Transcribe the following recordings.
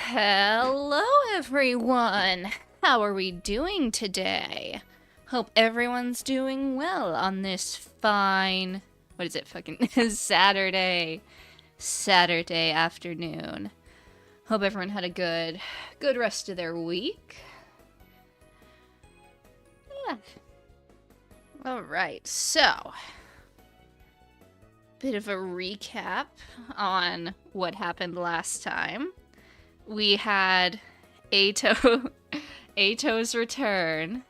Hello, everyone. How are we doing today? Hope everyone's doing well on this fine, what is it, fucking Saturday afternoon. Hope everyone had a good rest of their week. Yeah. All right, so bit of a recap on what happened last time. We had Ato's return,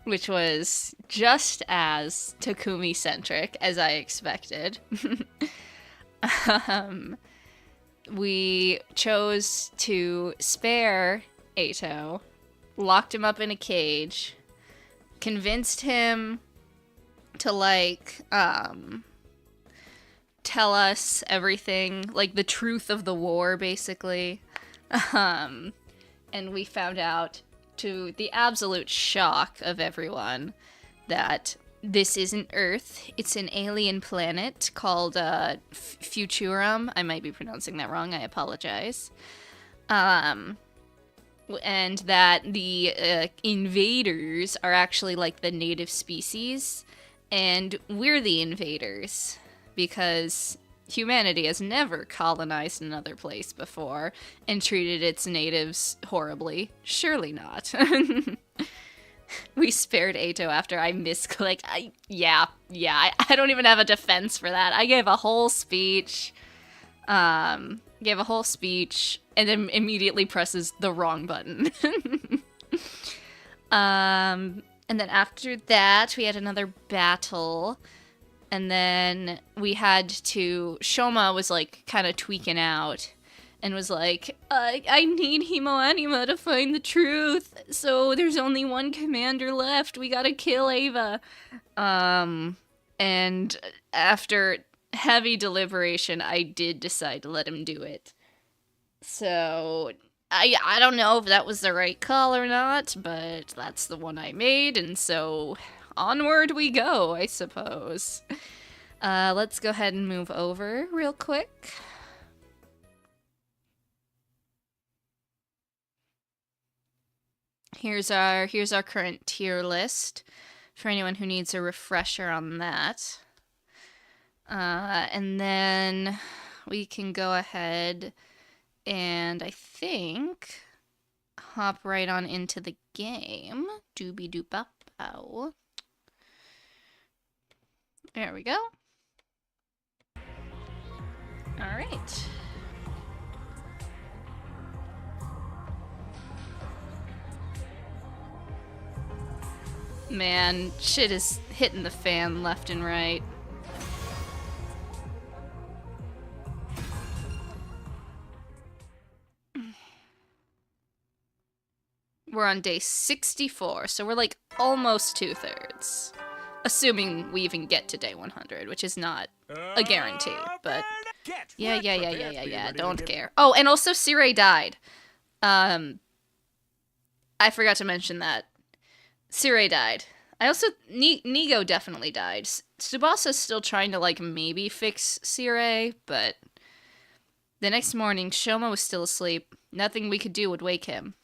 which was just as Takumi-centric as I expected. We chose to spare Ato, locked him up in a cage, convinced him to, tell us everything, like, the truth of the war, basically. And we found out, to the absolute shock of everyone, that this isn't Earth. It's an alien planet called Futurum. I might be pronouncing that wrong. I apologize. And that the invaders are actually like the native species, and we're the invaders because humanity has never colonized another place before and treated its natives horribly. Surely not. We spared Ato after I misclicked. I don't even have a defense for that. I gave a whole speech. And then immediately presses the wrong button. And then after that, we had another battle. And then we had to... Shouma was, like, kind of tweaking out. And was like, I need Himoanima to find the truth. So there's only one commander left. We gotta kill Ava. And after heavy deliberation, I did decide to let him do it. So I don't know if that was the right call or not, but that's the one I made, and so onward we go, I suppose. Let's go ahead and move over real quick. Here's our current tier list for anyone who needs a refresher on that. And then we can go ahead and I think hop right on into the game. Doobie-doop-up-ow. There we go. Alright. Man, shit is hitting the fan left and right. We're on day 64, so we're like almost 2/3. Assuming we even get to day 100, which is not a guarantee, but yeah, don't care. Oh, and also Sirei died. I forgot to mention that. Sirei died. I also, Nigo definitely died. Tsubasa's still trying to, like, maybe fix Sirei, but the next morning, Shouma was still asleep. Nothing we could do would wake him.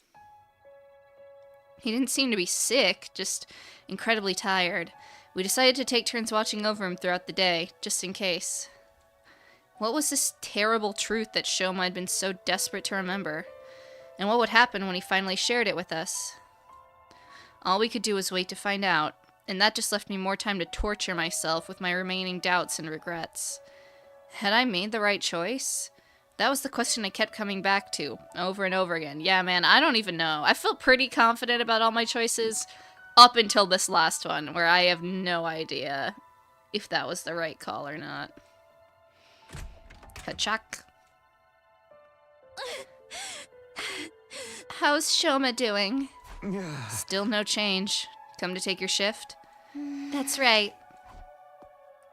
He didn't seem to be sick, just incredibly tired. We decided to take turns watching over him throughout the day, just in case. What was this terrible truth that Shouma had been so desperate to remember? And what would happen when he finally shared it with us? All we could do was wait to find out, and that just left me more time to torture myself with my remaining doubts and regrets. Had I made the right choice? That was the question I kept coming back to, over and over again. Yeah, man, I don't even know. I feel pretty confident about all my choices, up until this last one, where I have no idea if that was the right call or not. Kachak. How's Shouma doing? Still no change. Come to take your shift? That's right.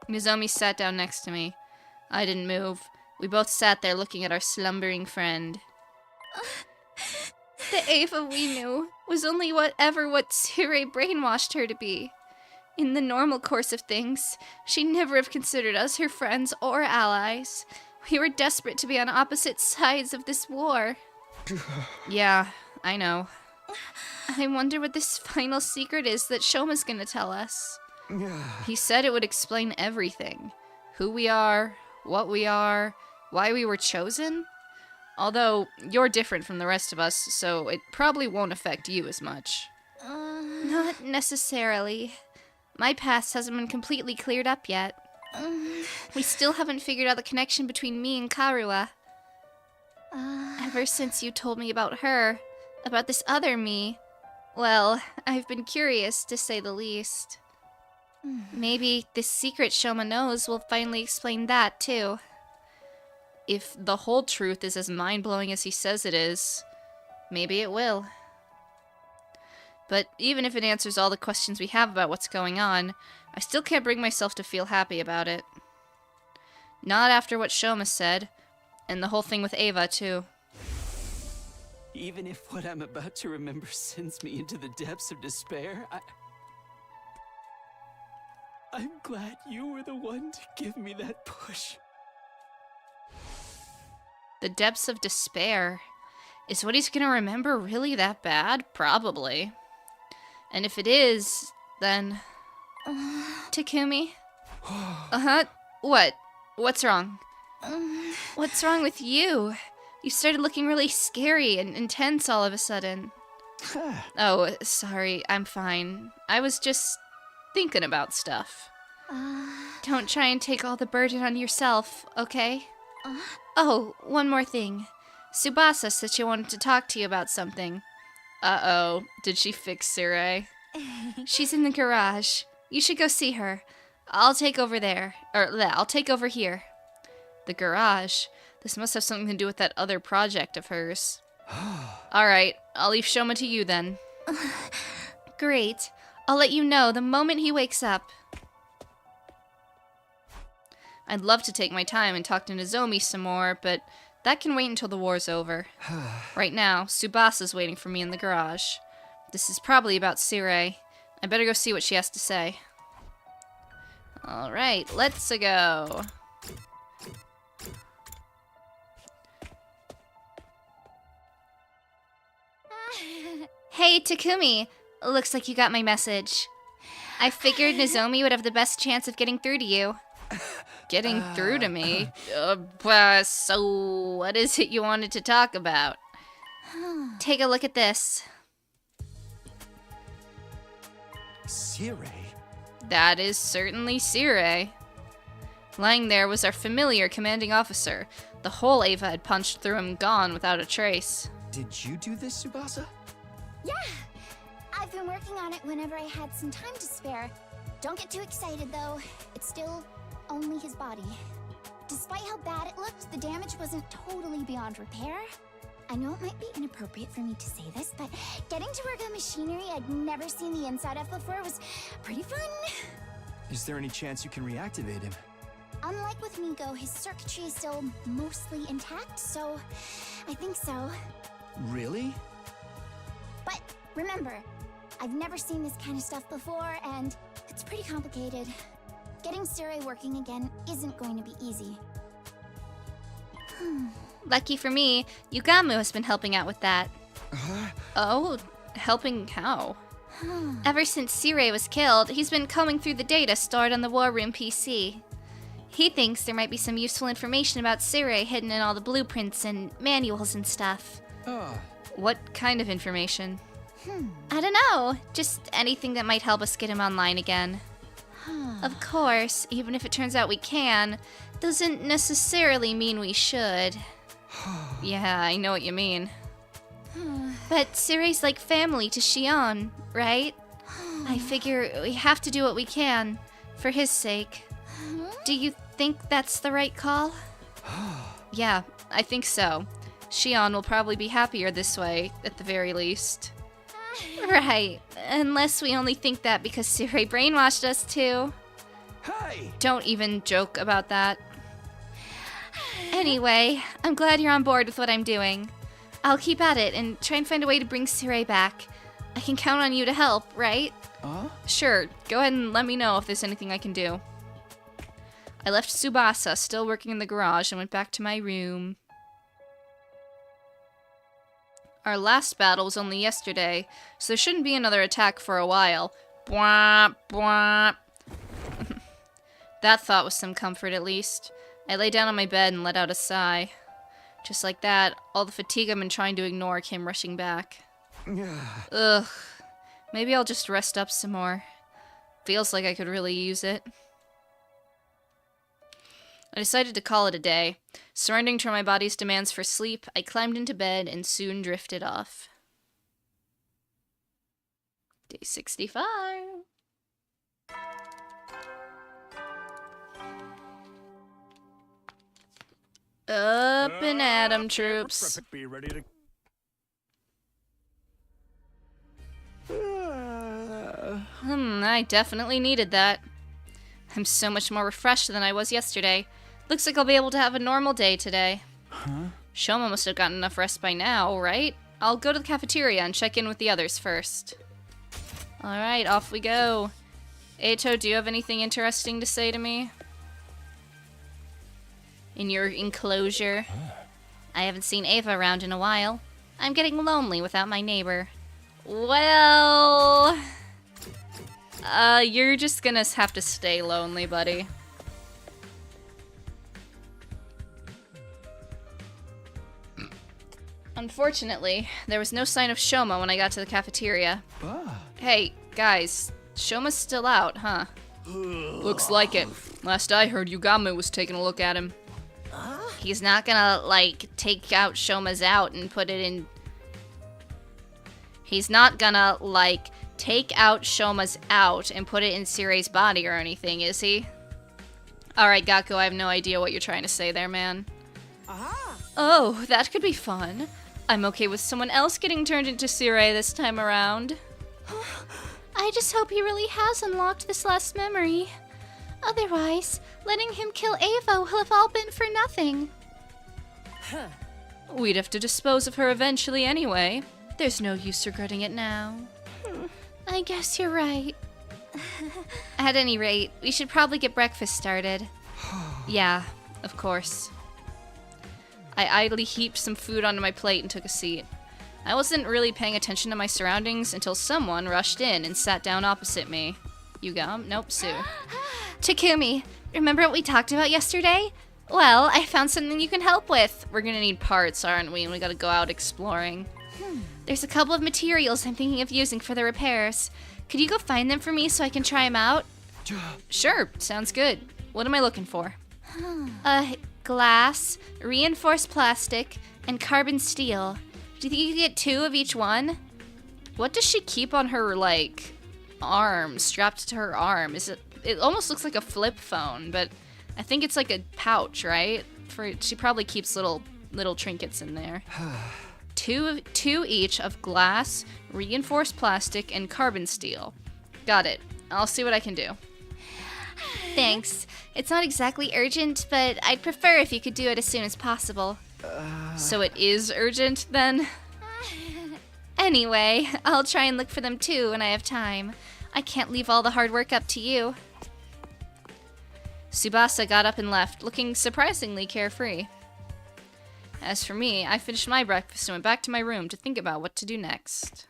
Nozomi sat down next to me. I didn't move. We both sat there looking at our slumbering friend. The Ava we knew was only what Sirei brainwashed her to be. In the normal course of things, she'd never have considered us her friends or allies. We were desperate to be on opposite sides of this war. Yeah, I know. I wonder what this final secret is that Shouma's gonna tell us. He said it would explain everything. Who we are, what we are, why we were chosen. Although, you're different from the rest of us, so it probably won't affect you as much. Not necessarily. My past hasn't been completely cleared up yet. We still haven't figured out the connection between me and Karua. Ever since you told me about her, about this other me, well, I've been curious, to say the least. Maybe this secret Shouma knows will finally explain that, too. If the whole truth is as mind-blowing as he says it is, maybe it will. But even if it answers all the questions we have about what's going on, I still can't bring myself to feel happy about it. Not after what Shouma said, and the whole thing with Ava, too. Even if what I'm about to remember sends me into the depths of despair, I'm glad you were the one to give me that push. The depths of despair. Is what he's gonna remember really that bad? Probably. And if it is, then... Takumi? Uh-huh? What? What's wrong? What's wrong with you? You started looking really scary and intense all of a sudden. Oh, sorry, I'm fine. I was just thinking about stuff. Don't try and take all the burden on yourself, okay? Oh, one more thing. Tsubasa said she wanted to talk to you about something. Uh-oh, did she fix Sirei? She's in the garage. You should go see her. I'll take over there. I'll take over here. The garage? This must have something to do with that other project of hers. Alright, I'll leave Shouma to you then. Great. I'll let you know the moment he wakes up. I'd love to take my time and talk to Nozomi some more, but that can wait until the war's over. Right now, Tsubasa's waiting for me in the garage. This is probably about Sirei. I better go see what she has to say. Alright, let's go. Hey, Takumi. Looks like you got my message. I figured Nozomi would have the best chance of getting through to you. Getting through to me? So what is it you wanted to talk about? Take a look at this. Sirei? That is certainly Sirei. Lying there was our familiar commanding officer. The whole Ava had punched through him, gone without a trace. Did you do this, Tsubasa? Yeah! I've been working on it whenever I had some time to spare. Don't get too excited, though. It's still only his body. Despite how bad it looked, the damage wasn't totally beyond repair. I know it might be inappropriate for me to say this, but getting to work on machinery I'd never seen the inside of before was pretty fun. Is there any chance you can reactivate him? Unlike with Miko, his circuitry is still mostly intact, so I think so. Really? But remember, I've never seen this kind of stuff before, and it's pretty complicated. Getting Sirei working again isn't going to be easy. Lucky for me, Yugamu has been helping out with that. Oh, helping how? Ever since Sirei was killed, he's been combing through the data stored on the War Room PC. He thinks there might be some useful information about Sirei hidden in all the blueprints and manuals and stuff. What kind of information? I don't know. Just anything that might help us get him online again. Of course, even if it turns out we can, doesn't necessarily mean we should. Yeah, I know what you mean. But Sirei's like family to Shion, right? I figure we have to do what we can, for his sake. Do you think that's the right call? Yeah, I think so. Shion will probably be happier this way, at the very least. Right, unless we only think that because Sirei brainwashed us too. Hey! Don't even joke about that. Anyway, I'm glad you're on board with what I'm doing. I'll keep at it and try and find a way to bring Sirei back. I can count on you to help, right? Sure, go ahead and let me know if there's anything I can do. I left Tsubasa still working in the garage and went back to my room. Our last battle was only yesterday, so there shouldn't be another attack for a while. Bwah, bwah. That thought was some comfort, at least. I lay down on my bed and let out a sigh. Just like that, all the fatigue I've been trying to ignore came rushing back. Ugh. Maybe I'll just rest up some more. Feels like I could really use it. I decided to call it a day. Surrendering to my body's demands for sleep, I climbed into bed and soon drifted off. Day 65. Up and at 'em, troops. Be ready to... I definitely needed that. I'm so much more refreshed than I was yesterday. Looks like I'll be able to have a normal day today. Shouma must have gotten enough rest by now, right? I'll go to the cafeteria and check in with the others first. Alright, off we go. Eito, do you have anything interesting to say to me? In your enclosure? I haven't seen Ava around in a while. I'm getting lonely without my neighbor. Well... you're just gonna have to stay lonely, buddy. Unfortunately, there was no sign of Shouma when I got to the cafeteria. Hey, guys, Shouma's still out, huh? Looks like it. Last I heard, Yugame was taking a look at him. He's not gonna, like, take out Shouma's out and put it in... He's not gonna, like, take out Shouma's out and put it in Sirei's body or anything, is he? Alright, Gaku, I have no idea what you're trying to say there, man. Oh, that could be fun. I'm okay with someone else getting turned into Sirei this time around. I just hope he really has unlocked this last memory. Otherwise, letting him kill Ava will have all been for nothing. We'd have to dispose of her eventually anyway. There's no use regretting it now. I guess you're right. At any rate, we should probably get breakfast started. Yeah, of course. I idly heaped some food onto my plate and took a seat. I wasn't really paying attention to my surroundings until someone rushed in and sat down opposite me. Yugam? Nope, Sue. Takumi, remember what we talked about yesterday? Well, I found something you can help with. We're gonna need parts, aren't we? And we gotta go out exploring. There's a couple of materials I'm thinking of using for the repairs. Could you go find them for me so I can try them out? Sure, sounds good. What am I looking for? Glass, reinforced plastic, and carbon steel. Do you think you could get 2 of each one? What does she keep on her, like, arm, strapped to her arm? It almost looks like a flip phone, but I think it's like a pouch, right? She probably keeps little trinkets in there. Two each of glass, reinforced plastic, and carbon steel. Got it. I'll see what I can do. Thanks. It's not exactly urgent, but I'd prefer if you could do it as soon as possible. So it is urgent, then? Anyway, I'll try and look for them too when I have time. I can't leave all the hard work up to you. Tsubasa got up and left, looking surprisingly carefree. As for me, I finished my breakfast and went back to my room to think about what to do next.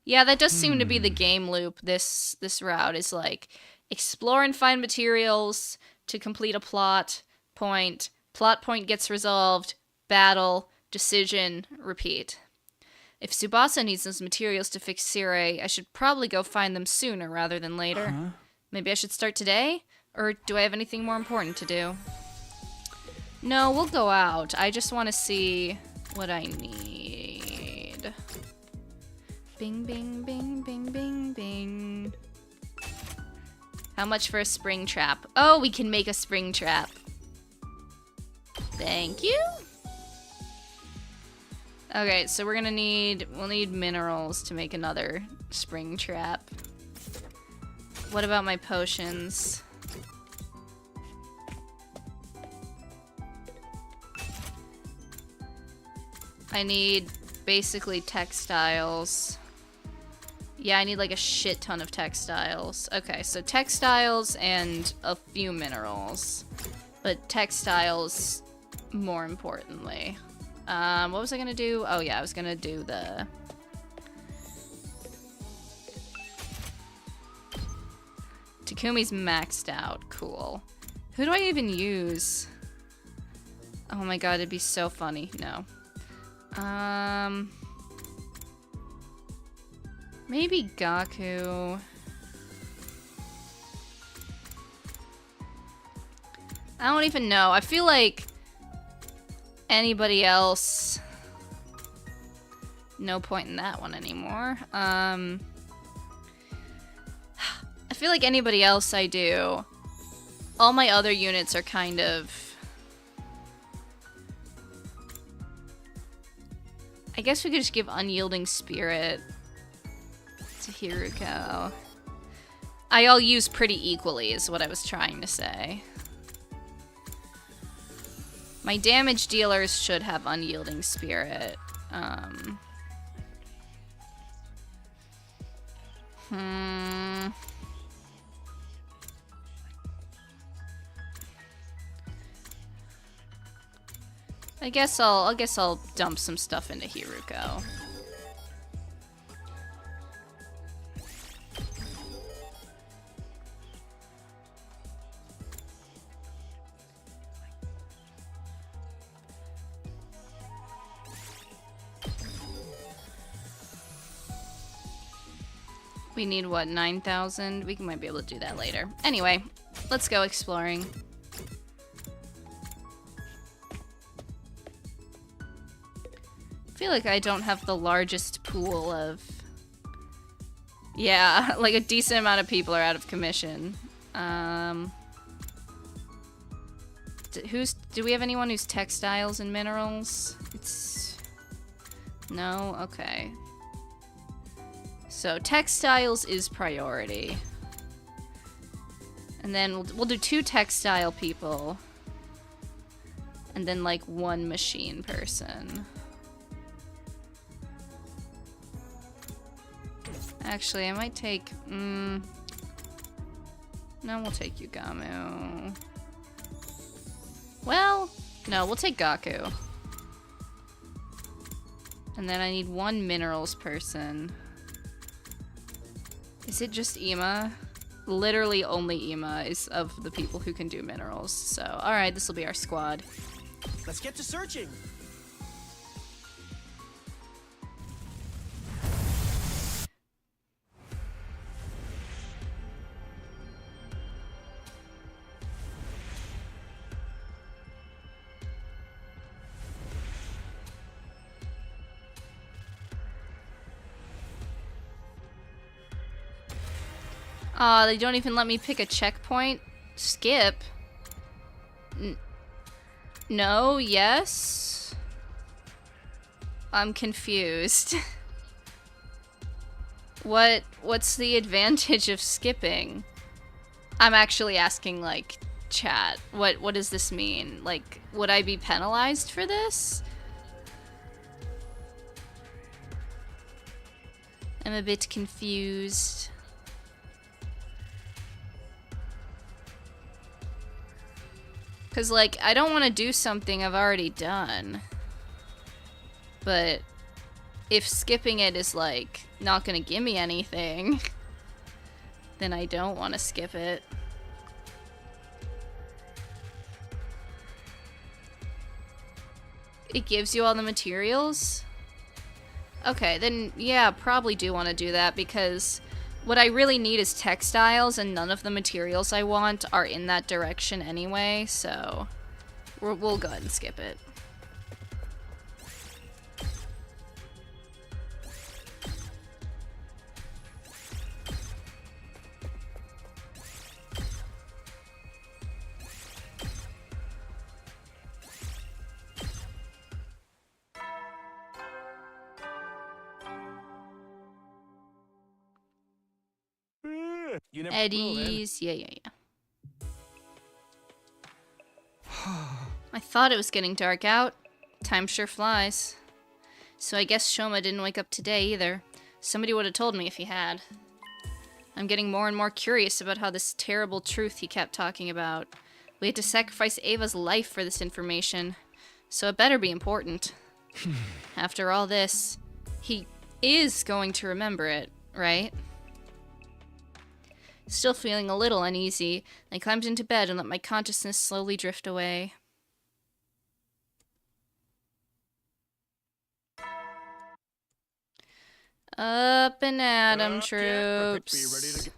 Yeah, that does seem to be the game loop. This route is like, explore and find materials to complete a plot point gets resolved, battle, decision, repeat. If Tsubasa needs those materials to fix Sirei, I should probably go find them sooner rather than later. Maybe I should start today? Or do I have anything more important to do? No, we'll go out. I just want to see what I need. Bing, bing, bing, bing, bing, bing. How much for a spring trap? Oh, we can make a spring trap. Thank you. Okay, so we'll need minerals to make another spring trap. What about my potions? I need basically textiles. Yeah, I need like a shit ton of textiles. Okay, so textiles and a few minerals. But textiles more importantly. What was I gonna do? Oh yeah, I was gonna do the... Takumi's maxed out. Cool. Who do I even use? Oh my god, it'd be so funny. No. Maybe Gaku. I don't even know. I feel like anybody else... No point in that one anymore. I feel like anybody else I do, all my other units are kind of... I guess we could just give Unyielding Spirit to Hiruko. I all use pretty equally is what I was trying to say. My damage dealers should have Unyielding Spirit. I guess I'll dump some stuff into Hiruko. We need what, 9,000? We might be able to do that later. Anyway, let's go exploring. I feel like I don't have the largest pool of... Yeah, like a decent amount of people are out of commission. Do we have anyone who's textiles and minerals? No? Okay. So textiles is priority. And then we'll do 2 textile people. And then like 1 machine person. Actually, I might take... No, we'll take Yugamu. Well, no, we'll take Gaku. And then I need 1 minerals person. Is it just Ima? Literally only Ima is of the people who can do minerals. So, alright, this will be our squad. Let's get to searching. Aw, they don't even let me pick a checkpoint. Skip. No, yes. I'm confused. What's the advantage of skipping? I'm actually asking, like, chat. What does this mean? Like, would I be penalized for this? I'm a bit confused. Because, like, I don't want to do something I've already done. But if skipping it is, like, not going to give me anything, then I don't want to skip it. It gives you all the materials? Okay, then, yeah, probably do want to do that, because what I really need is textiles, and none of the materials I want are in that direction anyway, so we'll go ahead and skip it. You never Eddie's, yeah. I thought it was getting dark out. Time sure flies. So I guess Shouma didn't wake up today either. Somebody would have told me if he had. I'm getting more and more curious about how this terrible truth he kept talking about. We had to sacrifice Ava's life for this information, so it better be important. After all this, he is going to remember it, right? Still feeling a little uneasy, I climbed into bed and let my consciousness slowly drift away. Up and at 'em, troops.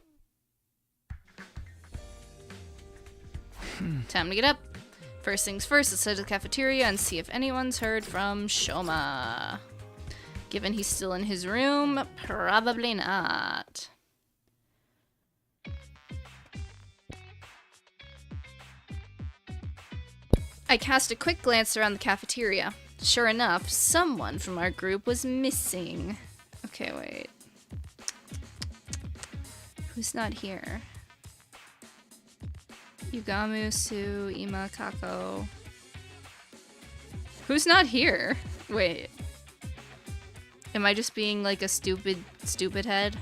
Time to get up. First things first, let's head to the cafeteria and see if anyone's heard from Shouma. Given he's still in his room, probably not. I cast a quick glance around the cafeteria. Sure enough, someone from our group was missing. Okay, wait. Who's not here? Yugamu, Su, Ima, Kako. Who's not here? Wait. Am I just being like a stupid head?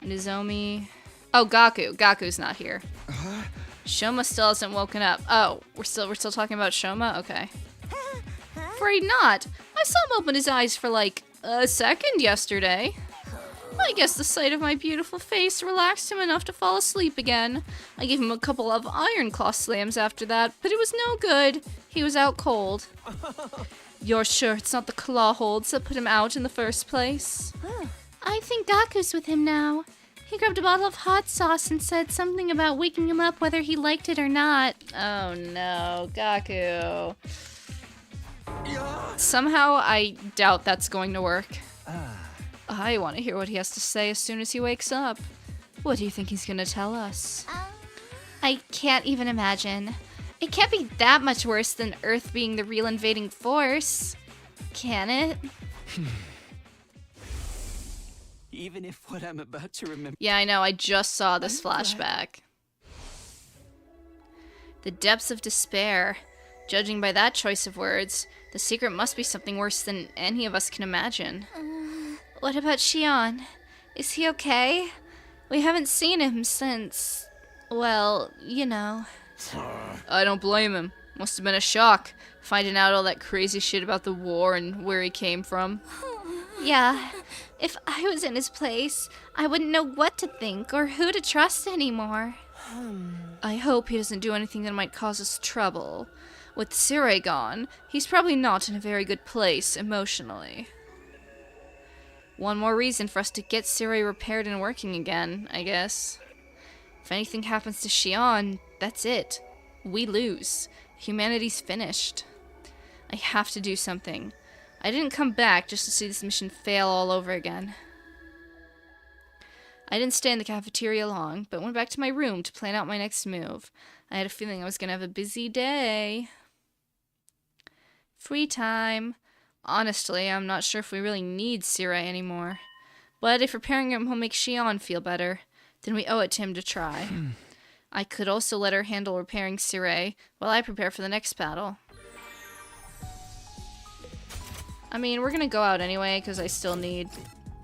Nozomi. Oh, Gaku. Gaku's not here. Shouma still hasn't woken up. Oh, we're still talking about Shouma? Okay. Afraid not. I saw him open his eyes for like a second yesterday. I guess the sight of my beautiful face relaxed him enough to fall asleep again. I gave him a couple of iron claw slams after that, but it was no good. He was out cold. You're sure it's not the claw holds that put him out in the first place? I think Gaku's with him now. He grabbed a bottle of hot sauce and said something about waking him up whether he liked it or not. Oh no, Gaku. Somehow I doubt that's going to work. I want to hear what he has to say as soon as he wakes up. What do you think he's gonna tell us? I can't even imagine. It can't be that much worse than Earth being the real invading force. Can it? Even if what I'm about to remember... Yeah, I know. I just saw this flashback. The depths of despair. Judging by that choice of words, the secret must be something worse than any of us can imagine. What about Shion? Is he okay? We haven't seen him since... well, you know. I don't blame him. Must have been a shock, finding out all that crazy shit about the war and where he came from. Yeah, if I was in his place, I wouldn't know what to think or who to trust anymore. I hope he doesn't do anything that might cause us trouble. With Sirei gone, he's probably not in a very good place emotionally. One more reason for us to get Sirei repaired and working again, I guess. If anything happens to Shion, that's it. We lose. Humanity's finished. I have to do something. I didn't come back just to see this mission fail all over again. I didn't stay in the cafeteria long, but went back to my room to plan out my next move. I had a feeling I was going to have a busy day. Free time. Honestly, I'm not sure if we really need Sirei anymore. But if repairing him will make Shion feel better, then we owe it to him to try. I could also let her handle repairing Sirei while I prepare for the next battle. I mean, we're gonna go out anyway, because I still need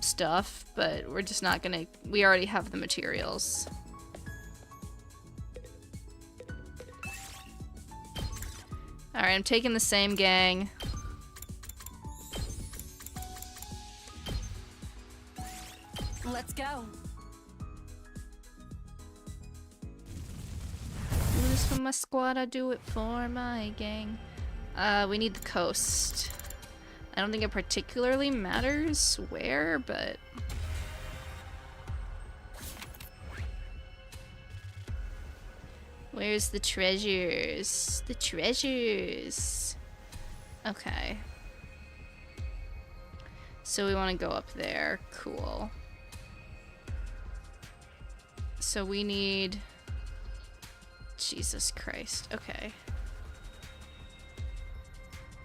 stuff, but we're just not gonna... we already have the materials. Alright, I'm taking the same gang. Let's go. Do this for my squad, I do it for my gang. We need the coast. I don't think it particularly matters where, but... where's the treasures? The treasures! Okay. So we want to go up there. Cool. So we need... Jesus Christ. Okay.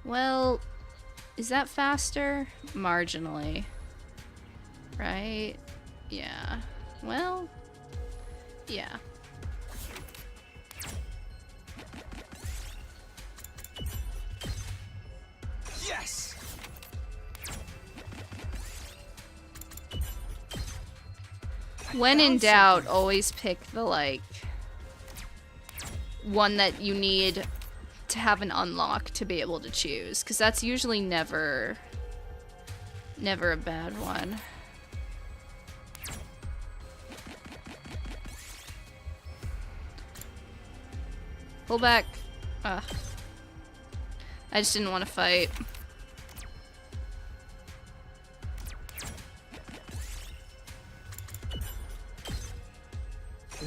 Well... is that faster? Marginally. Right? Yeah. Well, yeah. Yes. When in doubt, always pick the, like, one that you need to have an unlock to be able to choose. Because that's usually never a bad one. Pull back. I just didn't want to fight.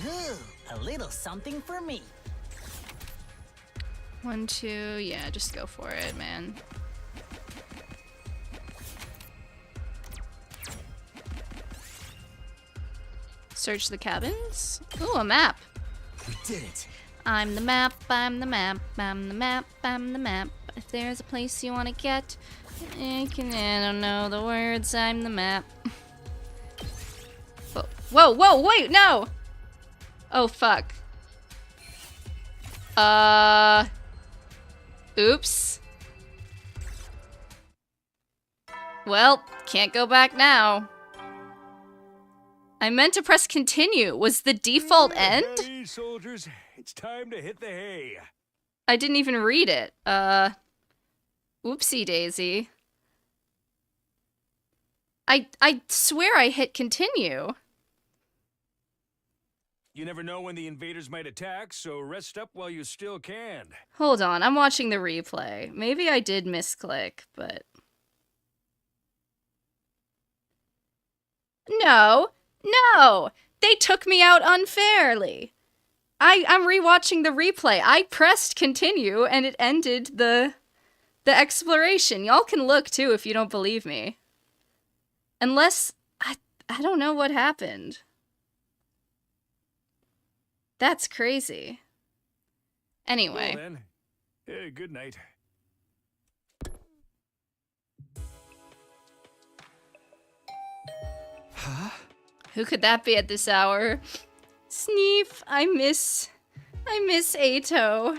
Ooh, a little something for me. 1, 2, yeah, just go for it, man. Search the cabins. Ooh, a map. We did it. I'm the map, I'm the map, I'm the map, I'm the map. If there's a place you want to get, I don't know the words, I'm the map. Whoa, whoa, whoa, wait, no! Oh, fuck. Oops. Well, can't go back now. I meant to press continue. Was the default end? Hey, soldiers, it's time to hit the hay. I didn't even read it. Oopsie daisy. I swear I hit continue. You never know when the invaders might attack, so rest up while you still can. Hold on, I'm watching the replay. Maybe I did misclick, but... No! No! They took me out unfairly! I'm rewatching the replay. I pressed continue, and it ended the exploration. Y'all can look, too, if you don't believe me. Unless... I don't know what happened. That's crazy. Anyway. Well, then. Good night. Huh? Who could that be at this hour? Sneef, I miss Ato.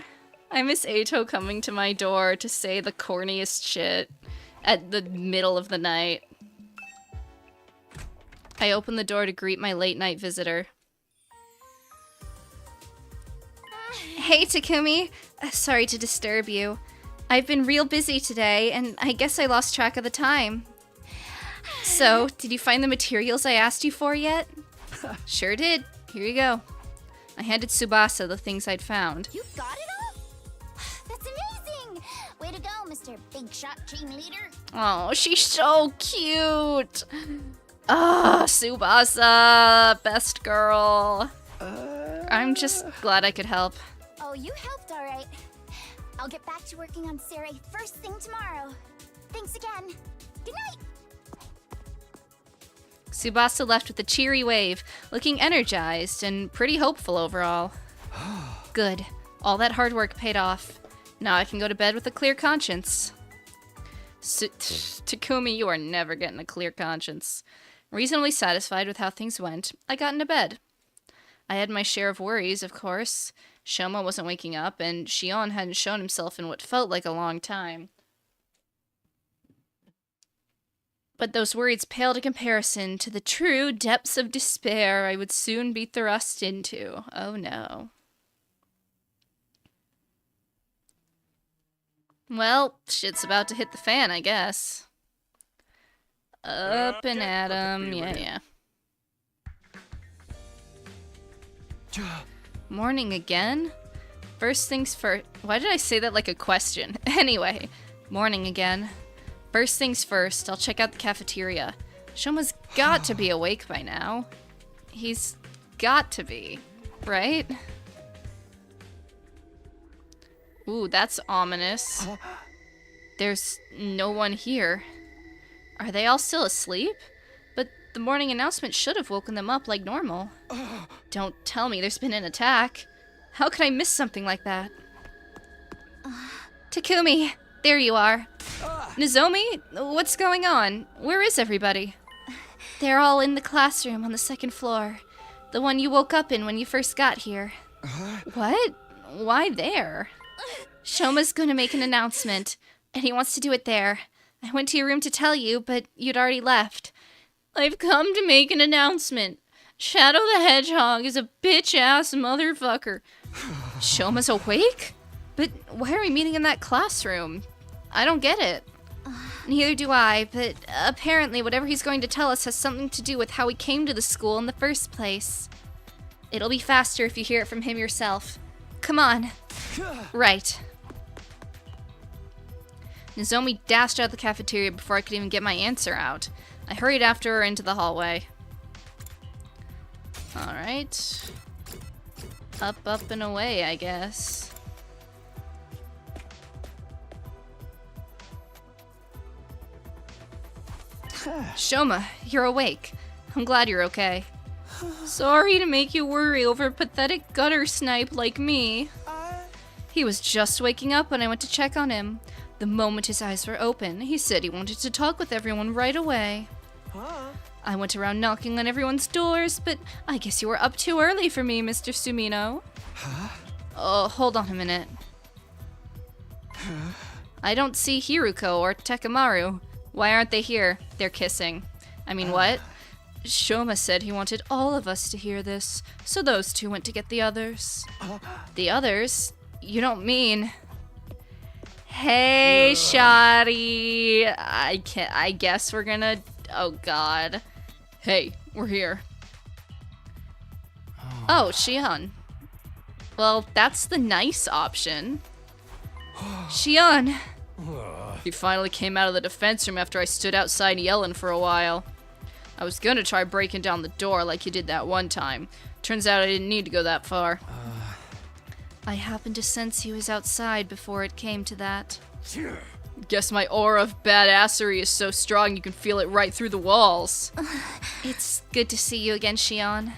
I miss Ato coming to my door to say the corniest shit at the middle of the night. I open the door to greet my late night visitor. Hey, Takumi. Sorry to disturb you. I've been real busy today, and I guess I lost track of the time. So, did you find the materials I asked you for yet? Sure did. Here you go. I handed Tsubasa the things I'd found. You got it all? That's amazing! Way to go, Mr. Big Shot Team Leader. Oh, she's so cute. Ah, Tsubasa, best girl. I'm just glad I could help. Oh, you helped all right. I'll get back to working on Sarai first thing tomorrow. Thanks again. Good night. Tsubasa left with a cheery wave, looking energized and pretty hopeful overall. Good. All that hard work paid off. Now I can go to bed with a clear conscience. Takumi, you are never getting a clear conscience. Reasonably satisfied with how things went, I got into bed. I had my share of worries, of course. Shouma wasn't waking up, and Shion hadn't shown himself in what felt like a long time. But those worries paled in comparison to the true depths of despair I would soon be thrust into. Oh no. Well, shit's about to hit the fan, I guess. Up and at 'em, yeah. Morning again? First things first. Why did I say that like a question? Anyway, morning again. First things first, I'll check out the cafeteria. Shouma's got to be awake by now. He's got to be, right? Ooh, that's ominous. There's no one here. Are they all still asleep? But the morning announcement should have woken them up like normal. Don't tell me there's been an attack. How could I miss something like that? Takumi, there you are. Nozomi, what's going on? Where is everybody? They're all in the classroom on the second floor. The one you woke up in when you first got here. What? Why there? Shouma's gonna make an announcement, and he wants to do it there. I went to your room to tell you, but you'd already left. I've come to make an announcement. Shadow the Hedgehog is a bitch-ass motherfucker. Shouma's awake? But why are we meeting in that classroom? I don't get it. Neither do I, but apparently whatever he's going to tell us has something to do with how we came to the school in the first place. It'll be faster if you hear it from him yourself. Come on. Right. Nozomi dashed out of the cafeteria before I could even get my answer out. I hurried after her into the hallway. Alright. Up, up, and away, I guess. Shouma, you're awake. I'm glad you're okay. Sorry to make you worry over a pathetic gutter snipe like me. He was just waking up when I went to check on him. The moment his eyes were open, he said he wanted to talk with everyone right away. I went around knocking on everyone's doors, but I guess you were up too early for me, Mr. Sumino. Oh, hold on a minute. I don't see Hiruko or Tekamaru. Why aren't they here? They're kissing. I mean, what? Shouma said he wanted all of us to hear this, so those two went to get the others. The others? You don't mean... Hey, Shadi. I guess we're gonna... Oh, God. Hey, we're here. Oh, Shion. Well, that's the nice option. Shion. He finally came out of the defense room after I stood outside yelling for a while. I was gonna try breaking down the door like you did that one time. Turns out I didn't need to go that far. I happened to sense he was outside before it came to that. Guess my aura of badassery is so strong you can feel it right through the walls. It's good to see you again, Shion.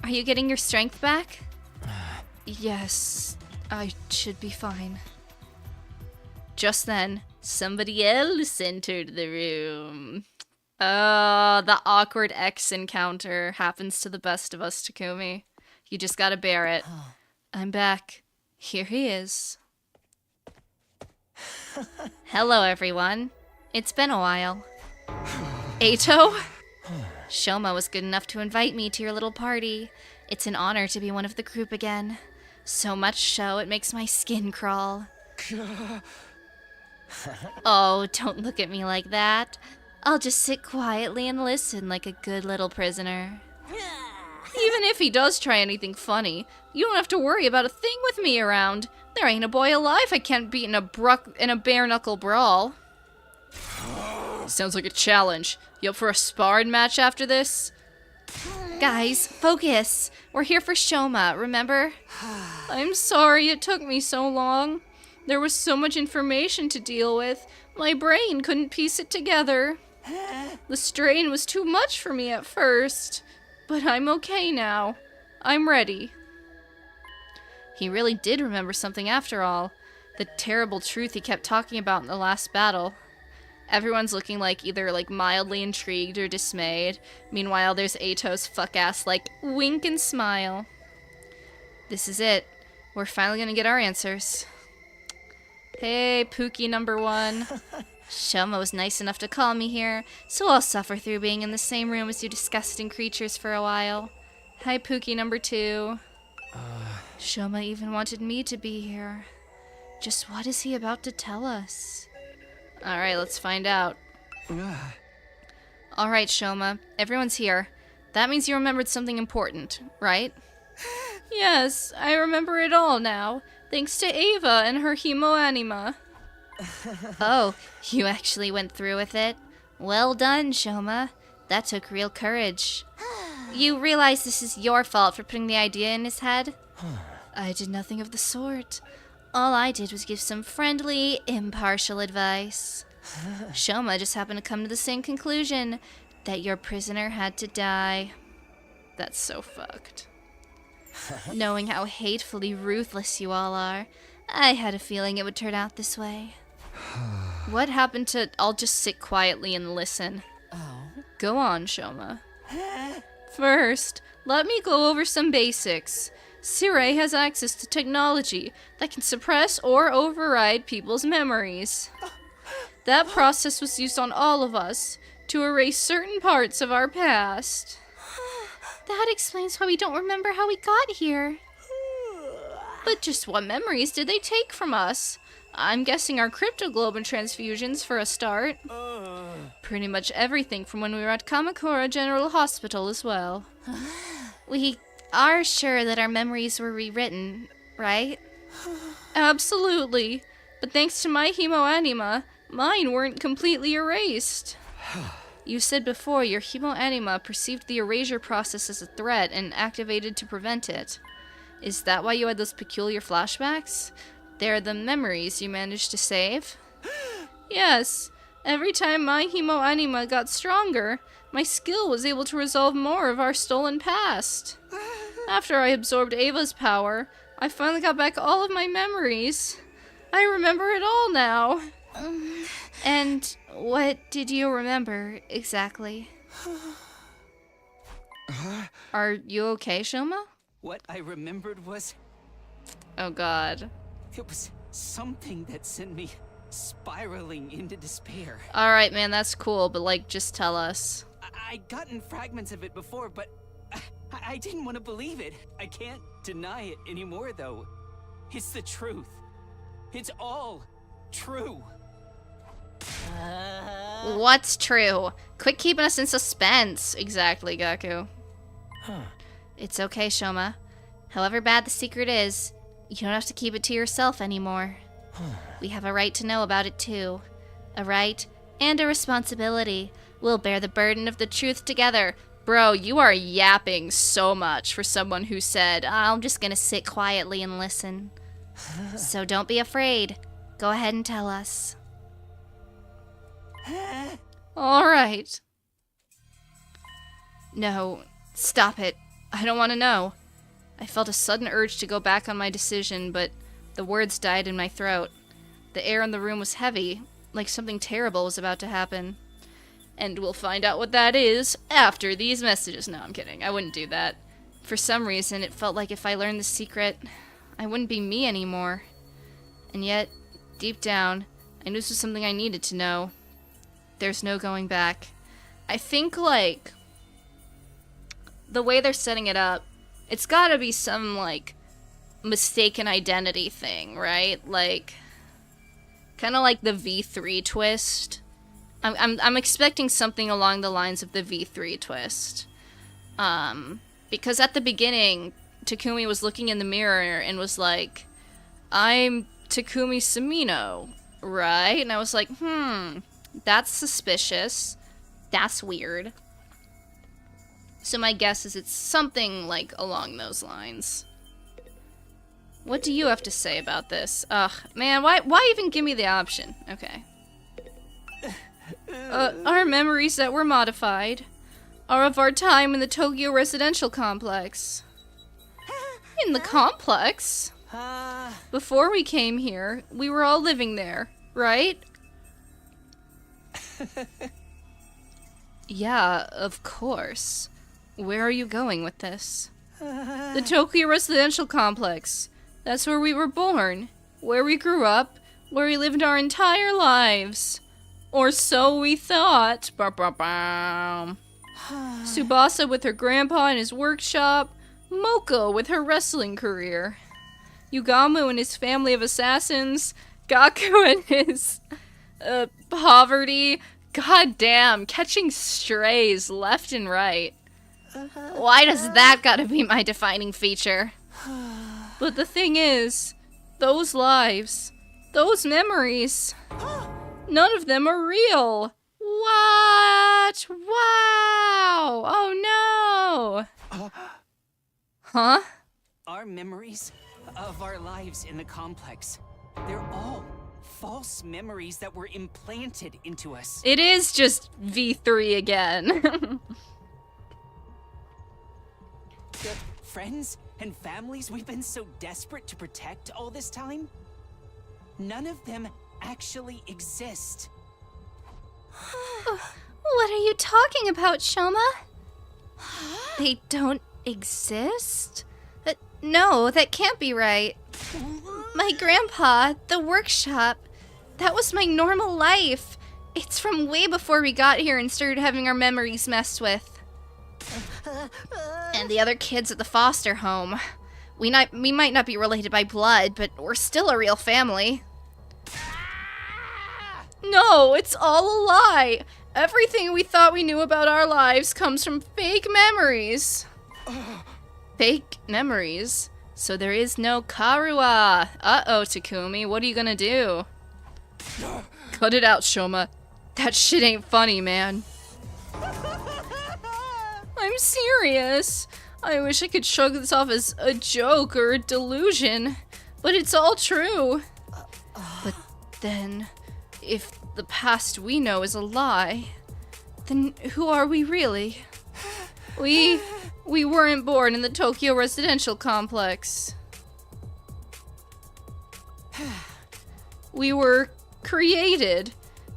Are you getting your strength back? Yes, I should be fine. Just then, somebody else entered the room. Oh, the awkward X encounter happens to the best of us, Takumi. You just gotta bear it. I'm back. Here he is. Hello, everyone. It's been a while. Eito? Shouma was good enough to invite me to your little party. It's an honor to be one of the group again. So much so, it makes my skin crawl. Oh, don't look at me like that. I'll just sit quietly and listen like a good little prisoner. Even if he does try anything funny, you don't have to worry about a thing with me around. There ain't a boy alive I can't beat in a bare-knuckle brawl. Sounds like a challenge. You up for a sparring match after this? Guys, focus. We're here for Shouma, remember? I'm sorry it took me so long. There was so much information to deal with. My brain couldn't piece it together. The strain was too much for me at first. But I'm okay now. I'm ready. He really did remember something after all. The terrible truth he kept talking about in the last battle. Everyone's looking either mildly intrigued or dismayed. Meanwhile, there's Eito's fuck-ass wink and smile. This is it. We're finally gonna get our answers. Hey, Pookie number 1. Shouma was nice enough to call me here, so I'll suffer through being in the same room as you disgusting creatures for a while. Hi, Pookie number 2. Shouma even wanted me to be here. Just what is he about to tell us? Alright, let's find out. Alright, Shouma, everyone's here. That means you remembered something important, right? Yes, I remember it all now, thanks to Ava and her hemoanima. Oh, you actually went through with it? Well done, Shouma. That took real courage. You realize this is your fault for putting the idea in his head? I did nothing of the sort. All I did was give some friendly, impartial advice. Shouma just happened to come to the same conclusion, that your prisoner had to die. That's so fucked. Knowing how hatefully ruthless you all are, I had a feeling it would turn out this way. What happened to I'll just sit quietly and listen? Go on, Shouma. First, let me go over some basics. Sirei has access to technology that can suppress or override people's memories. That process was used on all of us to erase certain parts of our past. That explains why we don't remember how we got here. But just what memories did they take from us? I'm guessing our cryptoglobin transfusions for a start. Pretty much everything from when we were at Kamakura General Hospital as well. We are sure that our memories were rewritten, right? Absolutely. But thanks to my hemoanima, mine weren't completely erased. You said before your hemoanima perceived the erasure process as a threat and activated to prevent it. Is that why you had those peculiar flashbacks? They're the memories you managed to save? Yes. Every time my hemoanima got stronger, my skill was able to resolve more of our stolen past. After I absorbed Ava's power, I finally got back all of my memories. I remember it all now. And what did you remember exactly? Are you okay, Shouma? What I remembered was... Oh god. It was something that sent me spiraling into despair. Alright, man, that's cool, but like, just tell us. I'd gotten fragments of it before, but I didn't want to believe it. I can't deny it anymore, though. It's the truth. It's all true. What's true? Quit keeping us in suspense. Exactly, Gaku. It's okay, Shouma. However bad the secret is, you don't have to keep it to yourself anymore. We have a right to know about it too. A right and a responsibility. We'll bear the burden of the truth together. Bro, you are yapping so much for someone who said, I'm just gonna sit quietly and listen. So don't be afraid. Go ahead and tell us. Alright. No, stop it. I don't want to know. I felt a sudden urge to go back on my decision, but the words died in my throat. The air in the room was heavy, like something terrible was about to happen. And we'll find out what that is after these messages. No, I'm kidding. I wouldn't do that. For some reason, it felt like if I learned the secret, I wouldn't be me anymore. And yet, deep down, I knew this was something I needed to know. There's no going back. I think, like, the way they're setting it up, it's gotta be some, like, mistaken identity thing, right? Like, kind of like the V3 twist. I'm expecting something along the lines of the V3 twist. Because at the beginning, Takumi was looking in the mirror and was like, I'm Takumi Samino, right? And I was like, that's suspicious. That's weird. So my guess is it's something like along those lines. What do you have to say about this? Ugh, man, why even give me the option? Okay. Our memories that were modified are of our time in the Tokyo residential complex. In the complex? Before we came here, we were all living there, right? Yeah, of course. Where are you going with this? The Tokyo residential complex. That's where we were born, where we grew up, where we lived our entire lives. Or so we thought. Tsubasa with her grandpa in his workshop, Moko with her wrestling career, Yugamu and his family of assassins, Gaku and his poverty. God damn, catching strays left and right. Why does that gotta be my defining feature? But the thing is, those lives, those memories, none of them are real. What? Wow! Oh no! Huh? Our memories of our lives in the complex, they're all false memories that were implanted into us. It is just V3 again. The friends and families we've been so desperate to protect all this time, none of them actually exist. What are you talking about, Shouma? They don't exist? No, that can't be right. My grandpa, the workshop, that was my normal life. It's from way before we got here and started having our memories messed with. And the other kids at the foster home. We might not be related by blood, but we're still a real family. No, it's all a lie. Everything we thought we knew about our lives comes from fake memories. Fake memories? So there is no Karuwa. Uh-oh, Takumi, what are you gonna do? Cut it out, Shouma. That shit ain't funny, man. I'm serious. I wish I could shrug this off as a joke or a delusion, but it's all true. But then, if the past we know is a lie, then who are we really? We weren't born in the Tokyo residential complex. We were created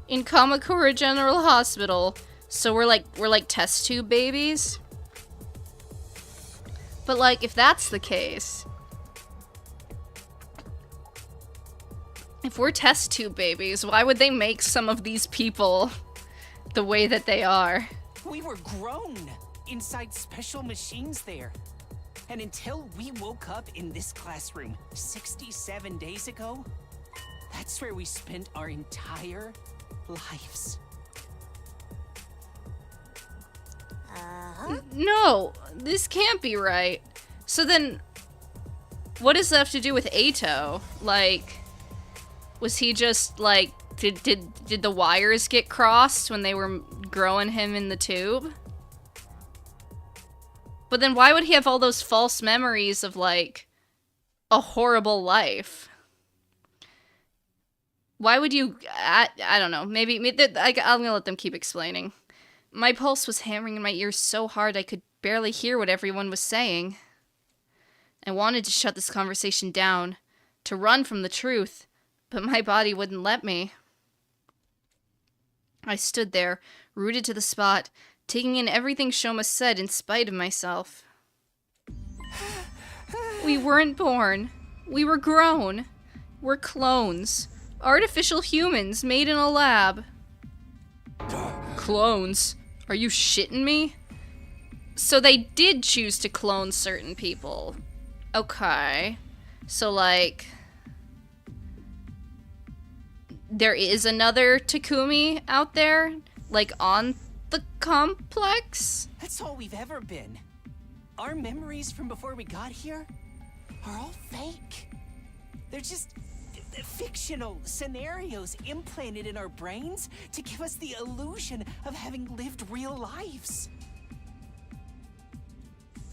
in Kamakura General Hospital, so we're like test tube babies. But like, if that's the case, if we're test tube babies, why would they make some of these people the way that they are? We were grown inside special machines there. And until we woke up in this classroom 67 days ago, that's where we spent our entire lives. No, this can't be right. So then, what does that have to do with Ato? Like, was he just like, did the wires get crossed when they were growing him in the tube? But then why would he have all those false memories of like a horrible life? Why would you, I don't know, maybe I'm gonna let them keep explaining. My pulse was hammering in my ears so hard I could barely hear what everyone was saying. I wanted to shut this conversation down, to run from the truth, but my body wouldn't let me. I stood there, rooted to the spot, taking in everything Shouma said in spite of myself. We weren't born. We were grown. We're clones. Artificial humans made in a lab. Clones? Are you shitting me? So they did choose to clone certain people. Okay. So, like, there is another Takumi out there? Like, on the complex? That's all we've ever been. Our memories from before we got here are all fake. They're just fictional scenarios implanted in our brains to give us the illusion of having lived real lives.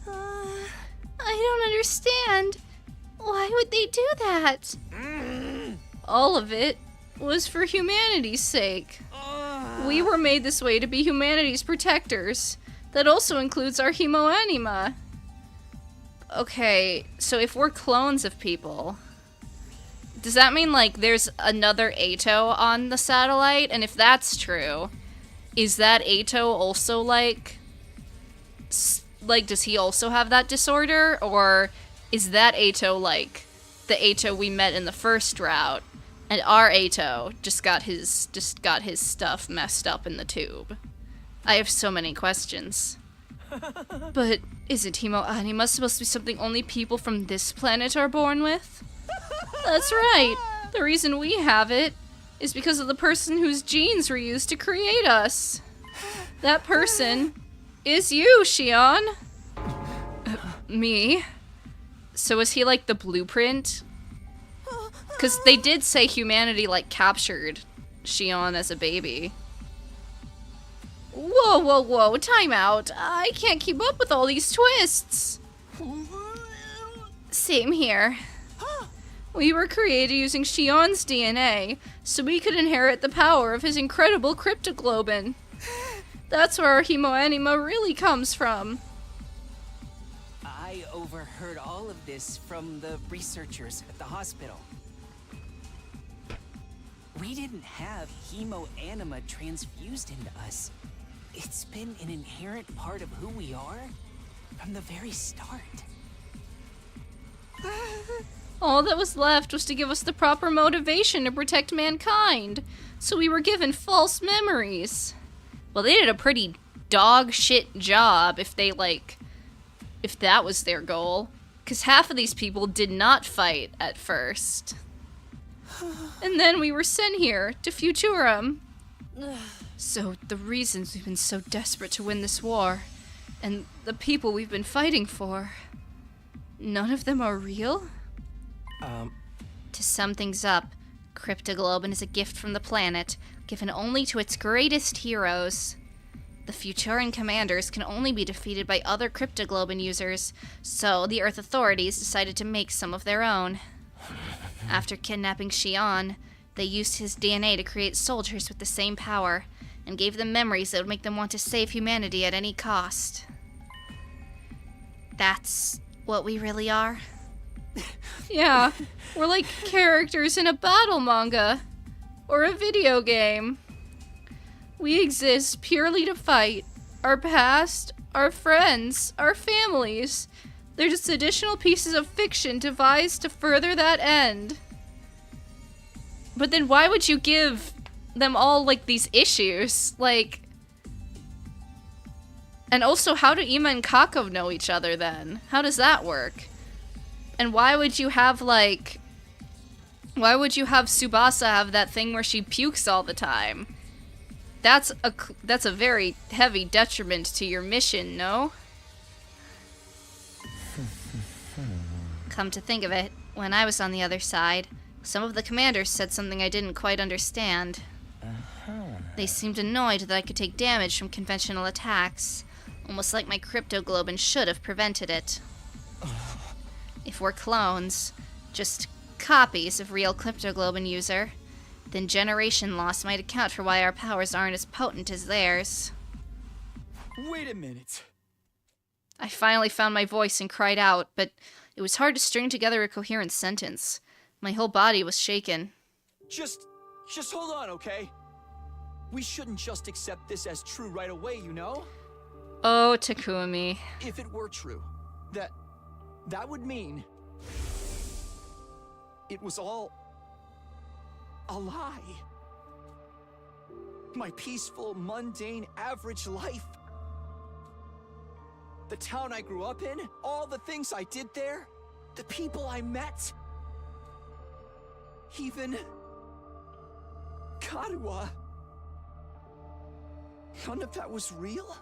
I don't understand. Why would they do that? All of it was for humanity's sake. We were made this way to be humanity's protectors. That also includes our hemoanima. Okay, so if we're clones of people, does that mean, like, there's another Ato on the satellite? And if that's true, is that Ato also, like, does he also have that disorder? Or is that Ato, like, the Ato we met in the first route, and our Ato just got his stuff messed up in the tube? I have so many questions. But isn't hemoanima supposed to be something only people from this planet are born with? That's right. The reason we have it is because of the person whose genes were used to create us. That person is you, Shion. Me? So is he like the blueprint? Because they did say humanity, like, captured Shion as a baby. Whoa, whoa, whoa, time out. I can't keep up with all these twists. Same here. We were created using Shion's DNA, so we could inherit the power of his incredible cryptoglobin. That's where our hemoanima really comes from. I overheard all of this from the researchers at the hospital. We didn't have hemoanima transfused into us. It's been an inherent part of who we are from the very start. All that was left was to give us the proper motivation to protect mankind, so we were given false memories. Well, they did a pretty dog shit job if they, like, if that was their goal. Because half of these people did not fight at first. And then we were sent here to Futurum. So the reasons we've been so desperate to win this war, and the people we've been fighting for, none of them are real? To sum things up, Cryptoglobin is a gift from the planet, given only to its greatest heroes. The Futuran commanders can only be defeated by other Cryptoglobin users, so the Earth authorities decided to make some of their own. After kidnapping Xion, they used his DNA to create soldiers with the same power, and gave them memories that would make them want to save humanity at any cost. That's what we really are? Yeah, we're like characters in a battle manga, or a video game. We exist purely to fight. Our past, our friends, our families. They're just additional pieces of fiction devised to further that end. But then why would you give them all, like, these issues? Like... And also, how do Ima and Kako know each other, then? How does that work? And why would you have, like... Why would you have Tsubasa have that thing where she pukes all the time? That's a very heavy detriment to your mission, no? Come to think of it, when I was on the other side, some of the commanders said something I didn't quite understand. They seemed annoyed that I could take damage from conventional attacks, almost like my Cryptoglobin should have prevented it. If we're clones, just copies of real Cryptoglobin user, then generation loss might account for why our powers aren't as potent as theirs. Wait a minute. I finally found my voice and cried out, but it was hard to string together a coherent sentence. My whole body was shaken. Just hold on, okay? We shouldn't just accept this as true right away, you know? Oh, Takumi. If it were true, that would mean it was all a lie. My peaceful, mundane, average life. The town I grew up in, all the things I did there, the people I met. Even Karuwa. None of that was real?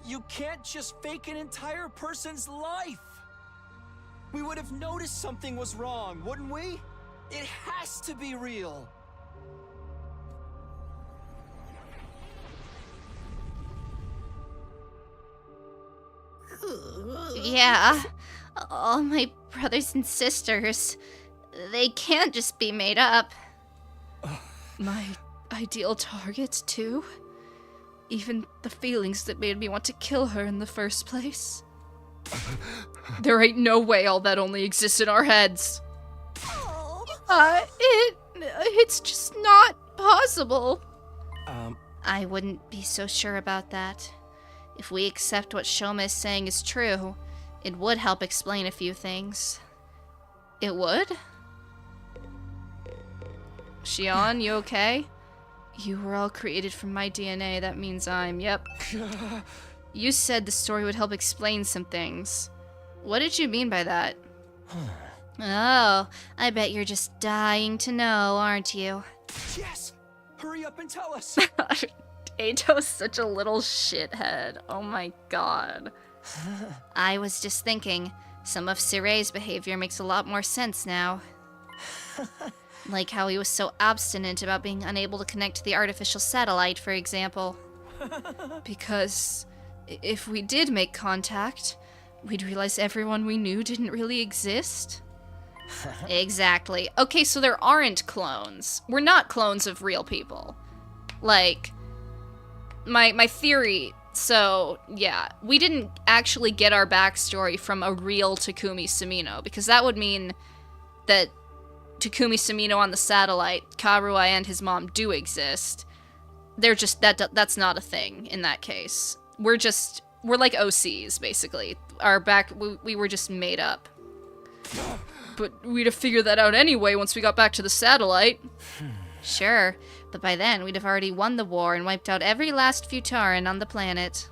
You can't just fake an entire person's life! We would have noticed something was wrong, wouldn't we? It has to be real! Yeah, all my brothers and sisters, they can't just be made up. My ideal targets, too? Even the feelings that made me want to kill her in the first place? There ain't no way all that only exists in our heads. It's just not possible. I wouldn't be so sure about that. If we accept what Shouma is saying is true, it would help explain a few things. It would? Xion, you okay? You were all created from my DNA, that means yep. You said the story would help explain some things. What did you mean by that? Oh, I bet you're just dying to know, aren't you? Yes! Hurry up and tell us! Ato's such a little shithead. Oh my god. I was just thinking, some of Sirei's behavior makes a lot more sense now. Like how he was so obstinate about being unable to connect to the artificial satellite, for example. Because if we did make contact, we'd realize everyone we knew didn't really exist. Exactly. Okay, so there aren't clones. We're not clones of real people. Like, my theory, so yeah, we didn't actually get our backstory from a real Takumi Sumino, because that would mean that Takumi Sumino on the satellite, Karuai and his mom do exist. They're just, that's not a thing in that case. We're like OCs, basically. We were just made up. But we'd have figured that out anyway once we got back to the satellite. Sure, But by then, we'd have already won the war and wiped out every last Futaran on the planet.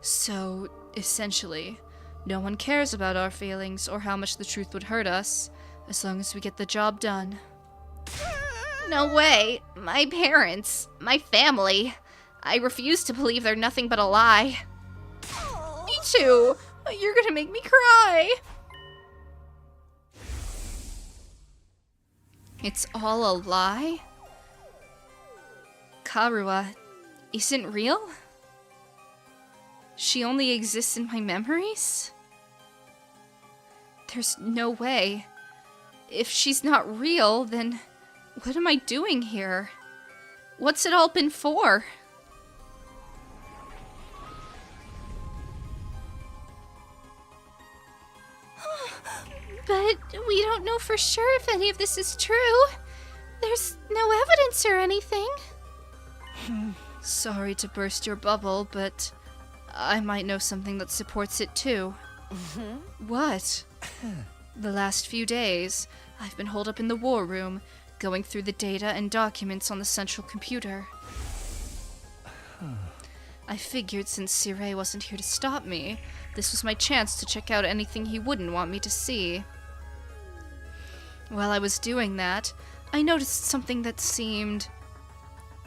So, essentially, no one cares about our feelings or how much the truth would hurt us, as long as we get the job done. No way! My parents, my family. I refuse to believe they're nothing but a lie. Me too! You're gonna make me cry! It's all a lie? Karua isn't real? She only exists in my memories? There's no way. If she's not real, then what am I doing here? What's it all been for? But we don't know for sure if any of this is true. There's no evidence or anything. Sorry to burst your bubble, but I might know something that supports it too. What? The last few days, I've been holed up in the war room, going through the data and documents on the central computer. I figured since Sirei wasn't here to stop me, this was my chance to check out anything he wouldn't want me to see. While I was doing that, I noticed something that seemed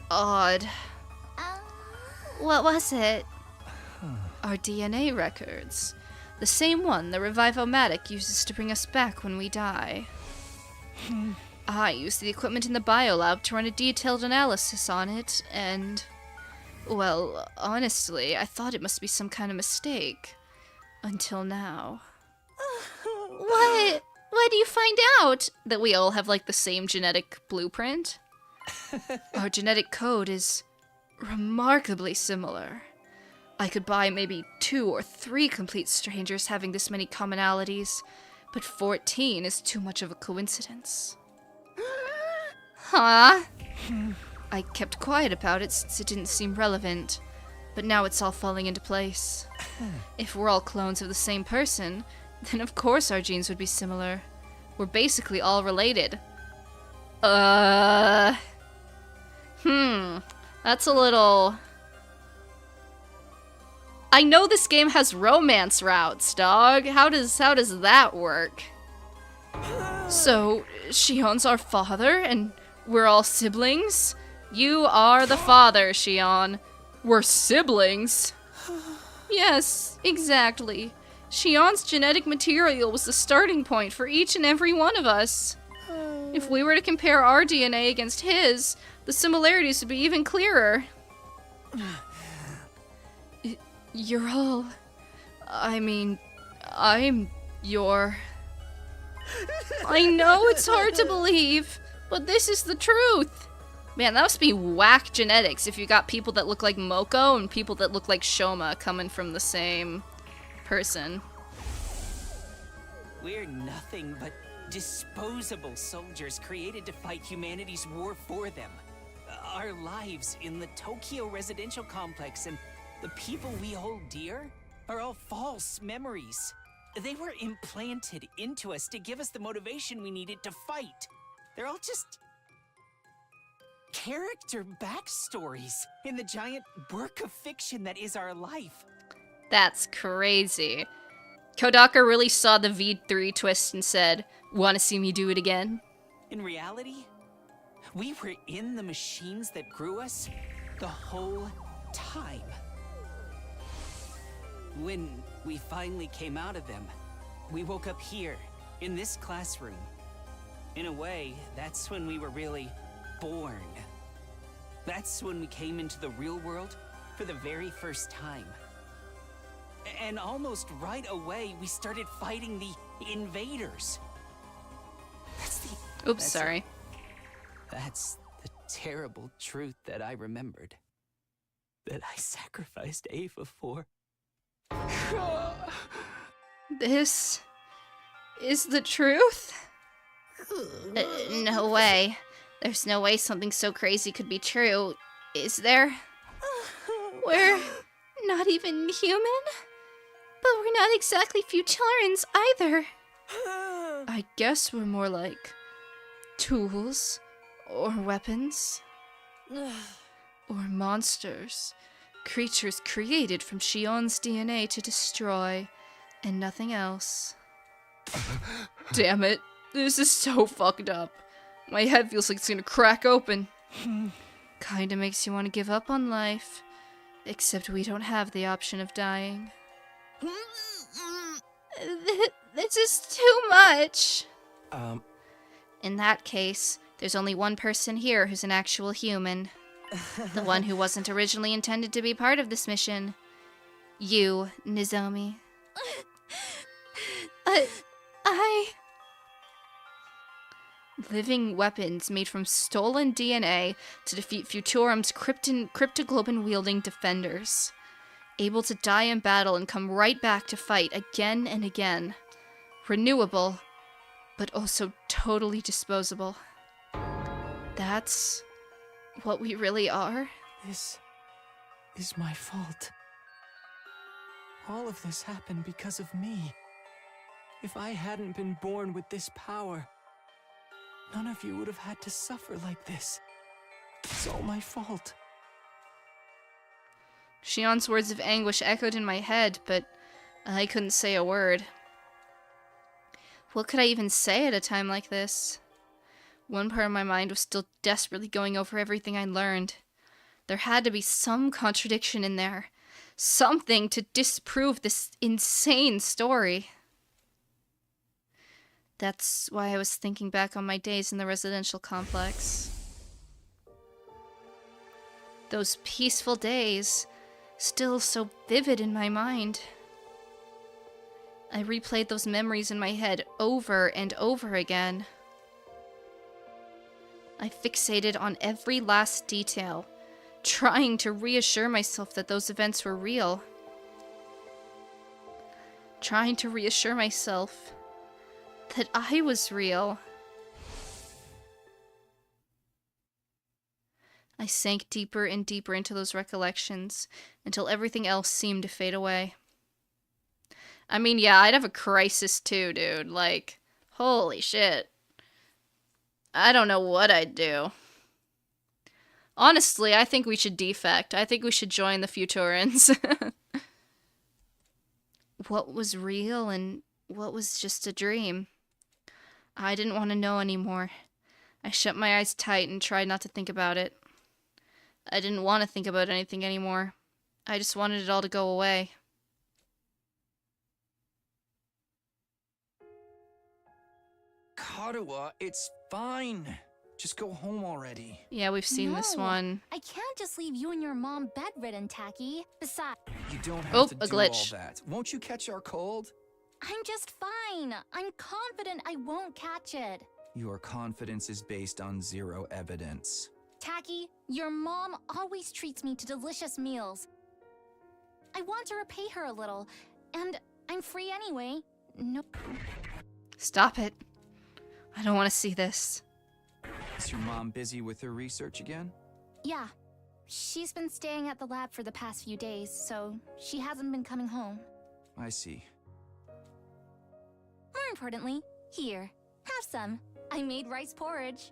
odd. What was it? Our DNA records. The same one the Revivomatic uses to bring us back when we die. I used the equipment in the biolab to run a detailed analysis on it, and... well, honestly, I thought it must be some kind of mistake. Until now. What? What do you find out? That we all have, like, the same genetic blueprint? Our genetic code is remarkably similar. I could buy maybe 2 or 3 complete strangers having this many commonalities, but 14 is too much of a coincidence. Huh? I kept quiet about it since it didn't seem relevant, but now it's all falling into place. If we're all clones of the same person, then of course our genes would be similar. We're basically all related. That's a little... I know this game has romance routes, dog. How does that work? So, Shion's our father, and we're all siblings? You are the father, Shion. We're siblings? Yes, exactly. Shion's genetic material was the starting point for each and every one of us. If we were to compare our DNA against his, the similarities would be even clearer. You're all... I mean, I'm your... I know it's hard to believe, but this is the truth. Man, that must be whack genetics if you got people that look like Moko and people that look like Shouma coming from the same person. We're nothing but disposable soldiers created to fight humanity's war for them. Our lives in the Tokyo residential complex and the people we hold dear are all false memories. They were implanted into us to give us the motivation we needed to fight. They're all just character backstories in the giant work of fiction that is our life. That's crazy. Kodaka really saw the V3 twist and said, "Wanna see me do it again?" In reality, we were in the machines that grew us the whole time. When we finally came out of them, we woke up here, in this classroom. In a way, that's when we were really born. That's when we came into the real world for the very first time. And almost right away, we started fighting the invaders. Sorry. That's the terrible truth that I remembered. That I sacrificed Ava for. This is the truth? No way. There's no way something so crazy could be true, is there? We're not even human? But we're not exactly Futarans either. I guess we're more like tools or weapons. Or monsters. Creatures created from Shion's DNA to destroy, and nothing else. Damn it. This is so fucked up. My head feels like it's gonna crack open. Kinda makes you want to give up on life. Except we don't have the option of dying. This is too much. In that case, there's only one person here who's an actual human. The one who wasn't originally intended to be part of this mission. You, Nozomi. Living weapons made from stolen DNA to defeat Futurum's cryptoglobin-wielding defenders. Able to die in battle and come right back to fight again and again. Renewable, but also totally disposable. That's what we really are? This is my fault. All of this happened because of me. If I hadn't been born with this power, none of you would have had to suffer like this. It's all my fault. Shion's words of anguish echoed in my head, but I couldn't say a word. What could I even say at a time like this? One part of my mind was still desperately going over everything I learned. There had to be some contradiction in there. Something to disprove this insane story. That's why I was thinking back on my days in the residential complex. Those peaceful days, still so vivid in my mind. I replayed those memories in my head over and over again. I fixated on every last detail, trying to reassure myself that those events were real. Trying to reassure myself that I was real. I sank deeper and deeper into those recollections until everything else seemed to fade away. I mean, yeah, I'd have a crisis too, dude. Like, holy shit. I don't know what I'd do. Honestly, I think we should defect. I think we should join the Futurans. What was real and what was just a dream? I didn't want to know anymore. I shut my eyes tight and tried not to think about it. I didn't want to think about anything anymore. I just wanted it all to go away. Karuwa, it's fine. Just go home already. Yeah, we've seen this No, one. I can't just leave you and your mom bedridden, Tacky. Besides, You don't have Oh, to a do glitch. all that. Won't you catch our cold? I'm just fine. I'm confident I won't catch it. Your confidence is based on zero evidence. Tacky, your mom always treats me to delicious meals. I want to repay her a little, and I'm free anyway. No. Stop it. I don't want to see this. Is your mom busy with her research again? Yeah. She's been staying at the lab for the past few days, so she hasn't been coming home. I see. More importantly, here, have some. I made rice porridge.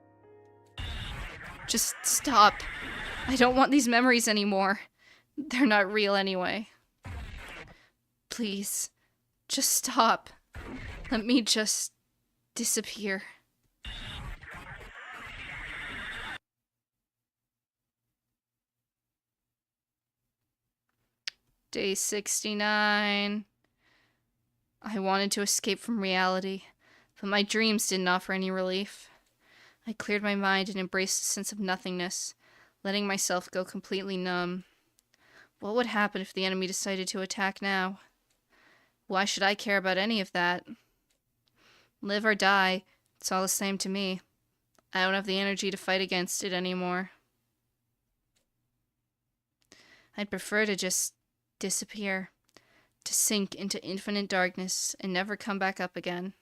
Just stop. I don't want these memories anymore. They're not real anyway. Please, just stop. Let me just disappear. Day 69. I wanted to escape from reality, but my dreams didn't offer any relief. I cleared my mind and embraced a sense of nothingness, letting myself go completely numb. What would happen if the enemy decided to attack now? Why should I care about any of that? Live or die, it's all the same to me. I don't have the energy to fight against it anymore. I'd prefer to just disappear, to sink into infinite darkness and never come back up again.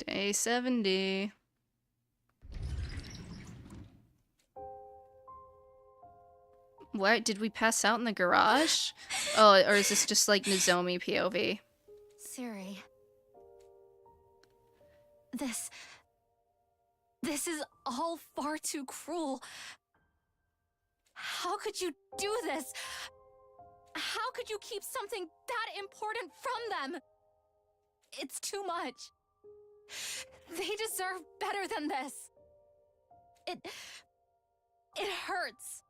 Day 70. What? Did we pass out in the garage? Oh, or is this just like Nozomi POV? Siri. This is all far too cruel. How could you do this? How could you keep something that important from them? It's too much. They deserve better than this. It hurts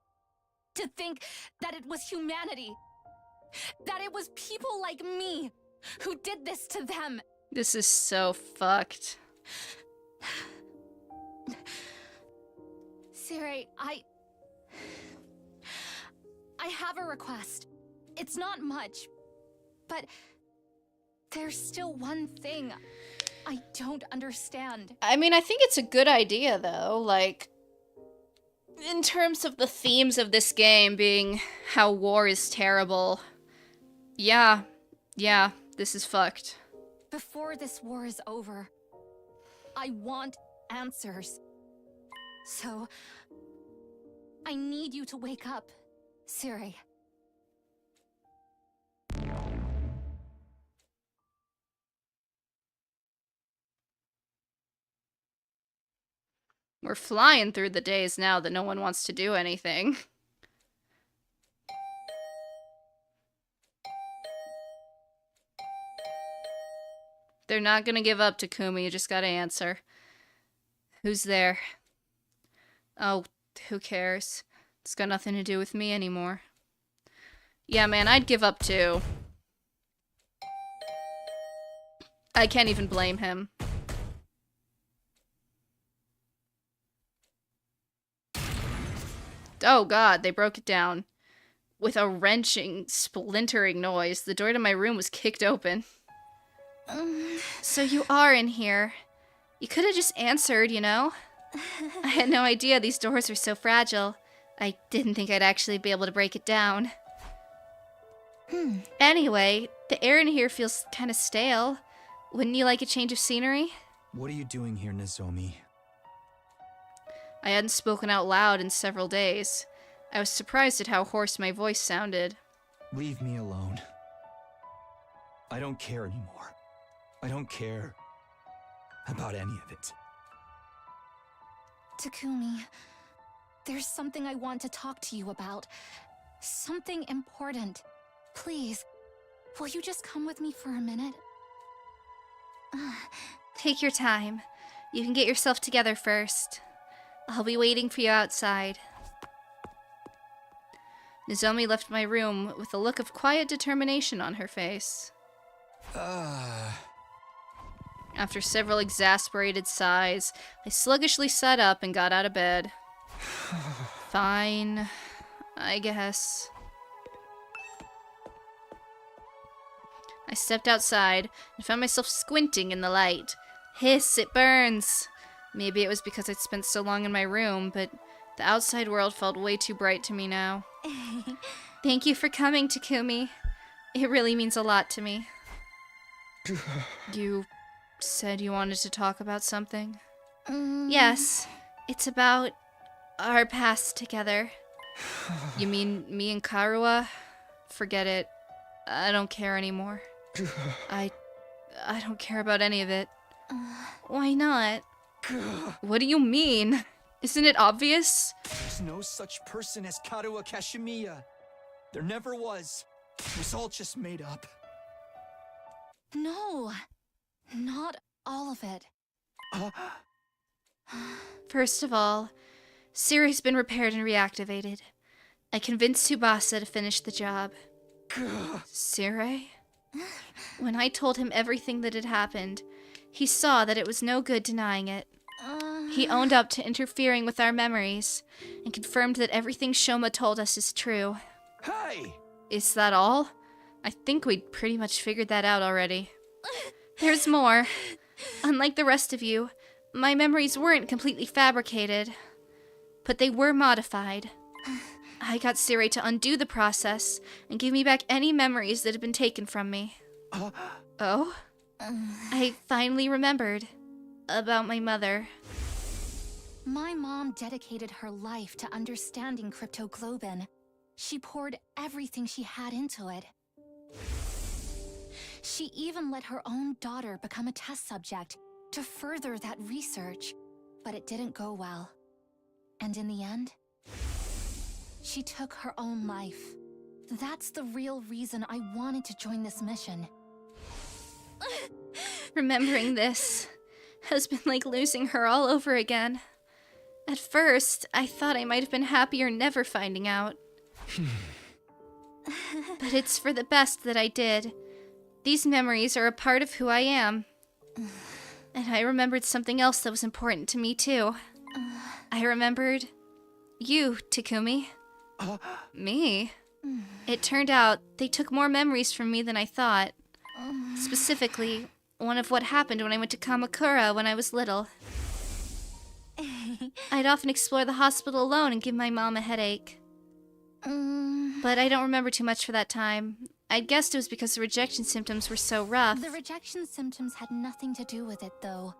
to think that it was humanity, that it was people like me who did this to them. This is so fucked. Siri, I have a request. It's not much, but there's still one thing I don't understand. I mean, I think it's a good idea, though. Like, in terms of the themes of this game being how war is terrible. Yeah, this is fucked. Before this war is over, I want answers. So, I need you to wake up, Siri. We're flying through the days now that no one wants to do anything. They're not gonna give up, Takumi. You just gotta answer. Who's there? Oh, who cares? It's got nothing to do with me anymore. Yeah, man, I'd give up too. I can't even blame him. Oh god, they broke it down. With a wrenching, splintering noise, the door to my room was kicked open. So you are in here. You could have just answered, you know? I had no idea these doors were so fragile. I didn't think I'd actually be able to break it down. Anyway, the air in here feels kind of stale. Wouldn't you like a change of scenery? What are you doing here, Nozomi? I hadn't spoken out loud in several days. I was surprised at how hoarse my voice sounded. Leave me alone. I don't care anymore. I don't care about any of it. Takumi, there's something I want to talk to you about. Something important. Please, will you just come with me for a minute? Take your time. You can get yourself together first. I'll be waiting for you outside. Nozomi left my room with a look of quiet determination on her face. After several exasperated sighs, I sluggishly sat up and got out of bed. Fine, I guess. I stepped outside and found myself squinting in the light. Hiss, it burns! Maybe it was because I'd spent so long in my room, but the outside world felt way too bright to me now. Thank you for coming, Takumi. It really means a lot to me. You said you wanted to talk about something? Yes, it's about our past together. You mean me and Karuha? Forget it. I don't care anymore. I don't care about any of it. Why not? What do you mean? Isn't it obvious? There's no such person as Karuha Kashimiya. There never was. It was all just made up. No, not all of it. First of all, Siri's been repaired and reactivated. I convinced Tsubasa to finish the job. Siri? When I told him everything that had happened, he saw that it was no good denying it. He owned up to interfering with our memories and confirmed that everything Shouma told us is true. Hey! Is that all? I think we'd pretty much figured that out already. There's more. Unlike the rest of you, my memories weren't completely fabricated, but they were modified. I got Siri to undo the process and give me back any memories that had been taken from me. Oh? I finally remembered about my mother. My mom dedicated her life to understanding cryptoglobin. She poured everything she had into it. She even let her own daughter become a test subject, to further that research, but it didn't go well. And in the end, she took her own life. That's the real reason I wanted to join this mission. Remembering this has been like losing her all over again. At first, I thought I might have been happier never finding out. But it's for the best that I did. These memories are a part of who I am. And I remembered something else that was important to me, too. I remembered you, Takumi. Me? It turned out they took more memories from me than I thought. Specifically, one of what happened when I went to Kamakura when I was little. I'd often explore the hospital alone and give my mom a headache. But I don't remember too much for that time. I guessed it was because the rejection symptoms were so rough. The rejection symptoms had nothing to do with it, though.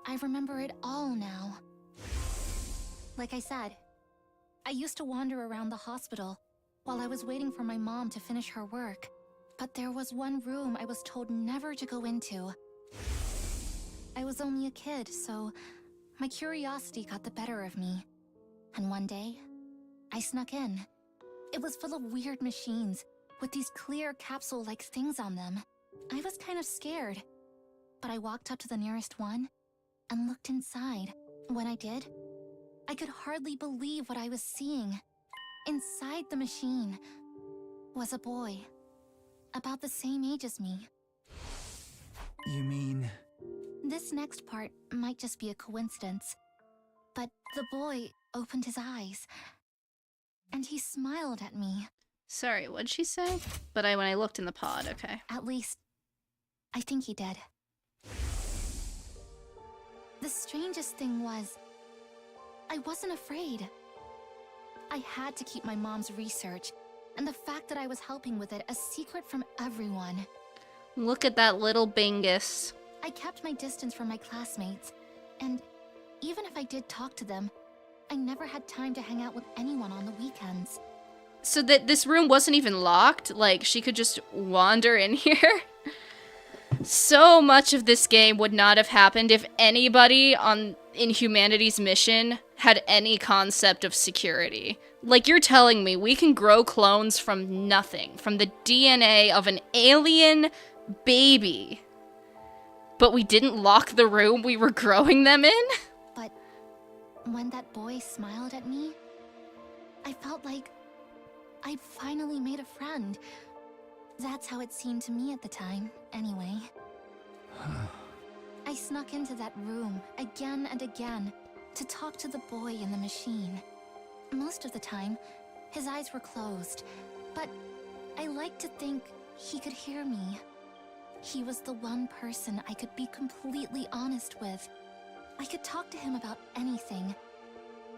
I remember it all now. Like I said, I used to wander around the hospital while I was waiting for my mom to finish her work. But there was one room I was told never to go into. I was only a kid, so my curiosity got the better of me. And one day, I snuck in. It was full of weird machines with these clear capsule-like things on them. I was kind of scared, but I walked up to the nearest one and looked inside. When I did, I could hardly believe what I was seeing. Inside the machine was a boy, about the same age as me. You mean... This next part might just be a coincidence, but the boy opened his eyes, and he smiled at me. Sorry, what'd she say? But when I looked in the pod, okay. At least, I think he did. The strangest thing was, I wasn't afraid. I had to keep my mom's research, and the fact that I was helping with it a secret from everyone. Look at that little bingus. I kept my distance from my classmates, and even if I did talk to them, I never had time to hang out with anyone on the weekends. So that this room wasn't even locked? Like, she could just wander in here? So much of this game would not have happened if anybody in humanity's mission had any concept of security. Like, you're telling me we can grow clones from nothing, from the DNA of an alien baby, but we didn't lock the room we were growing them in? But when that boy smiled at me, I felt like I'd finally made a friend. That's how it seemed to me at the time, anyway. I snuck into that room again and again to talk to the boy in the machine. Most of the time, his eyes were closed, but I like to think he could hear me. He was the one person I could be completely honest with. I could talk to him about anything.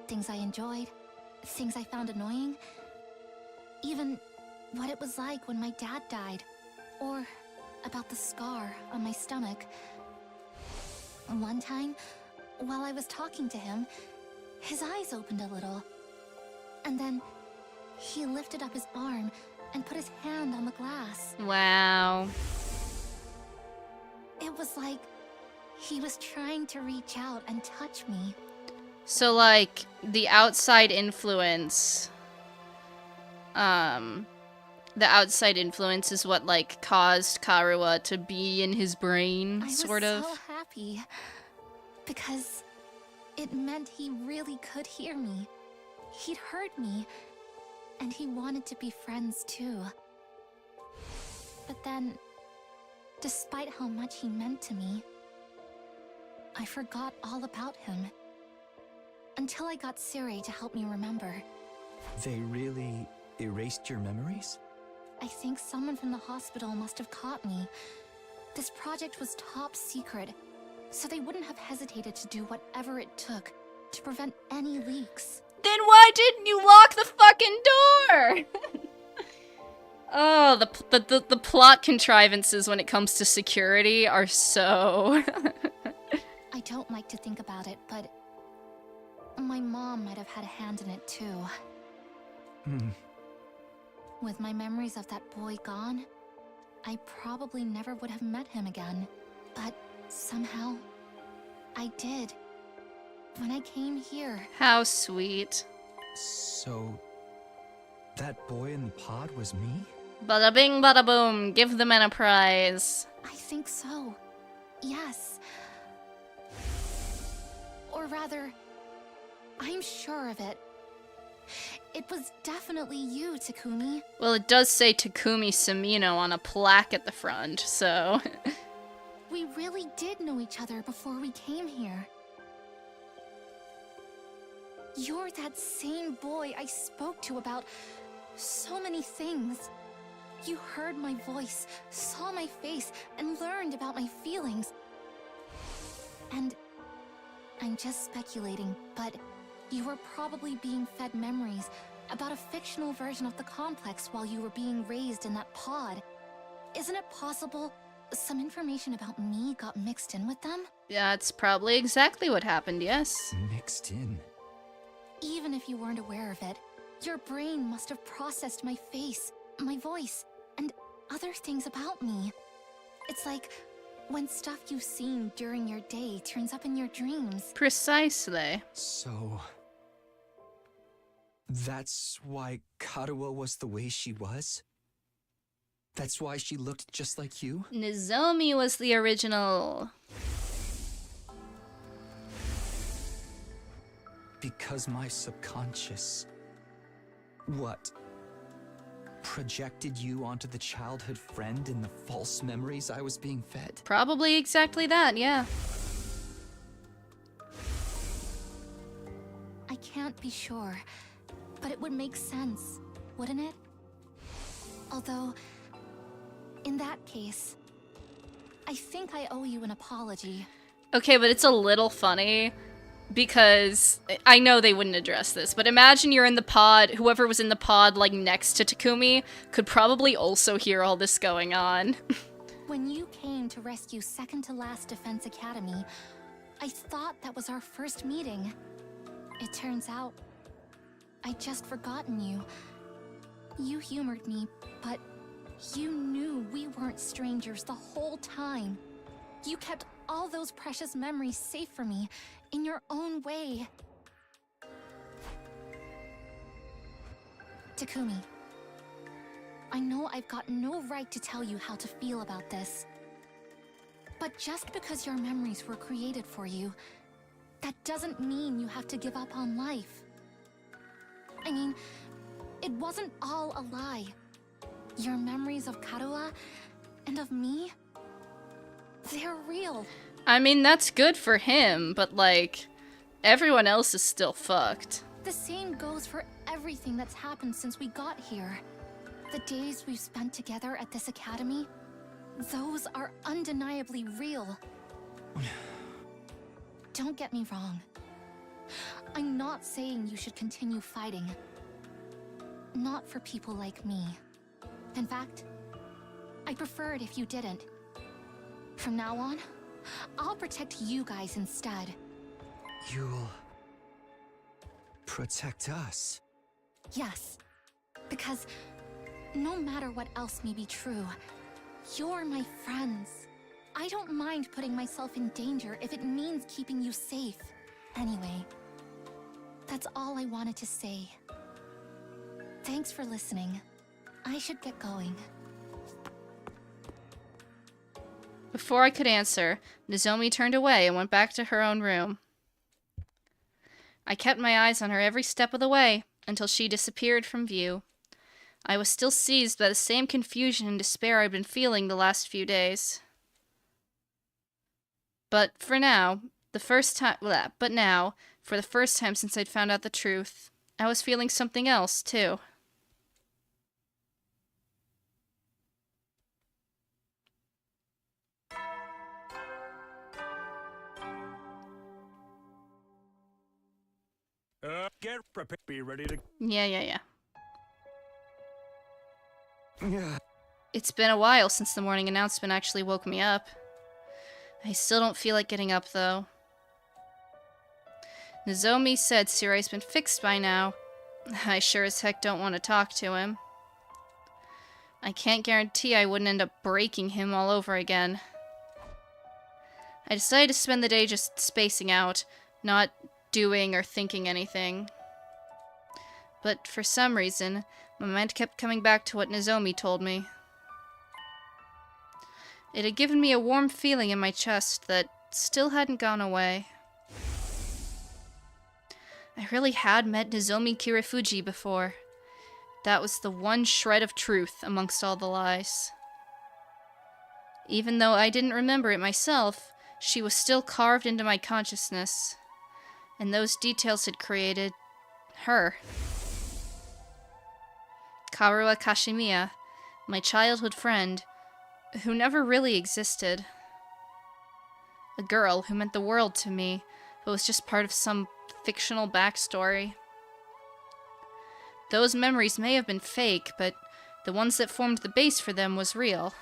Things I enjoyed, things I found annoying, even what it was like when my dad died, or about the scar on my stomach. One time, while I was talking to him, his eyes opened a little. And then, he lifted up his arm and put his hand on the glass. Wow. It was like he was trying to reach out and touch me. So, like, the outside influence... The outside influence is what, like, caused Karuwa to be in his brain, sort of. I was so happy, because it meant he really could hear me. He'd heard me, and he wanted to be friends too. But then, despite how much he meant to me, I forgot all about him. Until I got Siri to help me remember. They really erased your memories? I think someone from the hospital must have caught me. This project was top secret, so they wouldn't have hesitated to do whatever it took to prevent any leaks. Then why didn't you lock the fucking door? Oh, the plot contrivances when it comes to security are so... I don't like to think about it, but my mom might have had a hand in it too. With my memories of that boy gone, I probably never would have met him again. But Somehow, I did. When I came here, How sweet. So, that boy in the pod was me? Bada bing, bada boom. Give the man a prize. I think so. Yes. Or rather, I'm sure of it. It was definitely you, Takumi. Well, it does say Takumi Samino on a plaque at the front, so... We really did know each other before we came here. You're that same boy I spoke to about so many things. You heard my voice, saw my face, and learned about my feelings. And I'm just speculating, but you were probably being fed memories about a fictional version of the complex while you were being raised in that pod. Isn't it possible some information about me got mixed in with them? That's probably exactly what happened, yes. Mixed in. Even if you weren't aware of it, your brain must have processed my face, my voice, and other things about me. It's like when stuff you've seen during your day turns up in your dreams. Precisely. So... that's why Karuo was the way she was? That's why she looked just like you? Nozomi was the original. Because my subconscious... what? Projected you onto the childhood friend in the false memories I was being fed? Probably exactly that, yeah. I can't be sure, but it would make sense, wouldn't it? Although, in that case, I think I owe you an apology. Okay, but it's a little funny because I know they wouldn't address this, but imagine you're in the pod, whoever was in the pod like next to Takumi could probably also hear all this going on. When you came to rescue Second to Last Defense Academy, I thought that was our first meeting. It turns out, I'd just forgotten you. You humored me, but you knew we weren't strangers the whole time. You kept all those precious memories safe for me, in your own way. Takumi, I know I've got no right to tell you how to feel about this. But just because your memories were created for you, that doesn't mean you have to give up on life. I mean, it wasn't all a lie. Your memories of Karuo and of me, they're real. I mean, that's good for him, but like, everyone else is still fucked. The same goes for everything that's happened since we got here. The days we've spent together at this academy, those are undeniably real. Don't get me wrong. I'm not saying you should continue fighting. Not for people like me. In fact, I'd prefer it if you didn't. From now on, I'll protect you guys instead. You'll... protect us? Yes, because no matter what else may be true, you're my friends. I don't mind putting myself in danger if it means keeping you safe. Anyway, that's all I wanted to say. Thanks for listening. I should get going. Before I could answer, Nozomi turned away and went back to her own room. I kept my eyes on her every step of the way until she disappeared from view. I was still seized by the same confusion and despair I'd been feeling the last few days. But now, for the first time since I'd found out the truth, I was feeling something else, too. Get prepared. Be ready to... Yeah. Yeah. It's been a while since the morning announcement actually woke me up. I still don't feel like getting up, though. Nozomi said Surai's been fixed by now. I sure as heck don't want to talk to him. I can't guarantee I wouldn't end up breaking him all over again. I decided to spend the day just spacing out, not doing or thinking anything. But for some reason, my mind kept coming back to what Nozomi told me. It had given me a warm feeling in my chest that still hadn't gone away. I really had met Nozomi Kirifuji before. That was the one shred of truth amongst all the lies. Even though I didn't remember it myself, she was still carved into my consciousness, and those details had created her. Karuya Kashimiya, my childhood friend, who never really existed. A girl who meant the world to me, but was just part of some fictional backstory. Those memories may have been fake, but the ones that formed the base for them was real.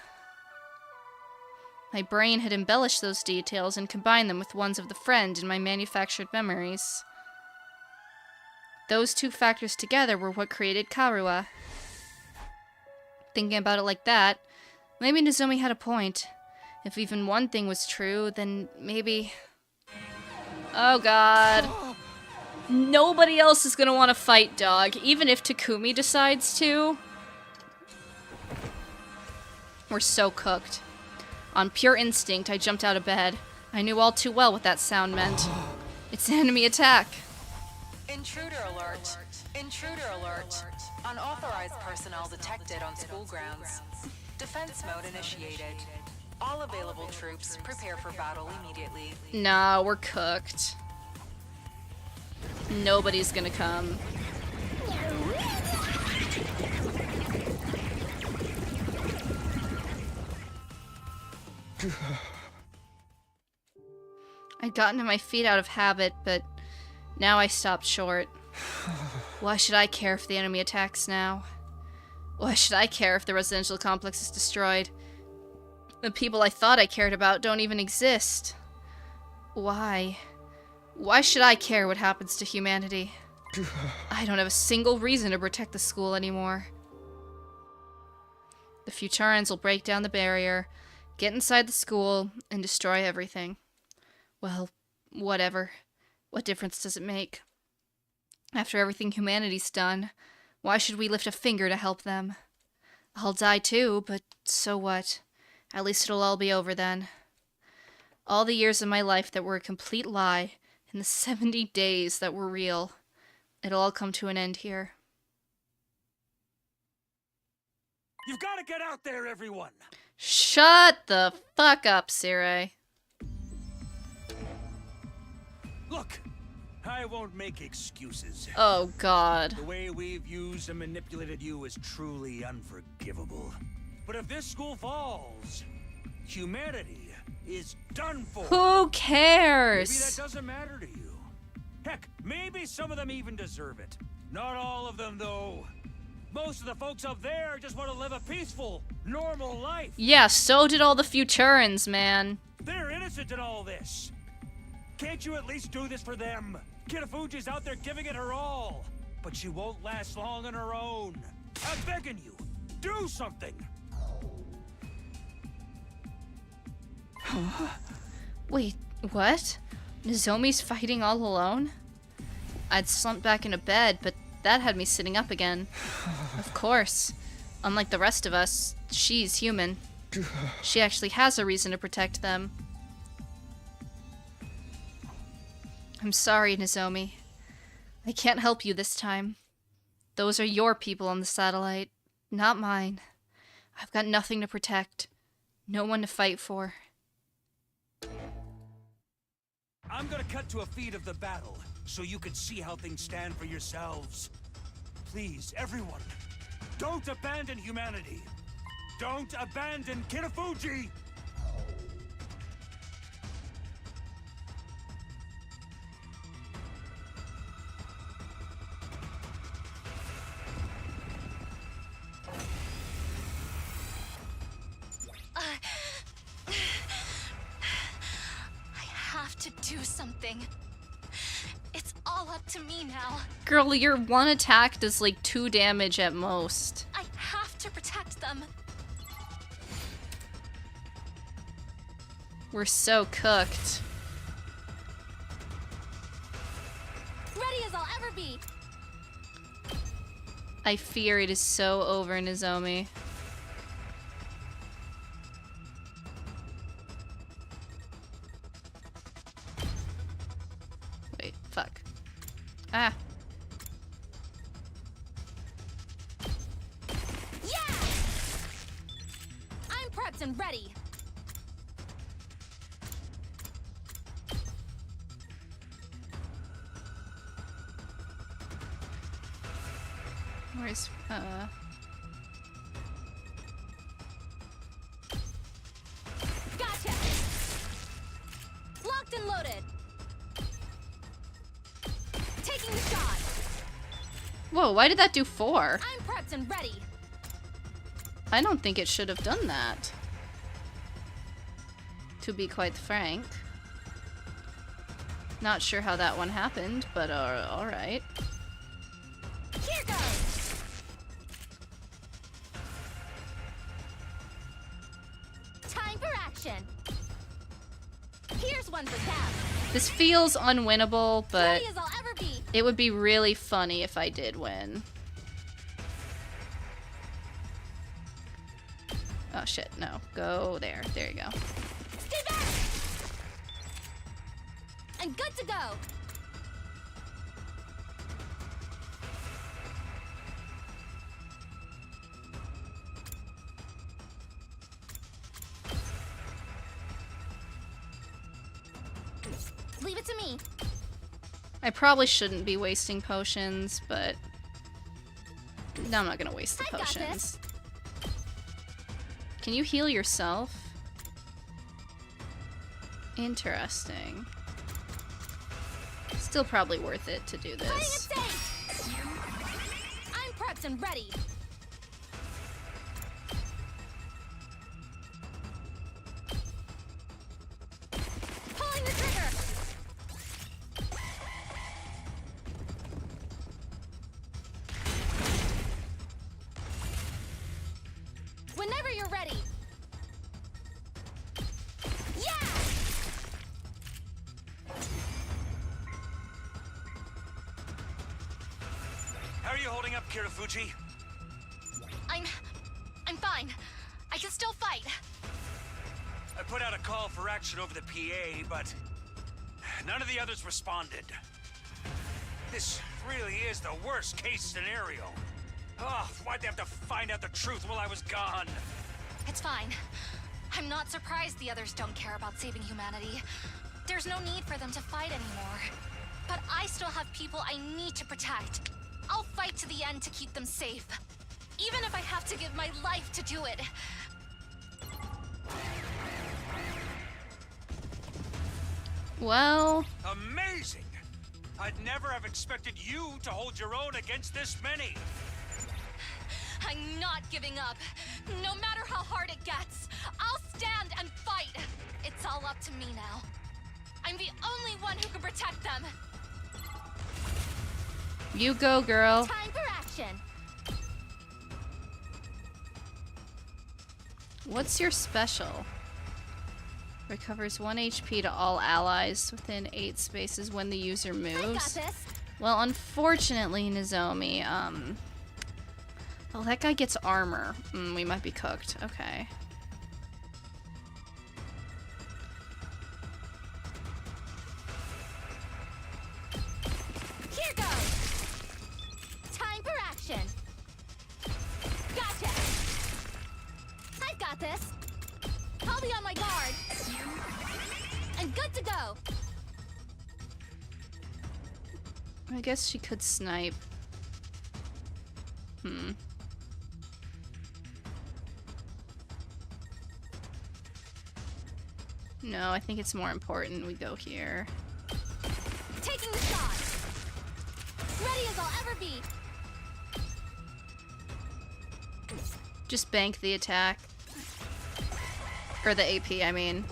My brain had embellished those details and combined them with ones of the friend in my manufactured memories. Those two factors together were what created Karuya. Thinking about it like that, maybe Nozomi had a point. If even one thing was true, then maybe... Oh god. Nobody else is gonna want to fight, dog, even if Takumi decides to. We're so cooked. On pure instinct, I jumped out of bed. I knew all too well what that sound meant. It's an enemy attack. Intruder alert. Intruder alert. Unauthorized personnel detected on school grounds. Defense mode initiated. All available troops prepare for battle immediately. Nah, we're cooked. Nobody's gonna come. I'd gotten to my feet out of habit, but now I stopped short. Why should I care if the enemy attacks now? Why should I care if the residential complex is destroyed? The people I thought I cared about don't even exist. Why? Why should I care what happens to humanity? I don't have a single reason to protect the school anymore. The Futurans will break down the barrier, get inside the school, and destroy everything. Well, whatever. What difference does it make? After everything humanity's done, why should we lift a finger to help them? I'll die too, but so what? At least it'll all be over then. All the years of my life that were a complete lie, and the 70 days that were real, it'll all come to an end here. You've got to get out there, everyone! Shut the fuck up, Sirei. Look, I won't make excuses. Oh god. The way we've used and manipulated you is truly unforgivable. But if this school falls, humanity is done for. Who cares? Maybe that doesn't matter to you. Heck, maybe some of them even deserve it. Not all of them, though. Most of the folks up there just want to live a peaceful, normal life. Yeah, so did all the Futurans, man. They're innocent in all this. Can't you at least do this for them? Kirifuji's out there giving it her all, but she won't last long on her own. I'm begging you, do something. Wait, what? Nozomi's fighting all alone? I'd slumped back into bed, but that had me sitting up again. Of course. Unlike the rest of us, she's human. She actually has a reason to protect them. I'm sorry, Nozomi. I can't help you this time. Those are your people on the satellite, not mine. I've got nothing to protect. No one to fight for. I'm gonna cut to a feed of the battle, so you can see how things stand for yourselves. Please, everyone, don't abandon humanity. Don't abandon Kirifuji! I have to do something. It's all up to me now. Girl, your one attack does like 2 damage at most. I have to protect them. We're so cooked. Ready as I'll ever be. I fear it is so over, Nozomi. Wait, fuck. Ah. Yeah! I'm prepped and ready. Where's, Gotcha! Locked and loaded. Taking the shot. Whoa, why did that do 4? I'm prepped and ready. I don't think it should have done that. To be quite frank. Not sure how that one happened, but alright. Here goes. Time for action. Here's one for Cap. This feels unwinnable, but Ready as I'll ever be. it would be really funny if I did win. Oh shit, no. Go there. There you go. Stay back. I'm good to go. Leave it to me. I probably shouldn't be wasting potions, but no, I'm not gonna waste the I got potions. this. Can you heal yourself? Interesting. Still probably worth it to do Playing it this. safe. I'm prepped and ready. Pulling the trigger. Whenever you're ready. Yeah! How are you holding up, Kirafuji? I'm fine. I can still fight. I put out a call for action over the PA, but none of the others responded. This really is the worst case scenario. Oh, why'd they have to find out the truth while I was gone? It's fine. I'm not surprised the others don't care about saving humanity. There's no need for them to fight anymore. But I still have people I need to protect. I'll fight to the end to keep them safe. Even if I have to give my life to do it. Well, Amazing! I'd never have expected you to hold your own against this many. I'm not giving up. No matter how hard it gets, I'll stand and fight. It's all up to me now. I'm the only one who can protect them. you go, girl. Time for action. What's your special? Recovers 1 HP to all allies within 8 spaces when the user I got moves. this. Well, unfortunately, Nozomi, oh, that guy gets armor. We might be cooked. Okay. Here goes. Time for action. Gotcha. I've got this. I'll be on my guard. I'm good to go. I guess she could snipe. No, I think it's more important we go here. Taking the shot. Ready as I'll ever be. Just bank the attack. Or the AP, I mean.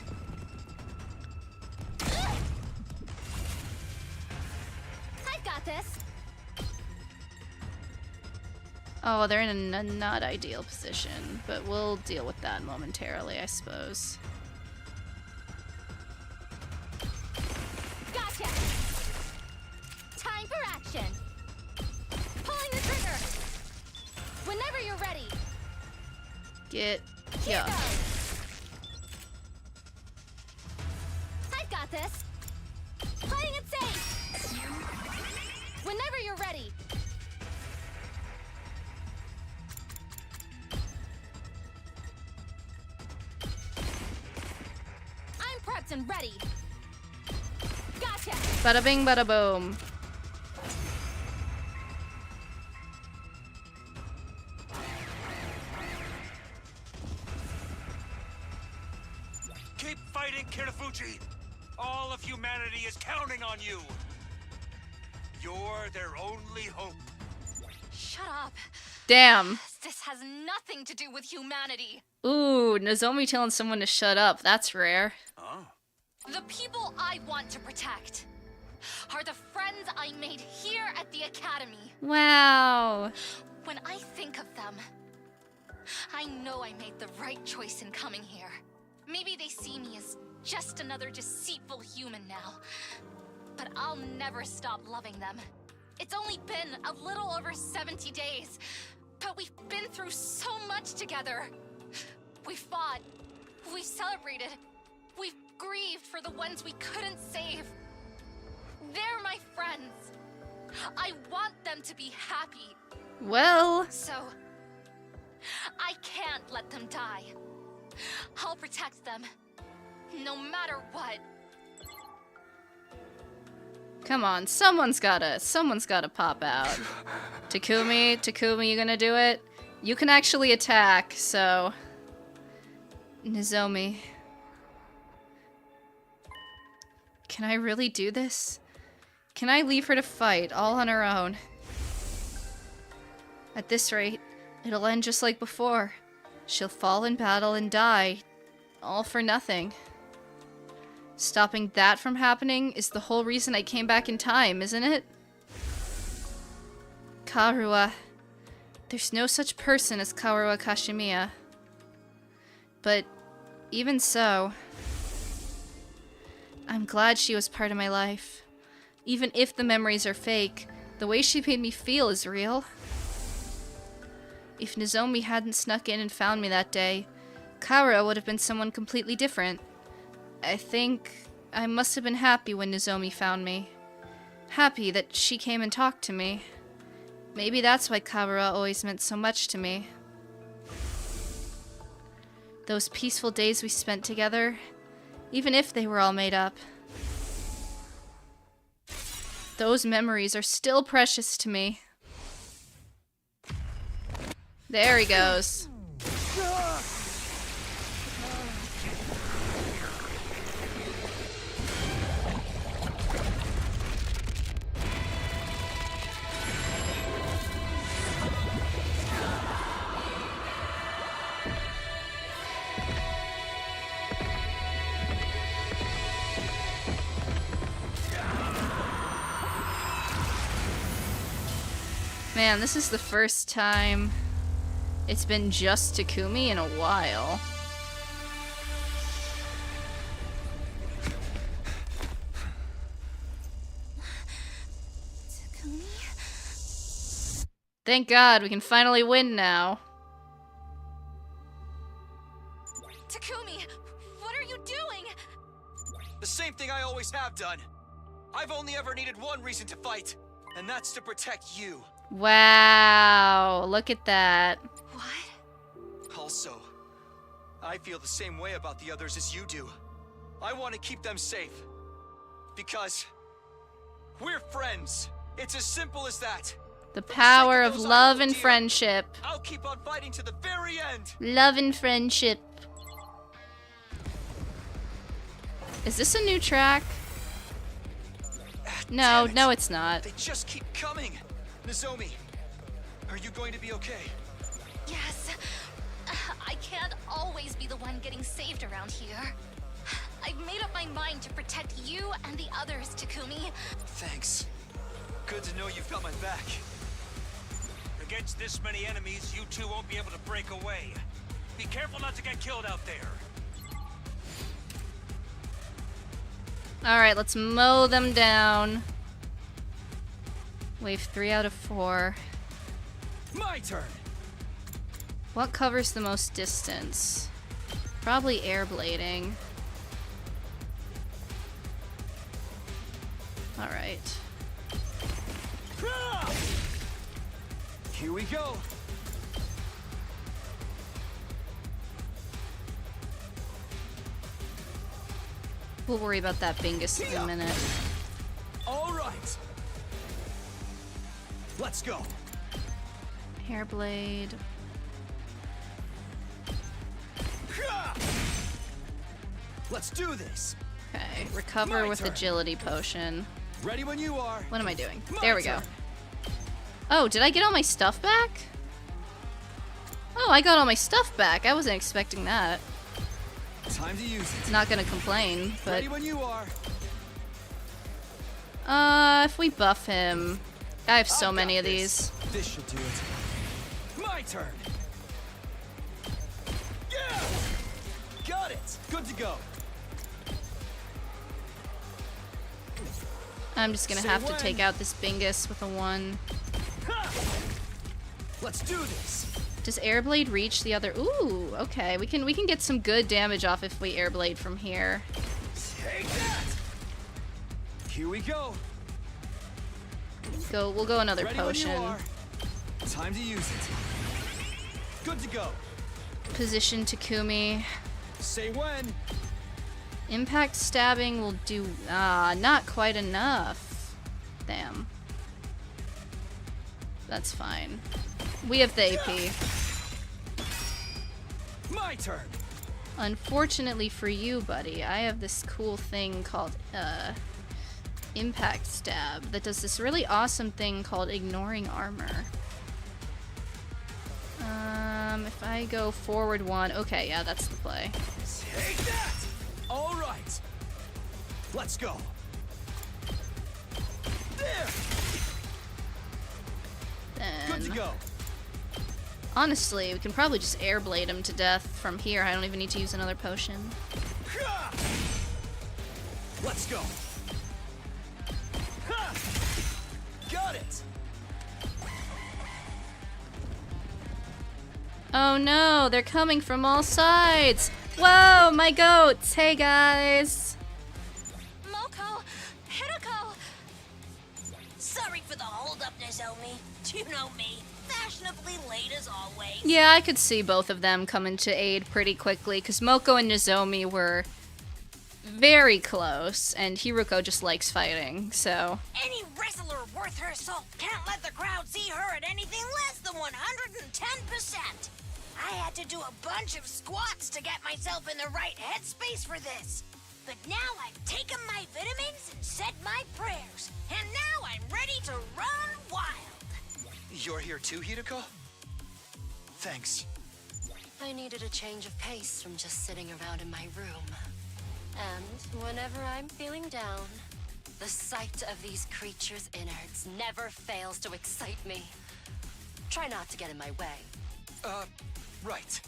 I've got this. Oh, they're in a not ideal position, but we'll deal with that momentarily, I suppose. ready. Get yeah. I've got this. Playing it safe. Whenever you're ready. I'm prepped and ready. Gotcha. Bada bing, bada boom. Keep fighting, Kirafuji! All of humanity is counting on you! You're their only hope. Shut up. Damn. This has nothing to do with humanity. Ooh, Nozomi telling someone to shut up. That's rare. Oh. The people I want to protect are the friends I made here at the Academy. Wow. When I think of them, I know I made the right choice in coming here. Maybe they see me as just another deceitful human now, but I'll never stop loving them. It's only been a little over 70 days, but we've been through so much together. We fought, we celebrated, we've grieved for the ones we couldn't save. They're my friends. I want them to be happy. Well, So, I can't let them die. I'll protect them, no matter what. come on. Someone's gotta pop out. Takumi, you gonna do it? You can actually attack, so... Nozomi. Can I really do this? Can I leave her to fight, all on her own? At this rate, it'll end just like before. She'll fall in battle and die, all for nothing. Stopping that from happening is the whole reason I came back in time, isn't it? Karuha. There's no such person as Karuha Kashimiya. But even so, I'm glad she was part of my life. Even if the memories are fake, the way she made me feel is real. If Nozomi hadn't snuck in and found me that day, Karuha would have been someone completely different. I think I must have been happy when Nozomi found me. Happy that she came and talked to me. Maybe that's why Karuha always meant so much to me. Those peaceful days we spent together, even if they were all made up. Those memories are still precious to me. There he goes. Man, this is the first time it's been just Takumi in a while. Takumi? Thank God, we can finally win now. Takumi, what are you doing? The same thing I always have done. I've only ever needed one reason to fight, and that's to protect you. Wow, look at that. What? Also, I feel the same way about the others as you do. I want to keep them safe. Because we're friends. It's as simple as that. The For the power sake of those I love hold and dear, friendship. I'll keep on fighting to the very end. Love and friendship. Is this a new track? No, Damn it. no it's not. They just keep coming. Nozomi, are you going to be okay? Yes. I can't always be the one getting saved around here. I've made up my mind to protect you and the others, Takumi. Thanks. Good to know you've got my back. Against this many enemies, you two won't be able to break away. Be careful not to get killed out there. Alright, let's mow them down. Wave 3 out of 4. My turn. What covers the most distance? Probably air blading. Alright. Here we go. We'll worry about that Bingus in a minute. All right. Let's go. Hairblade. Let's do this. Okay, recover with agility potion. Ready when you are. What am I doing? There we go. Oh, did I get all my stuff back? Oh, I got all my stuff back. I wasn't expecting that. Time to use it. Not gonna complain, but Ready when you are. if we buff him, I have so many of these. This should do it. My turn. Yeah! Got it. Good to go. I'm just gonna have to take out this Bingus with a 1. Let's do this. Does Airblade reach the other? Ooh, okay. We can get some good damage off if we Airblade from here. Take that. Here we go. We'll go another Ready when you potion. are. Time to use it. Good to go. Position Takumi. Say when. Impact stabbing will do not quite enough. Damn. That's fine. We have the AP. My turn. Unfortunately for you, buddy, I have this cool thing called Impact Stab that does this really awesome thing called ignoring armor. If I go forward 1, okay, yeah, that's the play. Take that. All right. Let's go. There. Good to Then, go. honestly, we can probably just Airblade him to death from here. I don't even need to use another potion. Let's go. Got it. Oh no, they're coming from all sides! Whoa, my goats! Hey guys! Moko! Hideko! Sorry for the hold-up, Nozomi. You know me. Fashionably late as always. Yeah, I could see both of them coming to aid pretty quickly, because Moko and Nozomi were very close, and Hiruko just likes fighting, so... Any wrestler worth her salt can't let the crowd see her at anything less than 110%. I had to do a bunch of squats to get myself in the right headspace for this. But now I've taken my vitamins and said my prayers, and now I'm ready to run wild. You're here too, Hideko? Thanks. I needed a change of pace from just sitting around in my room. And whenever I'm feeling down, the sight of these creatures' innards never fails to excite me. Try not to get in my way. Right.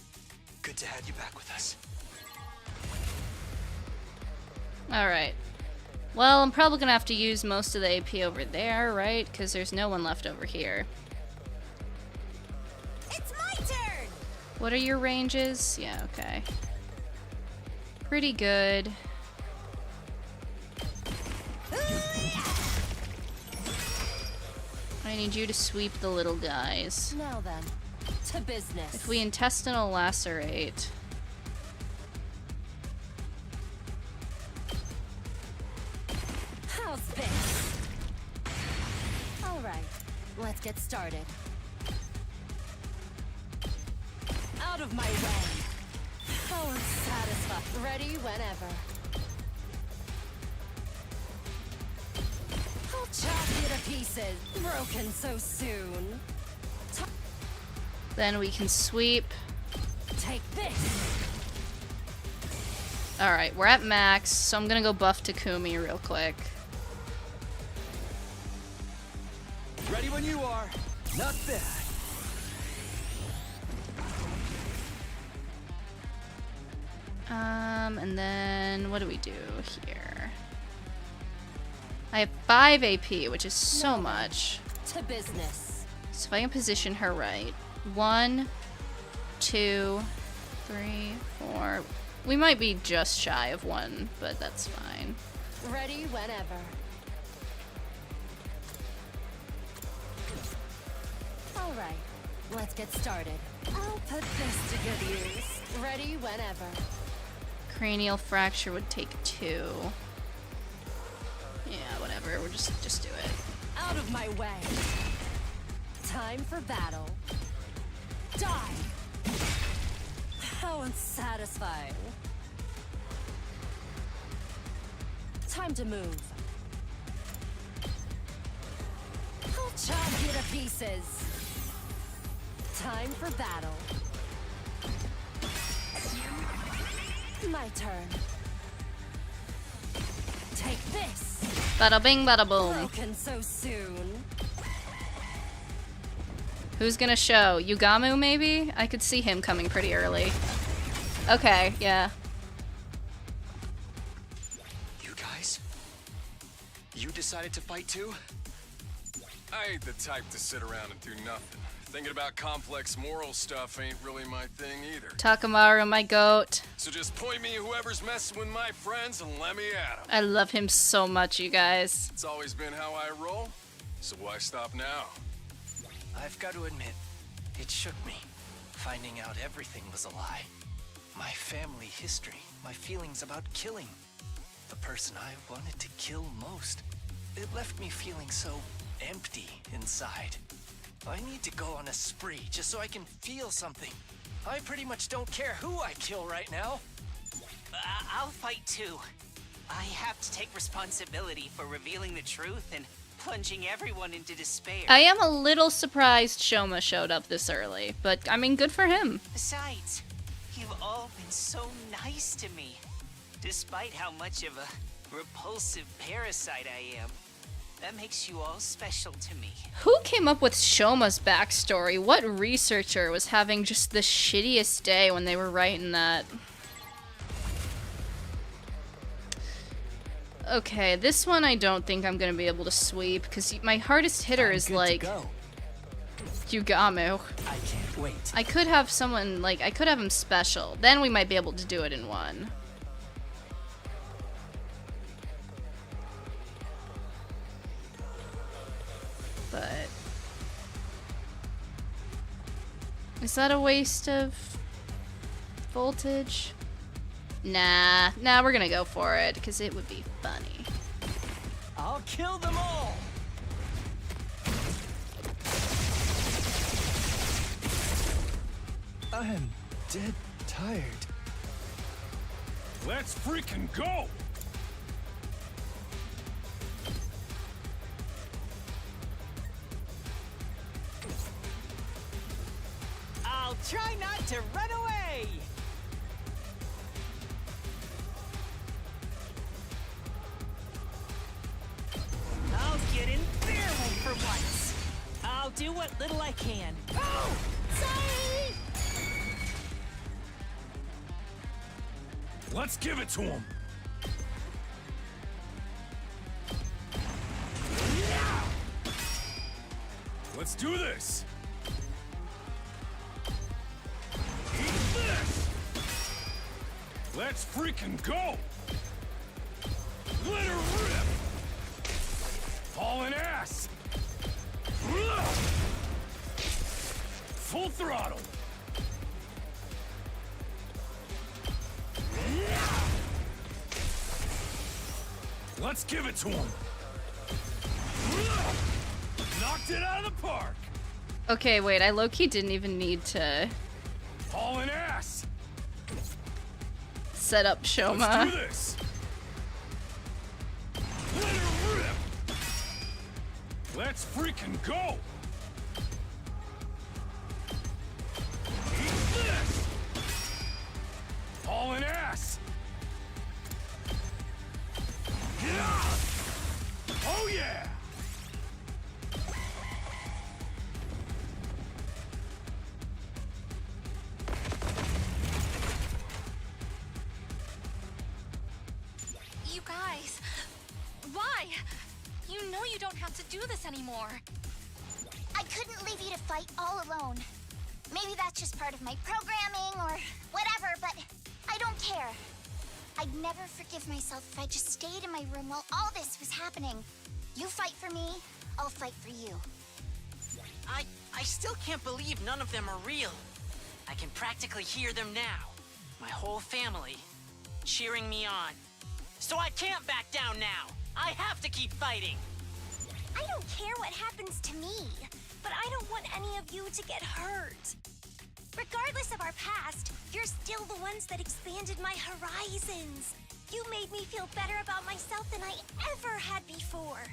Good to have you back with us. Alright. Well, I'm probably gonna have to use most of the AP over there, right? Because there's no one left over here. It's my turn! What are your ranges? Yeah, okay. Pretty good. I need you to sweep the little guys. Now then, to business. If we intestinal lacerate... How's this? All right, let's get started. Out of my way. Oh, I'm satisfied. Ready whenever. I'll chop you to pieces. Broken so soon. Then we can sweep. Take this. Alright, we're at max, so I'm gonna go buff Takumi real quick. Ready when you are. Not bad. And then what do we do here? I have 5 AP, which is so much. To business. So if I can position her right. 1, 2, 3, 4. We might be just shy of 1, but that's fine. Ready whenever. All right, let's get started. I'll put this to good use. Ready whenever. Cranial fracture would take 2. Yeah, whatever. We'll just do it. Out of my way. Time for battle. Die! How unsatisfying. Time to move. I'll chop you to pieces. Time for battle. My turn. Take this. Bada bing, bada boom. Broken so soon. Who's gonna show? Yugamu, maybe? I could see him coming pretty early. Okay, yeah. You guys? You decided to fight too? I ain't the type to sit around and do nothing. Thinking about complex moral stuff ain't really my thing either. Takamaru, my goat. So just point me at whoever's messing with my friends and let me at 'em. I love him so much, you guys. It's always been how I roll, so why stop now? I've got to admit, it shook me, finding out everything was a lie. My family history, my feelings about killing. The person I wanted to kill most. It left me feeling so empty inside. I need to go on a spree just so I can feel something. I pretty much don't care who I kill right now. I'll fight too. I have to take responsibility for revealing the truth and plunging everyone into despair. I am a little surprised Shouma showed up this early, but I mean, good for him. Besides, you've all been so nice to me, despite how much of a repulsive parasite I am. That makes you all special to me. Who came up with Shouma's backstory? What researcher was having just the shittiest day when they were writing that? Okay, this one I don't think I'm gonna be able to sweep, because my hardest hitter is like Yugamu. I can't wait. I could have someone, like, I could have him special. Then we might be able to do it in one. But is that a waste of voltage? Nah, we're gonna go for it, because it would be funny. I'll kill them all! I'm dead tired. Let's freaking go! I'll try not to run away! I'll get in their way for once. I'll do what little I can. Oh! Sorry! Let's give it to him! Let's do this! Eat this! Let's freaking go! Let her rip! Hauling ass! Full throttle! Let's give it to him! Knocked it out of the park! Okay, wait, I low-key didn't even need to Hauling ass! set up Let's Shouma. do this! Let her rip! Let's freaking go! Eat this! Hauling ass! Yeah! Oh yeah! You guys, why? You know you don't have to do this anymore. I couldn't leave you to fight all alone. Maybe that's just part of my programming or whatever, but I don't care. I'd never forgive myself if I just stayed in my room while all this was happening. You fight for me, I'll fight for you. I still can't believe none of them are real. I can practically hear them now. My whole family cheering me on. So I can't back down now. I have to keep fighting. I don't care what happens to me, but I don't want any of you to get hurt. Regardless of our past, you're still the ones that expanded my horizons. You made me feel better about myself than I ever had before.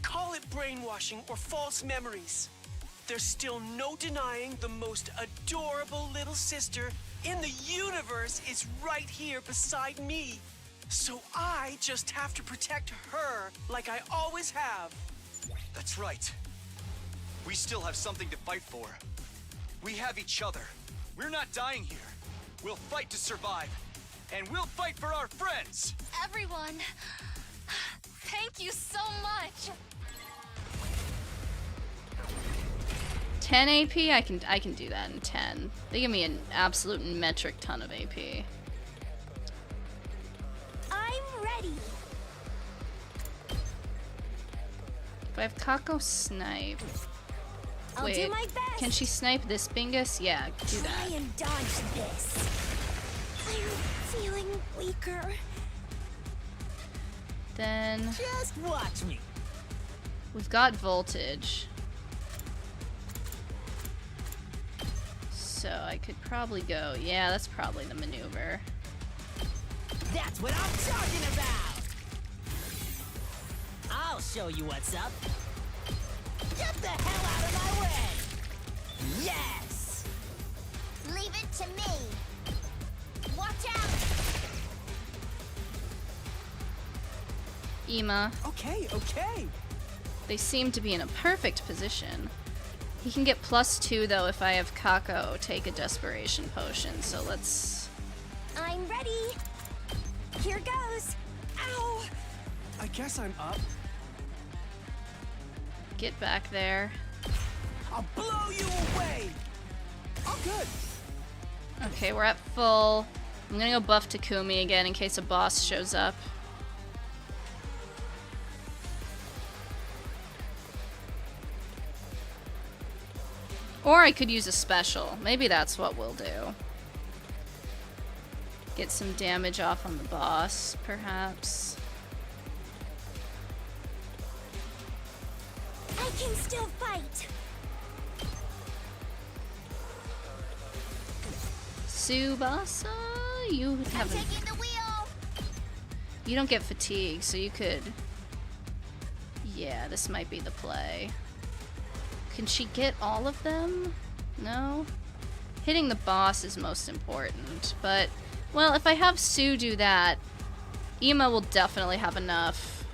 Call it brainwashing or false memories. There's still no denying the most adorable little sister in the universe is right here beside me. So I just have to protect her like I always have. That's right. We still have something to fight for. We have each other. We're not dying here. We'll fight to survive. And we'll fight for our friends! Everyone, thank you so much. 10 AP? I can do that in 10. They give me an absolute metric ton of AP. I'm ready. If I have Kako snipe. I'll Wait, do my best. can she snipe this Bingus? Yeah, do that. Try and dodge this. I'm feeling weaker. Then Just watch me. we've got voltage. So I could probably go, yeah, that's probably the maneuver. That's what I'm talking about. I'll show you what's up. Get the hell out of my way. Yes. Leave it to me. Watch out. Ema. Okay. They seem to be in a perfect position. He can get +2 though if I have Kako take a desperation potion, so let's... I'm ready. Here goes. Ow. I guess I'm up. get back there. I'll blow you away. Oh, good. Okay, we're at full. I'm gonna go buff Takumi again in case a boss shows up. Or I could use a special. Maybe that's what we'll do. Get some damage off on the boss, perhaps. I can still fight. Tsubasa, you I'm haven't. taking the wheel. You don't get fatigue, so you could. Yeah, this might be the play. Can she get all of them? No? Hitting the boss is most important, but, well, if I have Sue do that, Ema will definitely have enough.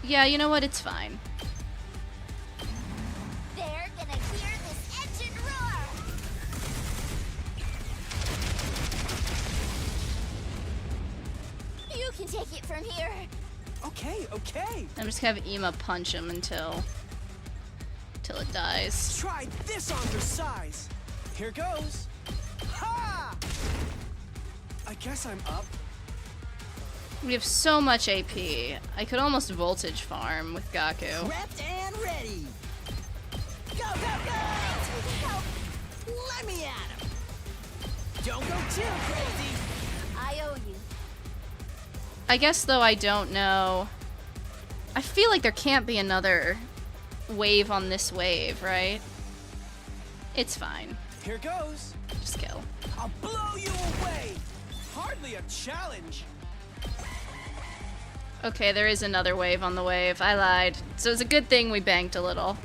Yeah, you know what? It's fine. They're gonna hear this engine roar. You can take it from here. Okay, okay. I'm just gonna have Ema punch him until it dies. Try this on your size. Here goes. Ha! I guess I'm up. We have so much AP. I could almost voltage farm with Gaku. Prepped and ready. Go, go, go! Thanks for the help. Let me at him. Don't go too crazy. I owe you. I guess, though, I don't know. I feel like there can't be another wave on this wave, right? It's fine. Here goes. Just kill. I'll blow you away. Hardly a challenge. Okay, there is another wave on the wave. I lied. So it's a good thing we banked a little.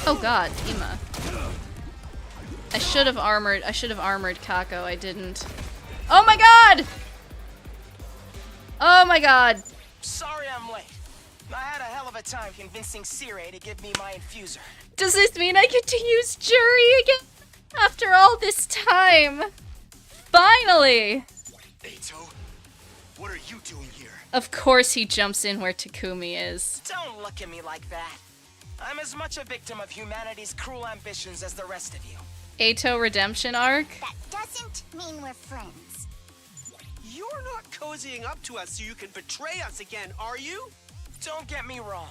Oh god, Ema. I should have armored Kako, I didn't. Oh my god! Oh my god! Sorry I'm late. I had a hell of a time convincing Sire to give me my infuser. Does this mean I get to use Jury again? After all this time! Finally! Ato, what are you doing here? Of course he jumps in where Takumi is. Don't look at me like that. I'm as much a victim of humanity's cruel ambitions as the rest of you. Ato redemption arc? That doesn't mean we're friends. You're not cozying up to us so you can betray us again, are you? Don't get me wrong.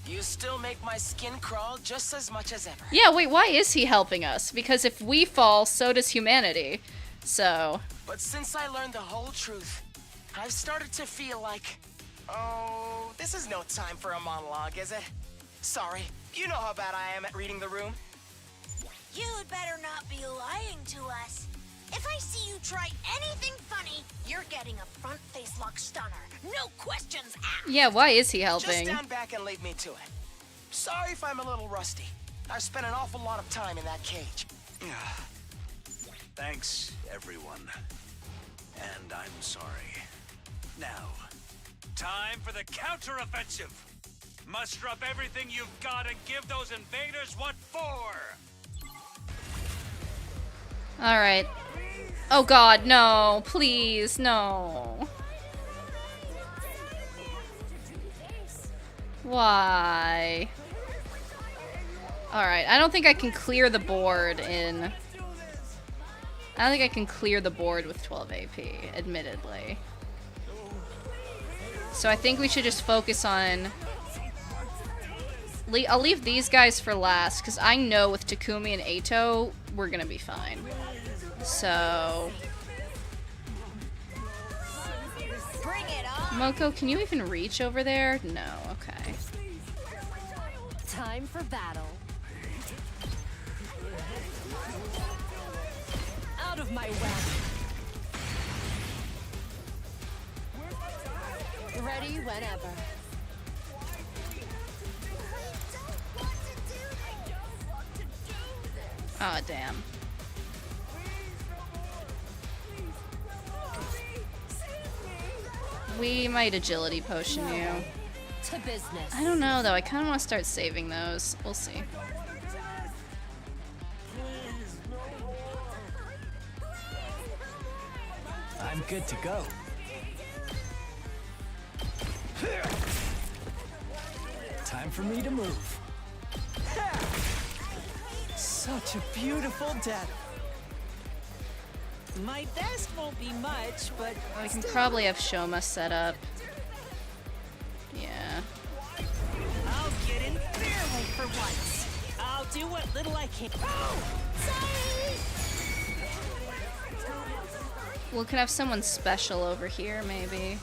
You still make my skin crawl just as much as ever. Yeah, wait, why is he helping us? Because if we fall, so does humanity. So... But since I learned the whole truth, I've started to feel like... Oh, this is no time for a monologue, is it? Sorry, you know how bad I am at reading the room. You'd better not be lying to us. If I see you try anything funny, you're getting a front face lock stunner. No questions asked. Yeah, why is he Just helping? stand back and leave me to it. Sorry if I'm a little rusty. I've spent an awful lot of time in that cage. Thanks, everyone. And I'm sorry. Now, time for the counteroffensive. Muster up everything you've got and give those invaders what for. Alright. Oh god, no. Please, no. Why? Alright, I don't think I can clear the board in... I don't think I can clear the board with 12 AP, admittedly. So I think we should just focus on... I'll leave these guys for last, because I know with Takumi and Ato, we're gonna be fine. So... Bring it on. Moko, can you even reach over there? No, okay. Time for battle. Out of my way. Ready whenever. Oh, damn. We might agility potion you. To business. I don't know, though. I kind of want to start saving those. We'll see. I'm good to go. Time for me to move. Such a beautiful death. My best won't be much, but We can probably have Shouma set up. Yeah. I'll get in fairly for once. I'll do what little I can. Oh! Sorry! We could have someone special over here, maybe.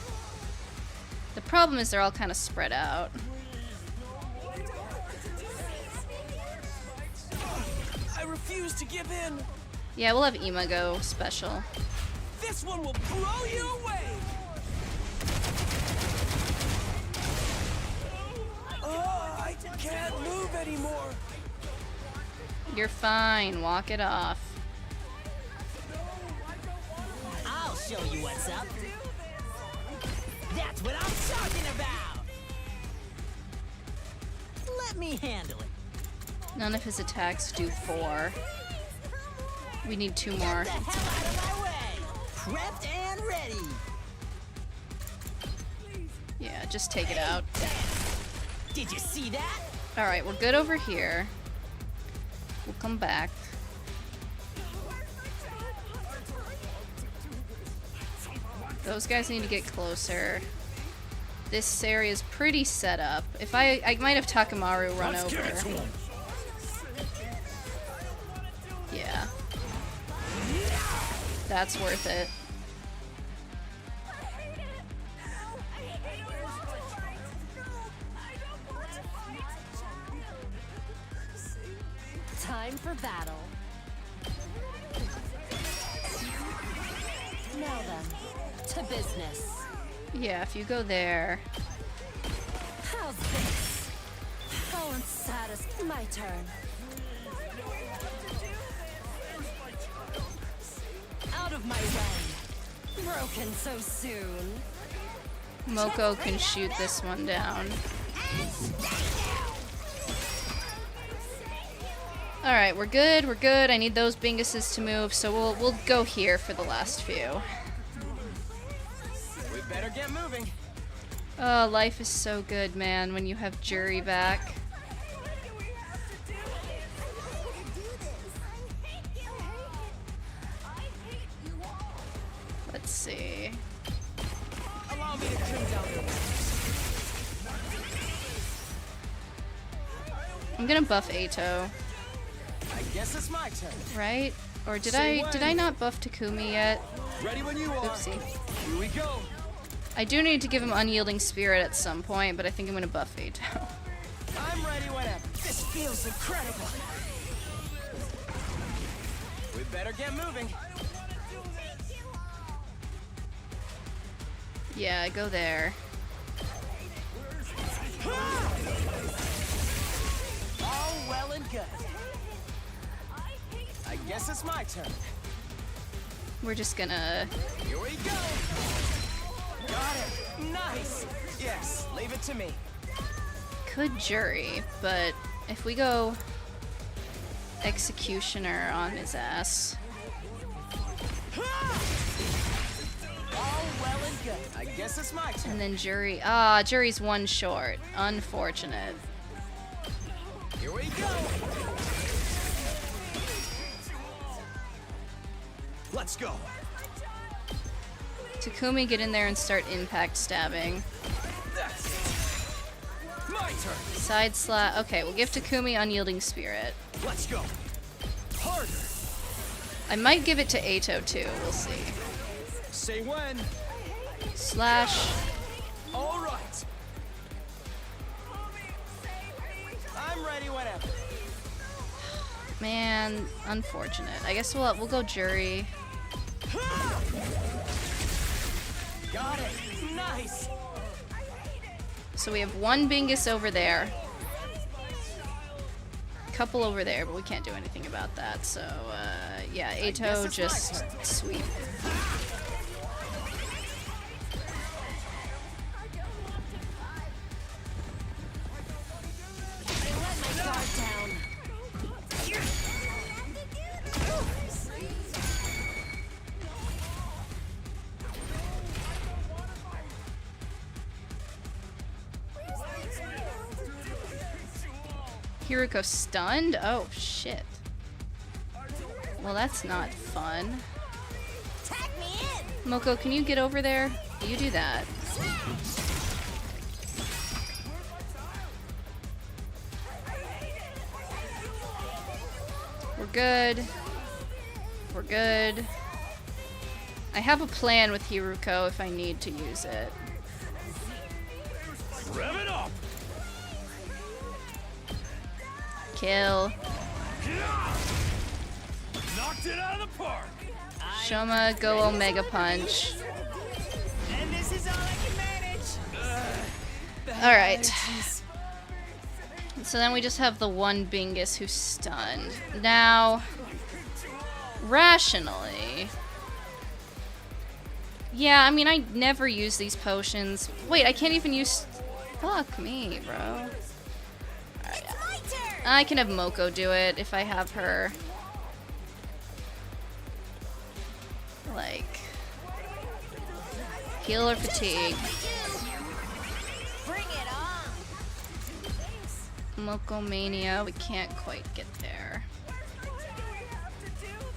The problem is they're all kind of spread out. I refuse to give in. Yeah, we'll have Ima go special. This one will blow you away. Oh, I can't move anymore. You're fine. Walk it off. I'll show you what's up. That's what I'm talking about. Let me handle it. None of his attacks do 4. We need 2 more. Get the hell out of my way. Prepped and ready. Yeah, just take it out. Did you see that? Alright, we're good over here. We'll come back. Those guys need to get closer. This area is pretty set up. If I might have Takamaru run over. Yeah. That's worth it. Time for battle. Now then, to business. Yeah, if you go there. How's this? How unsatisfying. My turn. Out of my way. Broken so soon. Moko can shoot this one down. Alright, we're good, we're good. I need those Binguses to move, so we'll go here for the last few. We better get moving. Oh, life is so good, man, when you have Jury back. see. Allow me to trim down your I'm gonna buff Ato. I guess it's my turn. Right? Or did Say I when. not buff Takumi yet? Ready when you are. Oopsie. Here we go. I do need to give him Unyielding Spirit at some point, but I think I'm gonna buff Ato. I'm ready whenever. This feels incredible. We better get moving. Yeah, go there. All well and good. I guess it's my turn. We're just gonna... Here we go. Got it. Nice. Yes, leave it to me. Could Jury, but if we go Executioner on his ass... All well and good. I guess it's my turn. And then Jury... Ah, Jury's one short. Unfortunate. Here we go. Let's go. Takumi, get in there and start impact stabbing. That's it. My turn. Side slap. Okay, we'll give Takumi Unyielding Spirit. Let's go. Harder. I might give it to Ato too. We'll see. Say when. Slash. All right. I'm ready whenever. Man, unfortunate. I guess we'll go Jury. Got it. Nice. So we have one Bingus over there. Couple over there, but we can't do anything about that. So, yeah, Ato just sweep. Hiruko stunned? Oh, shit. Well, that's not fun. Tag me in. Moko, can you get over there? You do that. We're good. We're good. I have a plan with Hiruko if I need to use it. Rev it up. Kill. Knocked it out of the park. Shouma, go Omega Punch. And this is all I can manage. Alright. So then we just have the one Bingus who's stunned. Now, rationally... Yeah, I mean, I never use these potions. Wait, I can't even use... Fuck me, bro. I can have Moko do it if I have her. Like... Heal or fatigue. Bring it on. Moko Mania, we can't quite get there.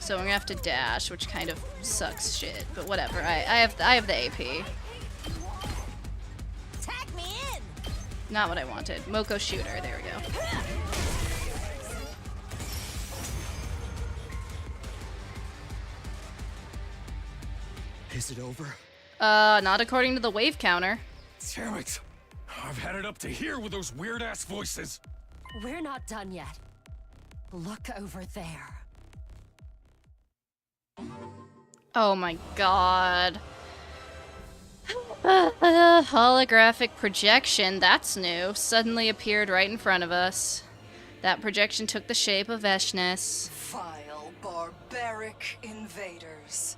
So we're gonna have to dash, which kind of sucks shit, but whatever. I have the AP. Tag me in. Not what I wanted. Moko Shooter, there we go. Is it over? Not according to the wave counter. Damn it. I've had it up to here with those weird-ass voices. We're not done yet. Look over there. Oh my god. Holographic projection, that's new. Suddenly appeared right in front of us. That projection took the shape of Eshness. Vile, barbaric invaders.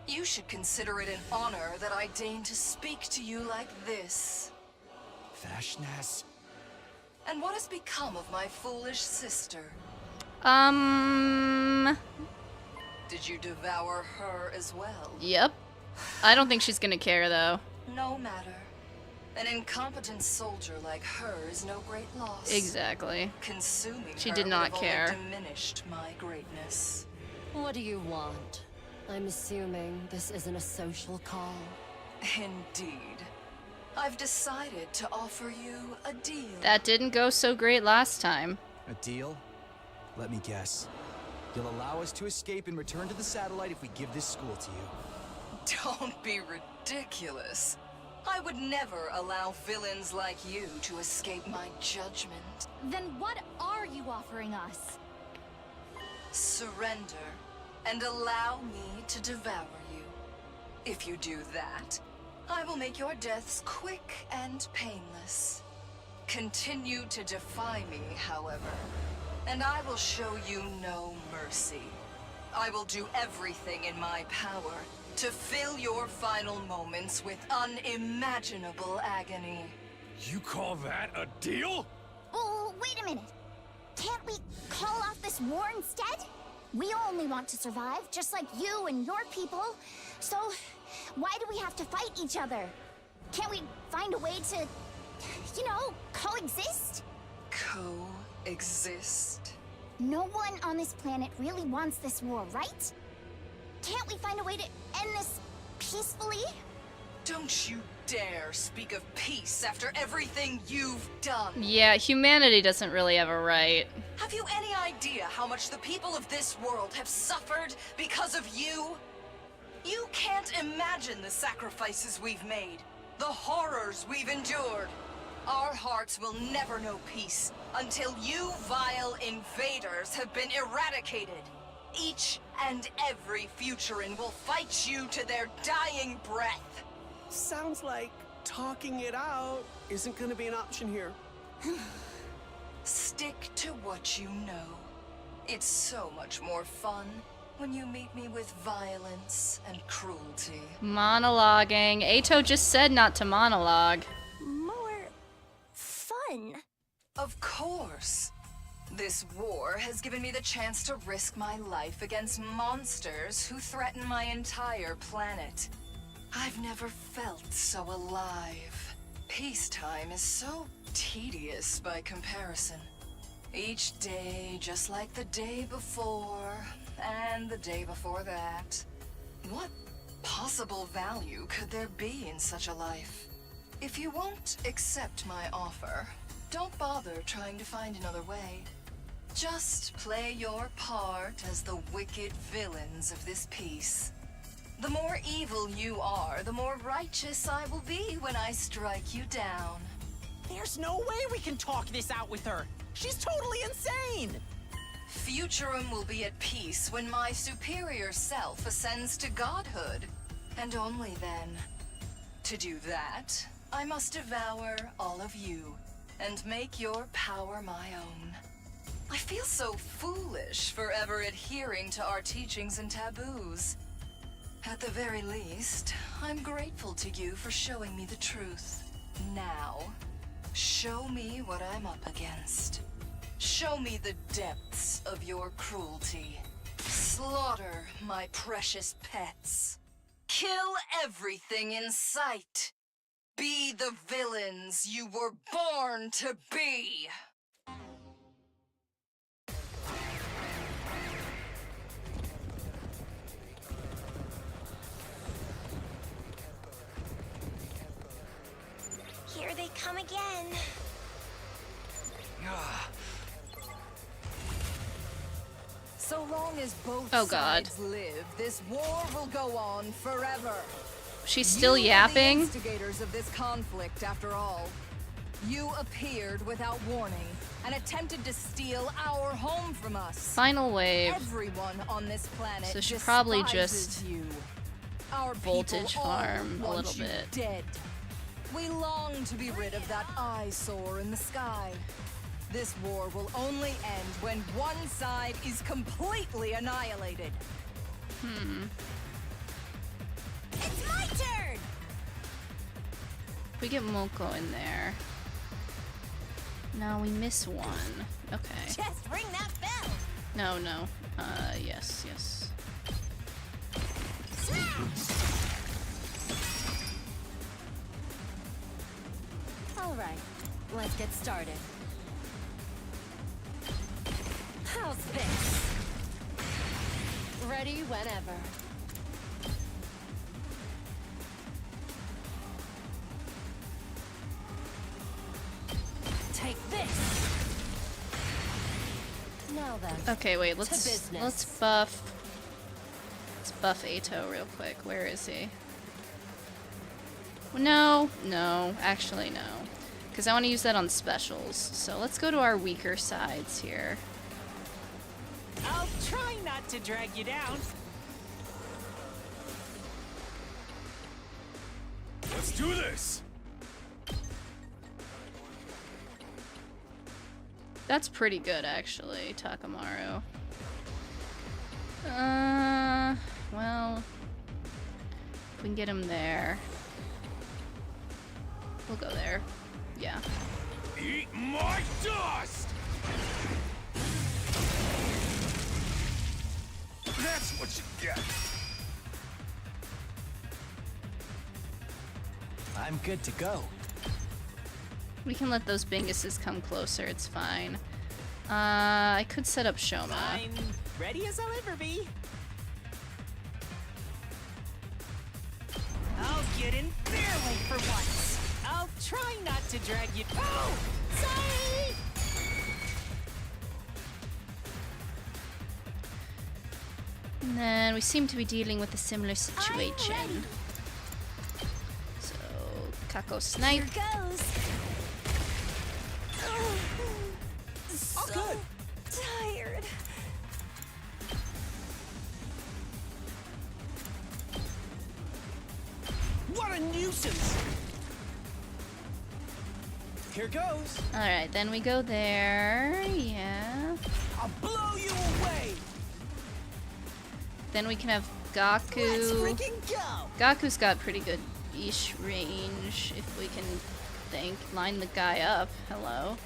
You should consider it an honor that I deign to speak to you like this. Vashness. And what has become of my foolish sister? Did you devour her as well? Yep. I don't think she's gonna care, though. No matter. An incompetent soldier like her is no great loss. Exactly. Consuming She her did not would have care. only diminished my greatness. What do you want? I'm assuming this isn't a social call. Indeed. I've decided to offer you a deal. That didn't go so great last time. A deal? Let me guess. You'll allow us to escape and return to the satellite if we give this school to you. Don't be ridiculous. I would never allow villains like you to escape my judgment. Then what are you offering us? Surrender and allow me to devour you. If you do that, I will make your deaths quick and painless. Continue to defy me, however, and I will show you no mercy. I will do everything in my power to fill your final moments with unimaginable agony. You call that a deal? Oh, wait a minute. Can't we call off this war instead? We only want to survive, just like you and your people. So, why do we have to fight each other? Can't we find a way to, coexist? Coexist? No one on this planet really wants this war, right? Can't we find a way to end this peacefully? Don't you dare speak of peace after everything you've done. Yeah, humanity doesn't really have a right. Have you any idea how much the people of this world have suffered because of you? You can't imagine the sacrifices we've made, the horrors we've endured. Our hearts will never know peace until you vile invaders have been eradicated. Each and every Futuran will fight you to their dying breath. Sounds like talking it out isn't gonna be an option here. Stick to what you know. It's so much more fun when you meet me with violence and cruelty. Monologuing. Ato just said not to monologue. More fun. Of course. This war has given me the chance to risk my life against monsters who threaten my entire planet. I've never felt so alive. Peacetime is so tedious by comparison. Each day just like the day before, and the day before that. What possible value could there be in such a life? If you won't accept my offer, don't bother trying to find another way. Just play your part as the wicked villains of this piece. The more evil you are, the more righteous I will be when I strike you down. There's no way we can talk this out with her. She's totally insane. Futurum will be at peace when my superior self ascends to godhood. And only then. To do that, I must devour all of you and make your power my own. I feel so foolish forever adhering to our teachings and taboos. At the very least, I'm grateful to you for showing me the truth. Now, show me what I'm up against. Show me the depths of your cruelty. Slaughter my precious pets. Kill everything in sight. Be the villains you were born to be. Here they come again. So long as both Oh, God. sides live, this war will go on forever. She's still You yapping? Are the instigators of this conflict, after all. You appeared without warning and attempted to steal our home from us. Final wave. Everyone on this planet So she probably despises just you. Our voltage people all farm a want little you bit. Dead. We long to be rid of that eyesore in the sky. This war will only end when one side is completely annihilated. It's my turn! If we get Moko in there. No, we miss one. Okay. Just ring that bell! No. Yes. Alright, let's get started. How's this? Ready whenever. Now then. Okay, wait, let's business. buff Ato real quick. Where is he? No, actually no. Because I want to use that on specials. So let's go to our weaker sides here. I'll try not to drag you down. Let's do this! That's pretty good, actually, Takamaru. Well, if we can get him there, we'll go there. Yeah. Eat my dust! That's what you get! I'm good to go. We can let those Binguses come closer, it's fine. I could set up Shouma. I'm ready as I'll ever be. I'll get in their way for once. I'll try not to drag you. Oh! Sorry! And then we seem to be dealing with a similar situation. So, Kako Snipe. Here goes. Oh, good. Tired. What a nuisance! Here goes. Alright, then we go there. Yeah. I'll blow you away. Then we can have Let's Gaku. freaking go. Gaku's got pretty good ish range if we can line the guy up. Hello.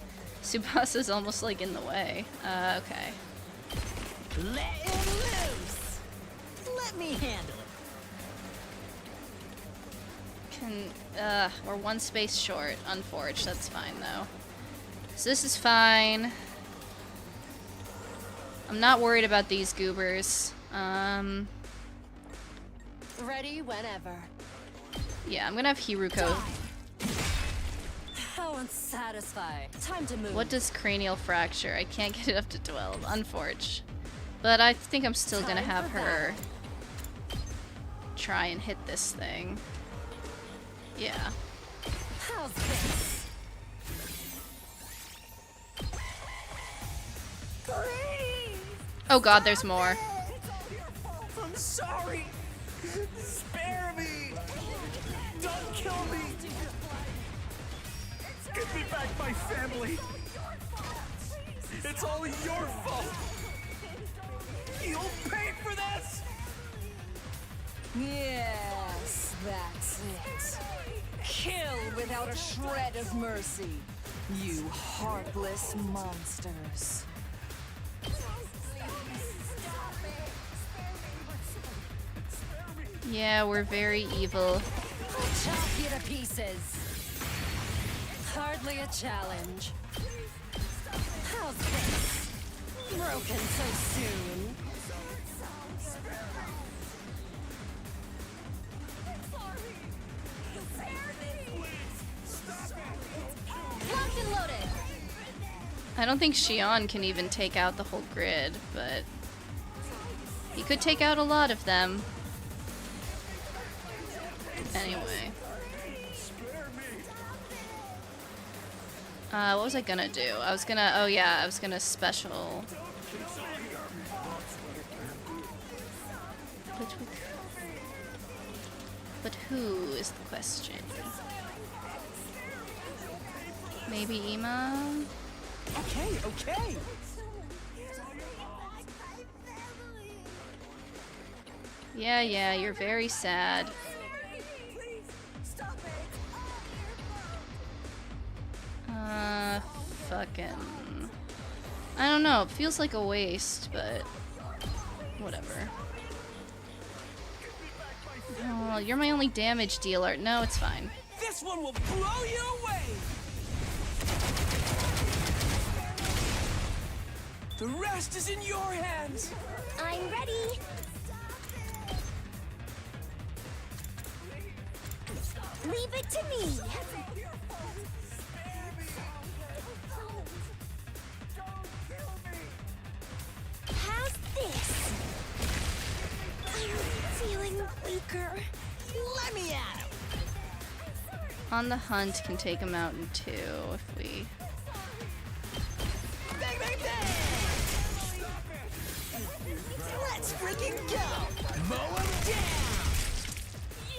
Tsubasa's almost like in the way. Okay. Let him loose. Let me handle it. We're one space short, unforged. That's fine though. So this is fine. I'm not worried about these goobers. Ready whenever. Yeah, I'm gonna have Hiruko. How unsatisfying. Time to move. What does cranial fracture? I can't get it up to 12. Unforged. But I think I'm still gonna have her try and hit this thing. Yeah. How's this? Oh god, there's more. I'm sorry. Spare me. Don't kill me. Give me back my family. It's all your fault. You'll pay for this. Yes, that's it. Kill without a shred of mercy, you heartless monsters. Yeah, we're very evil. I'll chop you to pieces. Hardly a challenge. How's this? Broken so soon. Locked and loaded. I don't think Shion can even take out the whole grid, but he could take out a lot of them. Anyway. What was I gonna do? I was gonna special. But who is the question? Maybe Ima? Okay. Yeah, you're very sad. Fucking... I don't know, it feels like a waste, but... whatever. Oh, you're my only damage dealer. No, it's fine. This one will blow you away. The rest is in your hands. I'm ready. Leave it to me. On the hunt can take him out in 2 if we... Bang, bang, bang! Let's freaking go! Mow him down!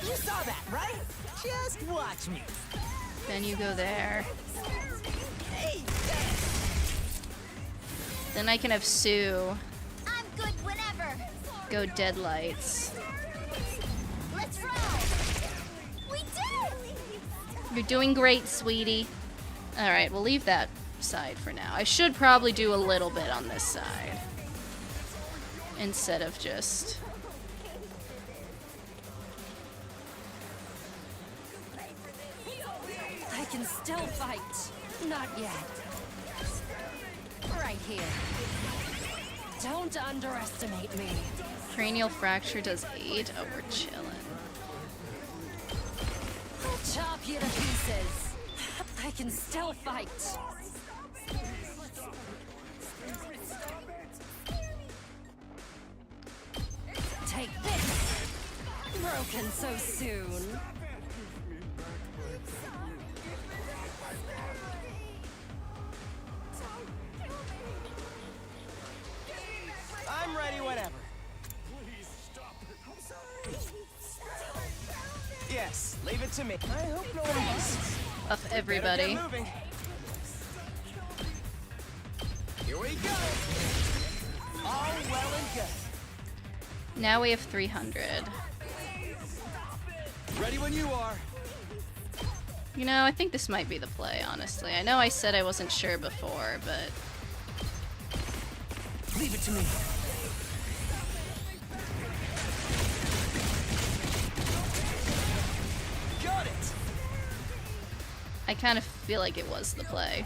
You saw that, right? Just watch me. Then you go there. Hey! Then I can have Sue I'm good whenever. go deadlights. Let's roll. We did. You're doing great, sweetie. Alright, we'll leave that side for now. I should probably do a little bit on this side. Instead of just... I can still fight. Not yet. Right here. Don't underestimate me. Cranial fracture does 8. Oh, we're chilling. I'll chop you to pieces. I can still fight. Take this. Broken so soon. I'm ready whenever. Yes, leave it to me. I hope no one misses. Buff everybody. Better get moving. Here we go. All well and good. Now we have 300. Ready when you are. You know, I think this might be the play, honestly. I know I said I wasn't sure before, but... Leave it to me. Got it. I kind of feel like it was the play.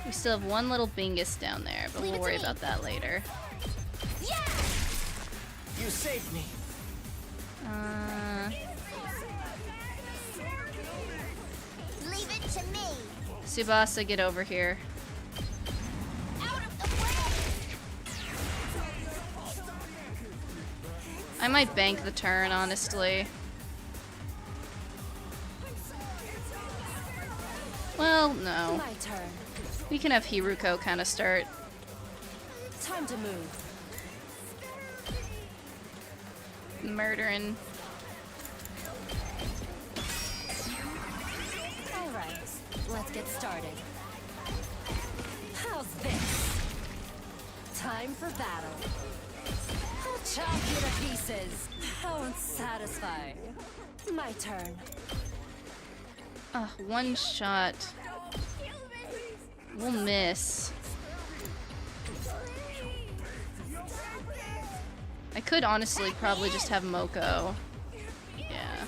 We still have one little Bingus down there, but we'll worry about that later. You saved me. Leave it to me. Tsubasa, get over here. I might bank the turn, honestly. Well, no. My turn. We can have Hiruko kind of start. Time to move. Murdering. All right, let's get started. How's this? Time for battle. I'll chop you to pieces. How unsatisfying. My turn. One shot. We'll miss. I could honestly probably just have Moko. Yeah.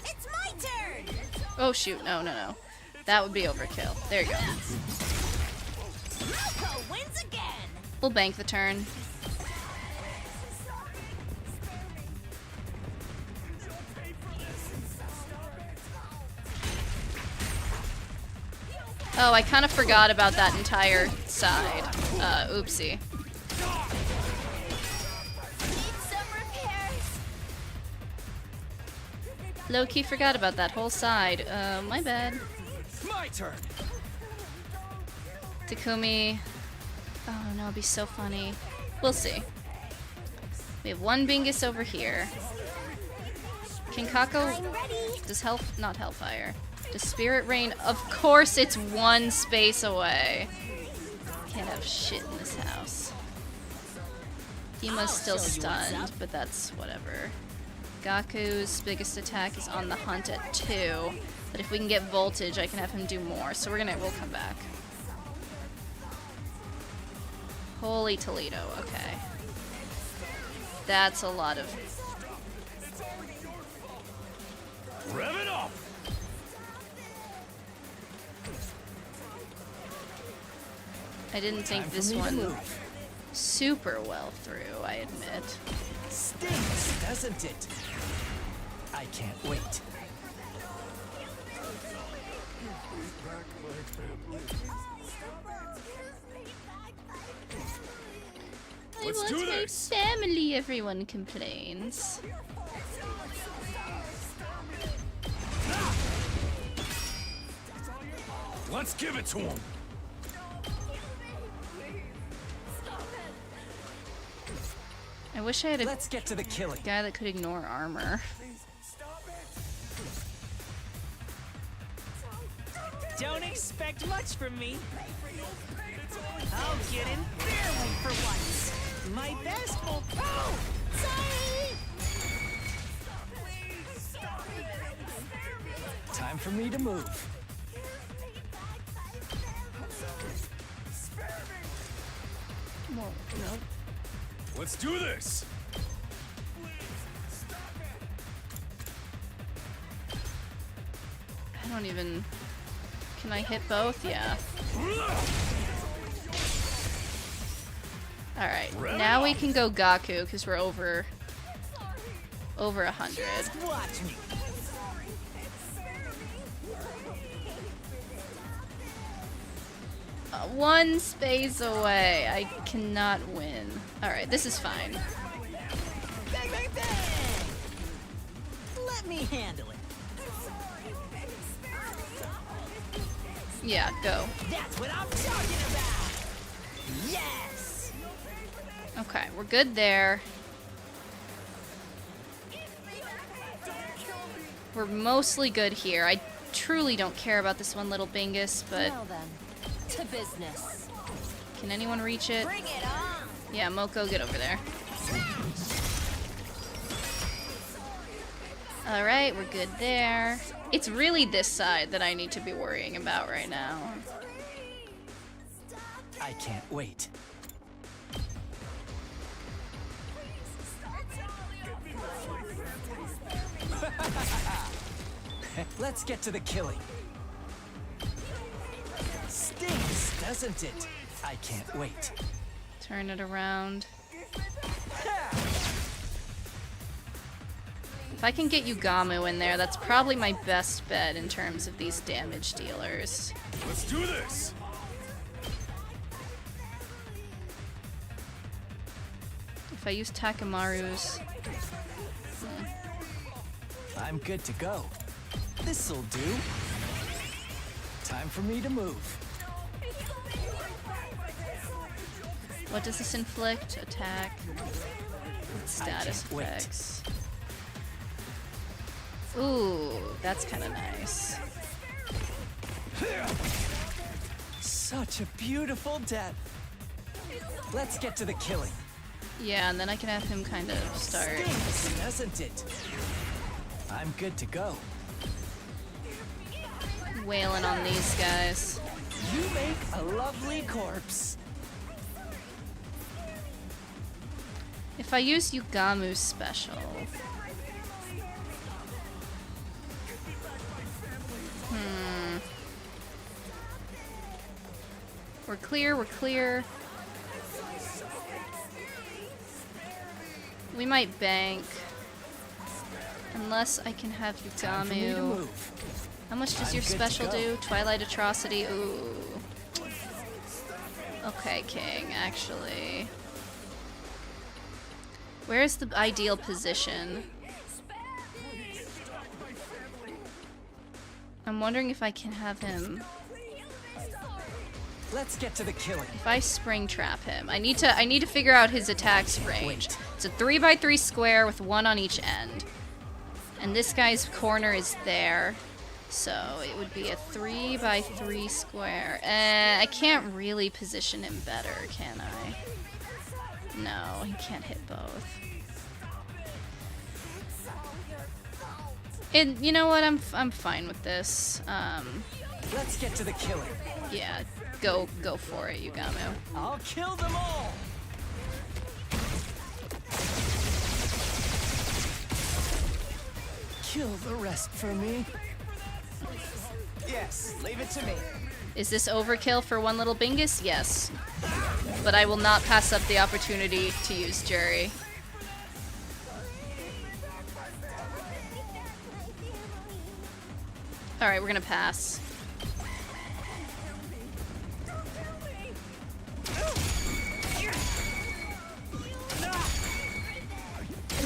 It's my turn. Oh shoot, no, no, no. That would be overkill. There you go. Moko wins again. We'll bank the turn. Oh, I kind of forgot about that entire side. Oopsie. Low-key forgot about that whole side. My bad. My turn. Takumi. Oh no, it'd be so funny. We'll see. We have one Bingus over here. Kinkako does not Hellfire. Does Spirit Rain? Of course it's one space away. Can't have shit in this house. Hima's still stunned, but that's whatever. Gaku's biggest attack is on the hunt at 2. But if we can get voltage, I can have him do more. So we'll come back. Holy Toledo, okay. That's a lot of... Rev it up! I didn't think this one super well through, I admit. Stinks, doesn't it? I can't wait. Let's wants do my this. family, everyone complains. Let's give it to him. I wish I had a Let's get to the killing. guy that could ignore armor. Don't expect much from me. I'll get in barely for once. My best will. Oh! Sorry! Time for me to move. Whoa, no. Let's do this. I don't even... Can I hit both? Yeah. Alright, now we can go Gaku, because we're over 100. Just watch me. One space away. I cannot win. Alright, this is fine. Bang, bang, bang! Let me handle it. Yeah, go. That's what I'm talking about! Yes! Okay, we're good there. We're mostly good here. I truly don't care about this one little Bingus, but... Well then, to business. Can anyone reach it? Bring it on! Yeah, Moko, get over there. Alright, we're good there. It's really this side that I need to be worrying about right now. I can't wait. Let's get to the killing. Stings, doesn't it? I can't wait. Turn it around. If I can get Yugamu in there, that's probably my best bet in terms of these damage dealers. Let's do this. If I use Takemaru's... I'm good to go. This'll do. Time for me to move. What does this inflict? Attack. Status can't wait. effects. Ooh, that's kind of nice. Such a beautiful death. Let's get to the killing. Yeah, and then I can have him kind of start. Stings, doesn't it? I'm good to go. Wailing on these guys. You make a lovely corpse. If I use Yugamu's special... We're clear, we're clear. We might bank. Unless I can have Yugamu. How much does your special do? Twilight Atrocity? Ooh. Okay, King, actually. Where's the ideal position? I'm wondering if I can have him... Let's get to the killing. If I spring trap him, I need to figure out his attack's range. It's a 3x3 square with one on each end. And this guy's corner is there. So it would be a 3x3 square. I can't really position him better, can I? No, he can't hit both. And you know what? I'm fine with this. Let's get to the killing. Yeah, go for it, Yugamu. I'll kill them all. Kill the rest for me. Yes, leave it to me. Is this overkill for one little Bingus? Yes. But I will not pass up the opportunity to use Jury. Alright, we're gonna pass.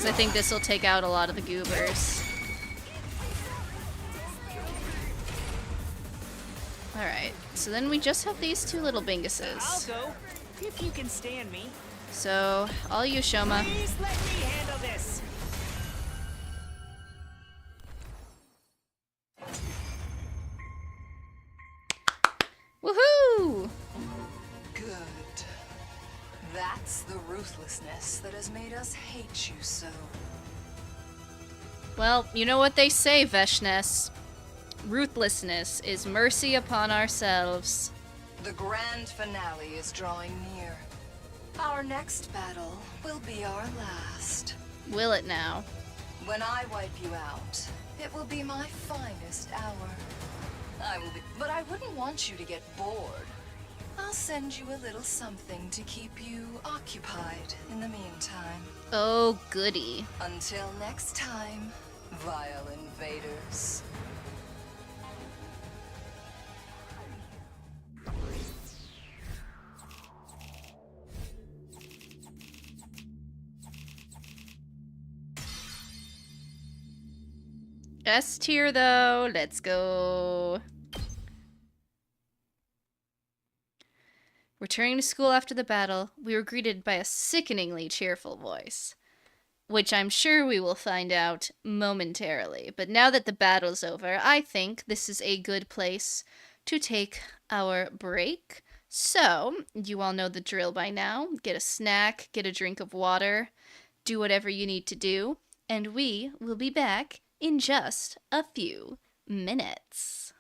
because I think this will take out a lot of the goobers. Alright, so then we just have these two little binguses. I'll go, if you can stand me. So, all you, Shouma. Please let me handle this. Woohoo! Good. That's the ruthlessness that has made us hate you so. Well, you know what they say, Veshness. Ruthlessness is mercy upon ourselves. The grand finale is drawing near. Our next battle will be our last. Will it now? When I wipe you out, it will be my finest hour. But I wouldn't want you to get bored. I'll send you a little something to keep you occupied in the meantime. Oh, goody. Until next time, vile invaders. S tier though, let's go. Returning to school after the battle, we were greeted by a sickeningly cheerful voice, which I'm sure we will find out momentarily. But now that the battle's over, I think this is a good place to take our break. So, you all know the drill by now. Get a snack, get a drink of water, do whatever you need to do, and we will be back in just a few minutes.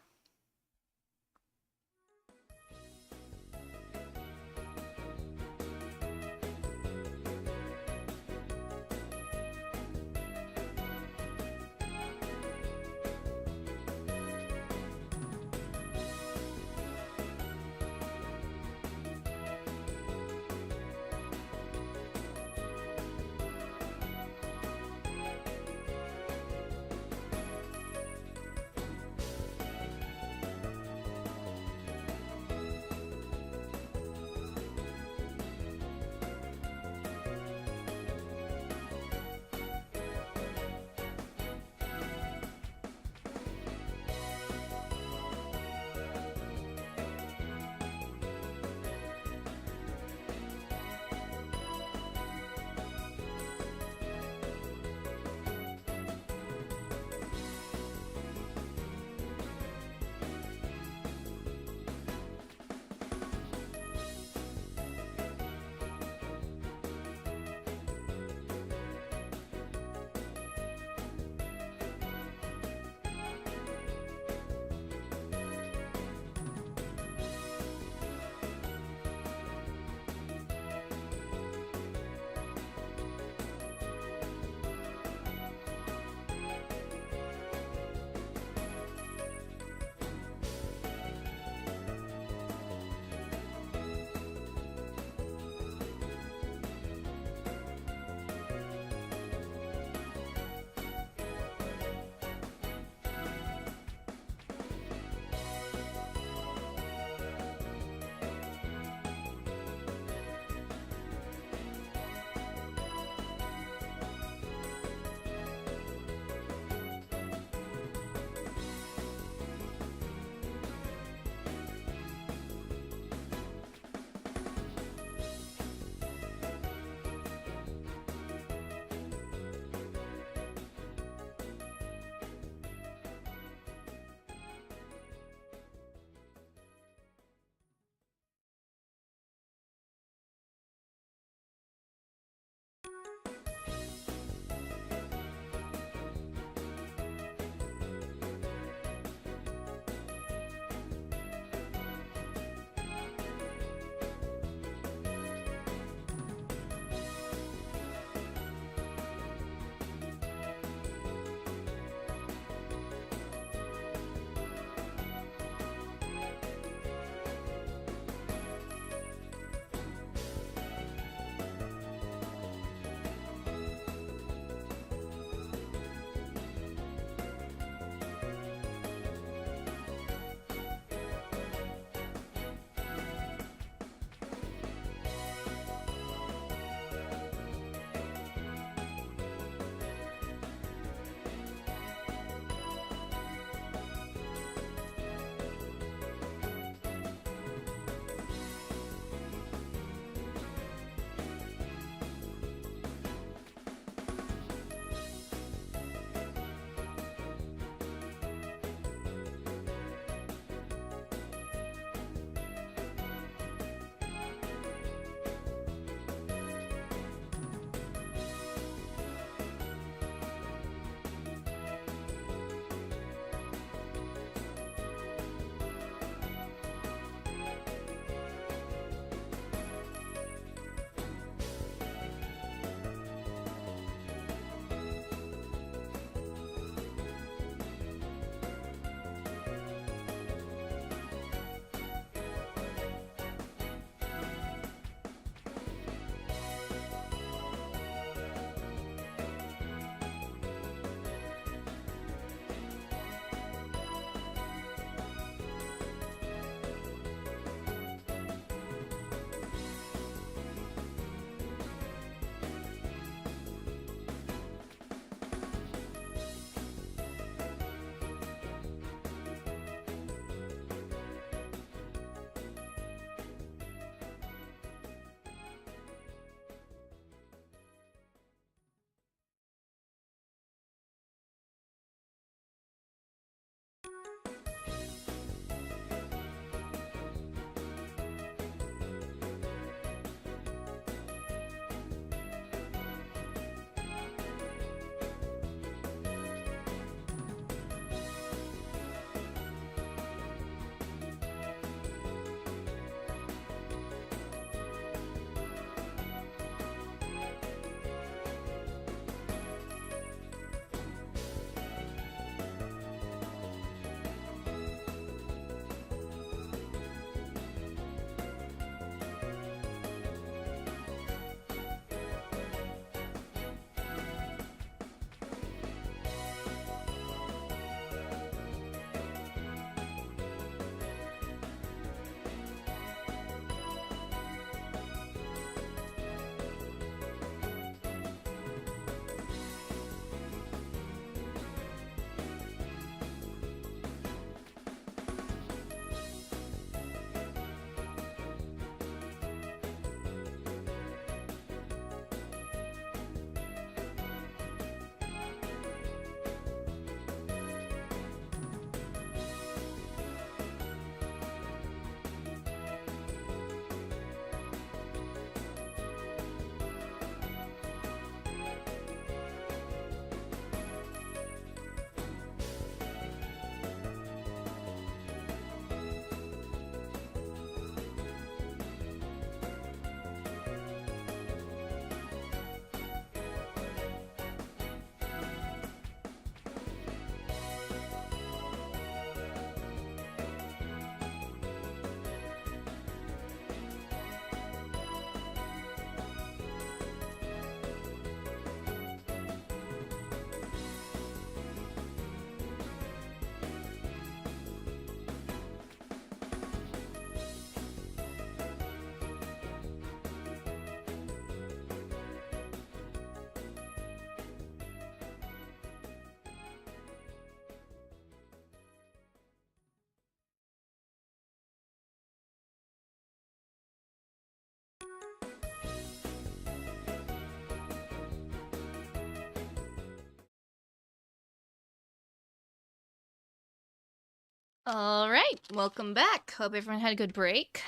Alright, welcome back. Hope everyone had a good break.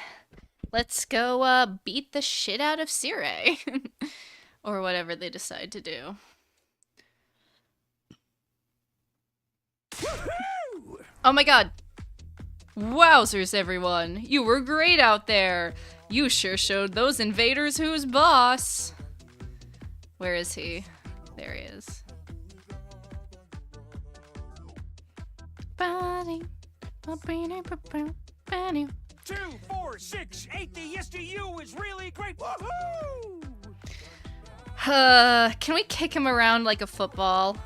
Let's go beat the shit out of Sire. Or whatever they decide to do. Oh my god. Wowzers, everyone. You were great out there. You sure showed those invaders who's boss. Where is he? There he is. 2, 4, 6, 8. The yes to you is really great. Woohoo! Can we kick him around like a football?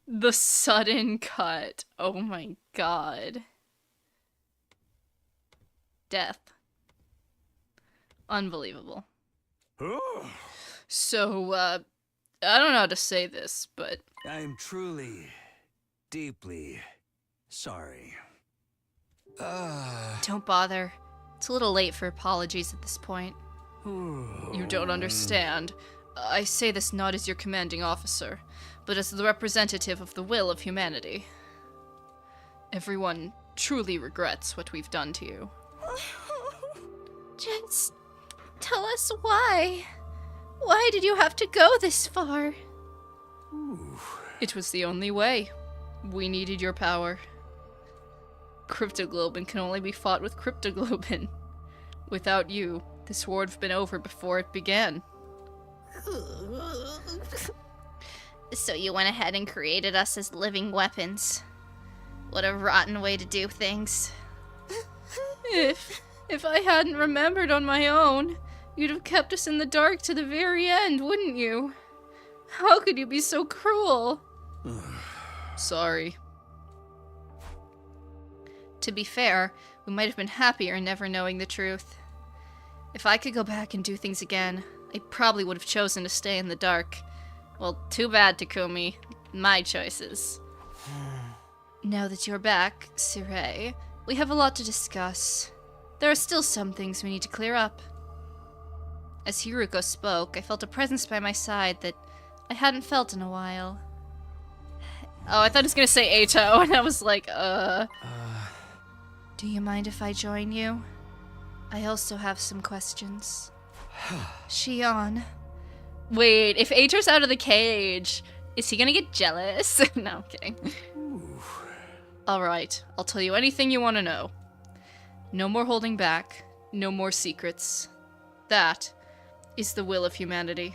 The sudden cut. Oh my god. Death. Unbelievable. So, I don't know how to say this, but... I'm truly, deeply sorry. Don't bother. It's a little late for apologies at this point. You don't understand. I say this not as your commanding officer, but as the representative of the will of humanity. Everyone truly regrets what we've done to you. Just tell us why. Why did you have to go this far? It was the only way. We needed your power. Cryptoglobin can only be fought with cryptoglobin. Without you, this war would have been over before it began. So you went ahead and created us as living weapons. What a rotten way to do things. If I hadn't remembered on my own, you'd have kept us in the dark to the very end, wouldn't you? How could you be so cruel? Sorry. To be fair, we might have been happier never knowing the truth. If I could go back and do things again, I probably would have chosen to stay in the dark. Well, too bad, Takumi. My choices. Now that you're back, Sire, we have a lot to discuss. There are still some things we need to clear up. As Hiruko spoke, I felt a presence by my side that I hadn't felt in a while. Oh, I thought he was gonna say Ato, and I was like, Do you mind if I join you? I also have some questions. Shion. Wait, if Ato's out of the cage, is he gonna get jealous? No, I'm kidding. Alright, I'll tell you anything you want to know. No more holding back, no more secrets. That is the will of humanity.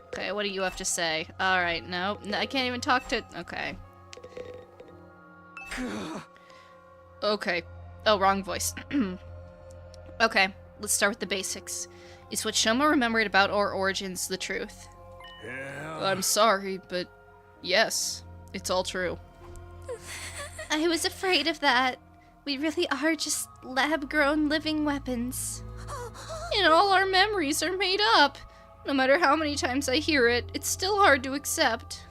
Okay, what do you have to say? Alright, no, I can't even talk to... Okay. Okay. Oh, wrong voice. Okay, let's start with the basics. Is what Shouma remembered about our origins the truth? Yeah. I'm sorry, but yes, it's all true. I was afraid of that. We really are just lab-grown living weapons. And all our memories are made up. No matter how many times I hear it, it's still hard to accept.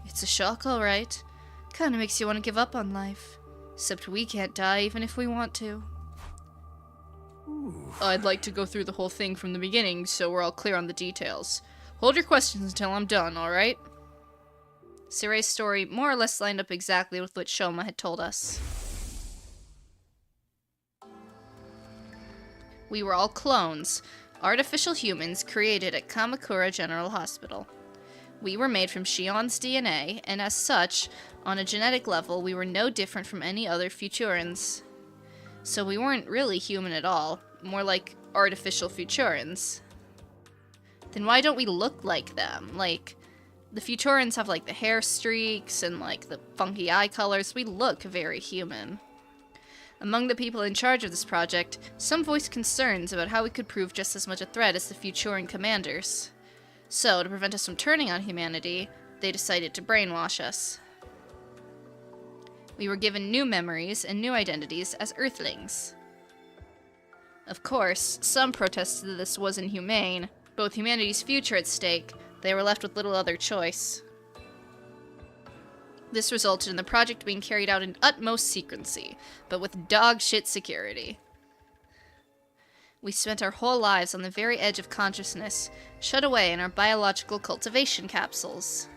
It's a shock, alright. Kinda makes you want to give up on life. Except we can't die even if we want to. I'd like to go through the whole thing from the beginning so we're all clear on the details. Hold your questions until I'm done, alright? Sire's story more or less lined up exactly with what Shouma had told us. We were all clones, artificial humans created at Kamakura General Hospital. We were made from Shion's DNA, and as such, on a genetic level, we were no different from any other Futurans. So we weren't really human at all, more like artificial Futurans. Then why don't we look like them? Like, the Futurans have like the hair streaks and like the funky eye colors. We look very human. Among the people in charge of this project, some voiced concerns about how we could prove just as much a threat as the Futuran commanders. So, to prevent us from turning on humanity, they decided to brainwash us. We were given new memories and new identities as Earthlings. Of course, some protested that this was inhumane, but with humanity's future at stake, they were left with little other choice. This resulted in the project being carried out in utmost secrecy, but with dog shit security. We spent our whole lives on the very edge of consciousness, shut away in our biological cultivation capsules.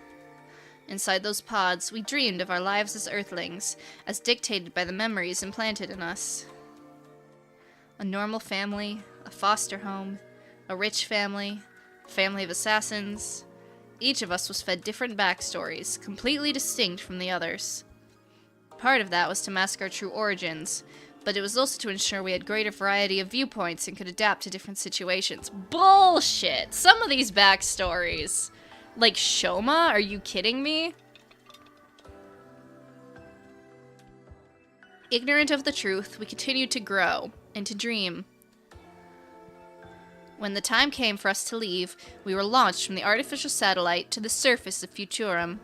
Inside those pods, we dreamed of our lives as Earthlings, as dictated by the memories implanted in us. A normal family, a foster home, a rich family, a family of assassins. Each of us was fed different backstories, completely distinct from the others. Part of that was to mask our true origins, but it was also to ensure we had greater variety of viewpoints and could adapt to different situations. Bullshit! Some of these backstories. Like Shouma? Are you kidding me? Ignorant of the truth, we continued to grow and to dream. When the time came for us to leave, we were launched from the artificial satellite to the surface of Futurum.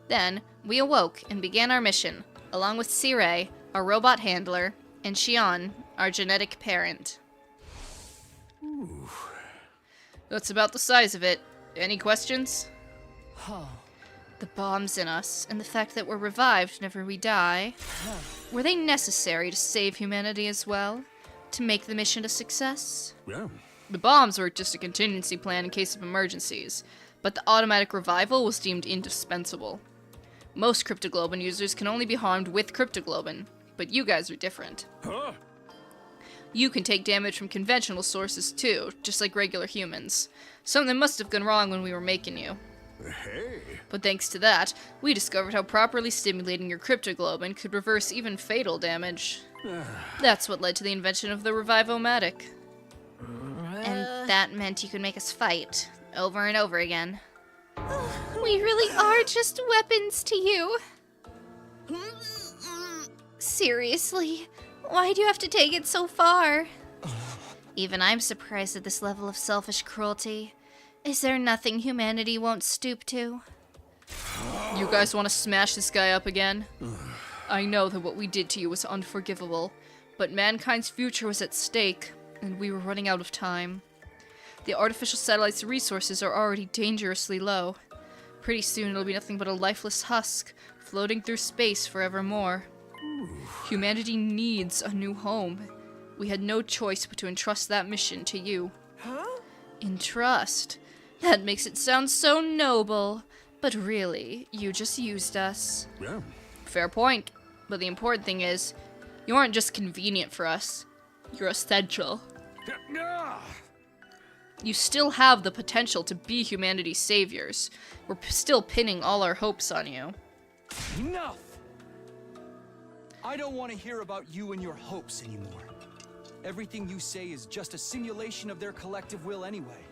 Then, we awoke and began our mission, along with Sire, our robot handler, and Xion, our genetic parent. Ooh. That's about the size of it. Any questions? Huh. The bombs in us, and the fact that we're revived whenever we die, were they necessary to save humanity as well? To make the mission a success? Yeah. The bombs were just a contingency plan in case of emergencies, but the automatic revival was deemed indispensable. Most cryptoglobin users can only be harmed with cryptoglobin, but you guys are different. Huh? You can take damage from conventional sources too, just like regular humans. Something must have gone wrong when we were making you. Hey. But thanks to that, we discovered how properly stimulating your cryptoglobin could reverse even fatal damage. That's what led to the invention of the Revivomatic. And that meant you could make us fight, over and over again. We really are just weapons to you. Seriously, why do you have to take it so far? Even I'm surprised at this level of selfish cruelty. Is there nothing humanity won't stoop to? You guys want to smash this guy up again? I know that what we did to you was unforgivable, but mankind's future was at stake, and we were running out of time. The artificial satellite's resources are already dangerously low. Pretty soon it'll be nothing but a lifeless husk, floating through space forevermore. Humanity needs a new home. We had no choice but to entrust that mission to you. Huh? Entrust? That makes it sound so noble. But really, you just used us. Yeah. Fair point. But the important thing is, you aren't just convenient for us. You're essential. You still have the potential to be humanity's saviors. We're still pinning all our hopes on you. Enough! I don't want to hear about you and your hopes anymore. Everything you say is just a simulation of their collective will anyway.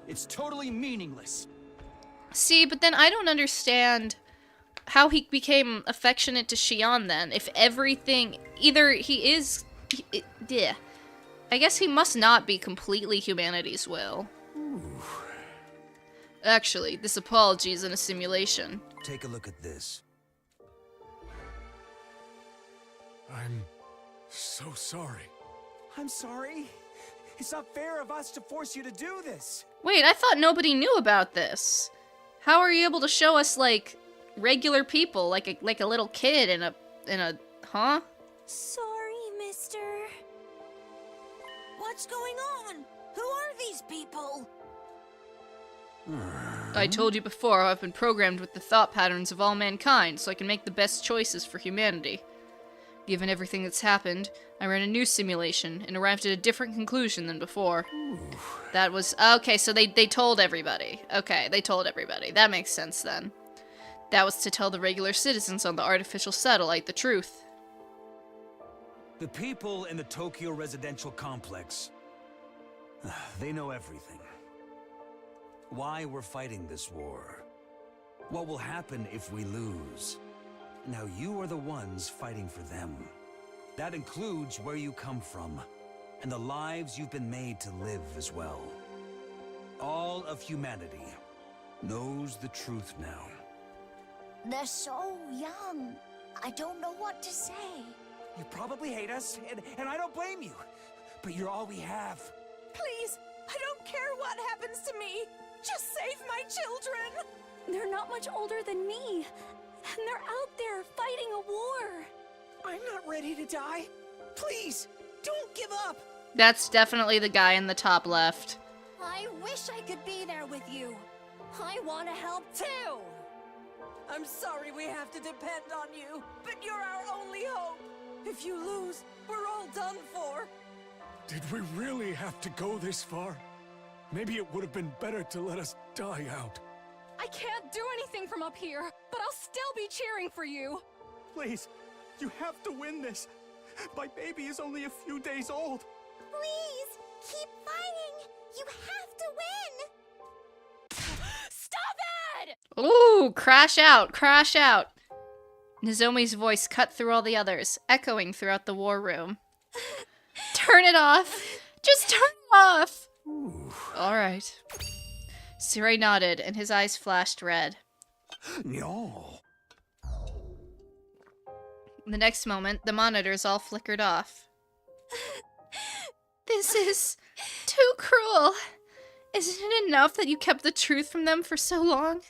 It's totally meaningless. See, but then I don't understand how he became affectionate to Xion then. If everything... Either he is... Yeah. I guess he must not be completely humanity's will. Actually, this apology is in a simulation. Take a look at this. I'm so sorry. I'm sorry. It's not fair of us to force you to do this. Wait, I thought nobody knew about this. How are you able to show us, like, regular people, like a little kid in a, huh? Sorry, mister. What's going on? Who are these people? I told you before how I've been programmed with the thought patterns of all mankind, so I can make the best choices for humanity. Given everything that's happened, I ran a new simulation and arrived at a different conclusion than before. That was... Okay, so they told everybody. Okay, they told everybody. That makes sense then. That was to tell the regular citizens on the artificial satellite the truth. The people in the Tokyo residential complex, they know everything. Why we're fighting this war. What will happen if we lose. Now you are the ones fighting for them. That includes where you come from, and the lives you've been made to live as well. All of humanity knows the truth now. They're so young. I don't know what to say. You probably hate us, and I don't blame you. But you're all we have. Please, I don't care what happens to me. Just save my children. They're not much older than me. And they're out there fighting a war. I'm not ready to die. Please, Don't give up! That's definitely the guy in the top left. I wish I could be there with you. I want to help too. I'm sorry we have to depend on you, but you're our only hope. If you lose, we're all done for. Did we really have to go this far? Maybe it would have been better to let us die out. I can't do anything from up here, but I'll still be cheering for you. Please, you have to win this. My baby is only a few days old. Please, keep fighting. You have to win. Stop it! Ooh, crash out, crash out. Nozomi's voice cut through all the others, echoing throughout the war room. Turn it off. Just turn it off. All right. Sirei nodded, and his eyes flashed red. No. The next moment, the monitors all flickered off. This is too cruel. Isn't it enough that you kept the truth from them for so long?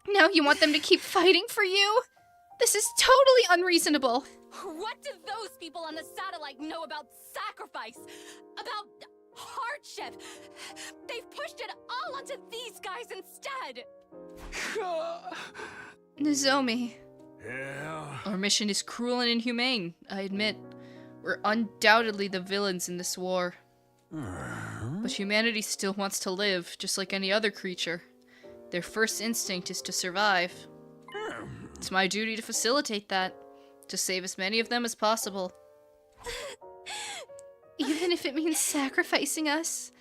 Now you want them to keep fighting for you? This is totally unreasonable. What do those people on the satellite know about sacrifice? About hardship? They've pushed it all onto these guys instead. Nozomi. Yeah? Our mission is cruel and inhumane, I admit. We're undoubtedly the villains in this war. But humanity still wants to live, just like any other creature. Their first instinct is to survive. It's my duty to facilitate that, to save as many of them as possible. Even if it means sacrificing us,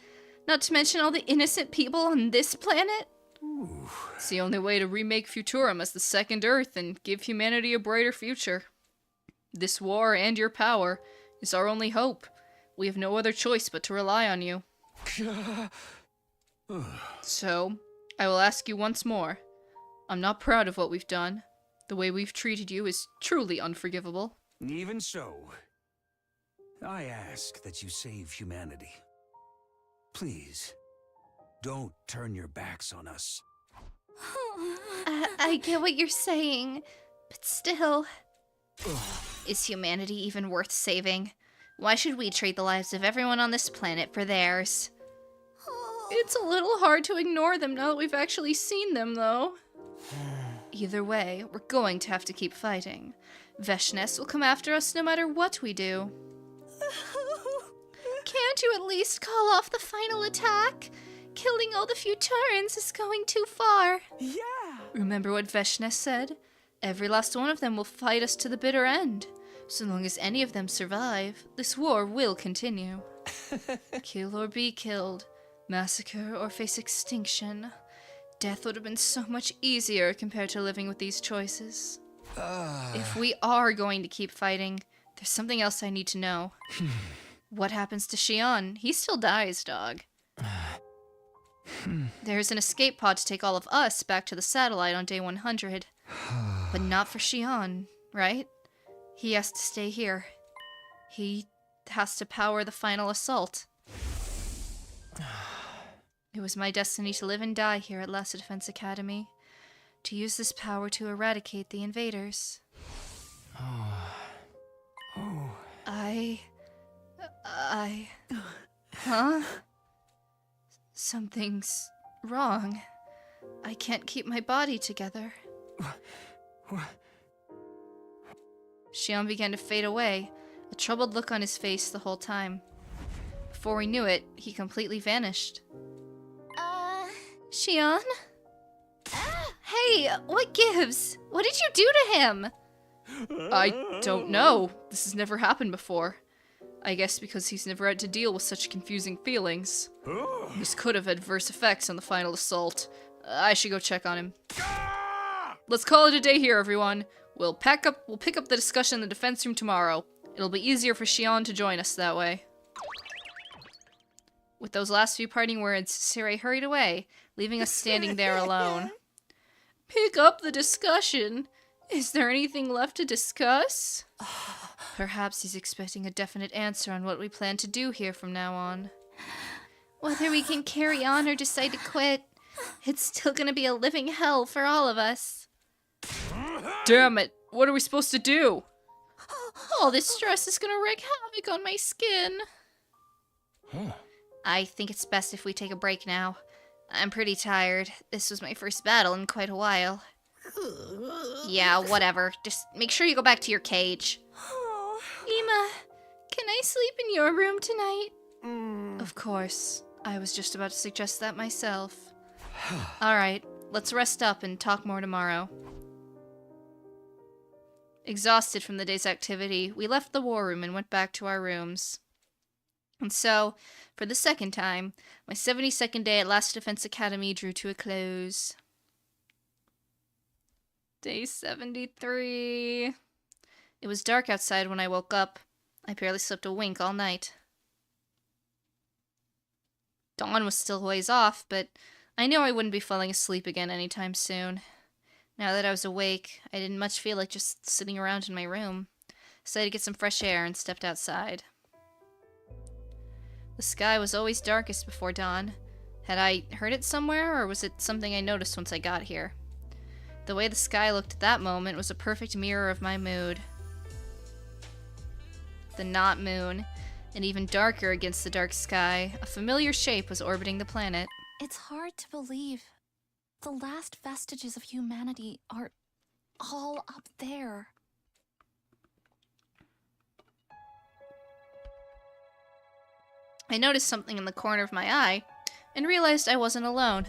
not to mention all the innocent people on this planet? It's the only way to remake Futurum as the second Earth and give humanity a brighter future. This war and your power is our only hope. We have no other choice but to rely on you. So, I will ask you once more. I'm not proud of what we've done. The way we've treated you is truly unforgivable. Even so, I ask that you save humanity. Please, don't turn your backs on us. I get what you're saying, but still... Is humanity even worth saving? Why should we trade the lives of everyone on this planet for theirs? It's a little hard to ignore them now that we've actually seen them, though. Either way, we're going to have to keep fighting. Veshness will come after us no matter what we do. Can't you at least call off the final attack? Killing all the Futurans is going too far. Yeah! Remember what Veshness said? Every last one of them will fight us to the bitter end. So long as any of them survive, this war will continue. Kill or be killed. Massacre or face extinction. Death would have been so much easier compared to living with these choices. If we are going to keep fighting, there's something else I need to know. What happens to Xion? He still dies, dog. There's an escape pod to take all of us back to the satellite on day 100. But not for Xion, right? He has to stay here. He has to power the final assault. It was my destiny to live and die here at Lhasa Defense Academy, to use this power to eradicate the invaders. Huh? Something's wrong. I can't keep my body together. Xion began to fade away, a troubled look on his face the whole time. Before we knew it, he completely vanished. Xion? Hey, what gives? What did you do to him? I don't know. This has never happened before. I guess because he's never had to deal with such confusing feelings. This could have adverse effects on the final assault. I should go check on him. Let's call it a day here, everyone. We'll pick up the discussion in the defense room tomorrow. It'll be easier for Xion to join us that way. With those last few parting words, Sirei hurried away, leaving us standing there alone. Pick up the discussion? Is there anything left to discuss? Perhaps he's expecting a definite answer on what we plan to do here from now on. Whether we can carry on or decide to quit, it's still gonna be a living hell for all of us. Damn it! What are we supposed to do? All this stress is gonna wreak havoc on my skin. I think it's best if we take a break now. I'm pretty tired. This was my first battle in quite a while. Yeah, whatever. Just make sure you go back to your cage. Ima, can I sleep in your room tonight? Of course. I was just about to suggest that myself. Alright, let's rest up and talk more tomorrow. Exhausted from the day's activity, we left the war room and went back to our rooms. And so, for the second time, my 72nd day at Last Defense Academy drew to a close. Day 73. It was dark outside when I woke up. I barely slept a wink all night. Dawn was still a ways off, but I knew I wouldn't be falling asleep again anytime soon. Now that I was awake, I didn't much feel like just sitting around in my room. Decided to get some fresh air and stepped outside. The sky was always darkest before dawn. Had I heard it somewhere, or was it something I noticed once I got here? The way the sky looked at that moment was a perfect mirror of my mood. The not moon, and even darker against the dark sky, a familiar shape was orbiting the planet. It's hard to believe. The last vestiges of humanity are all up there. I noticed something in the corner of my eye, and realized I wasn't alone.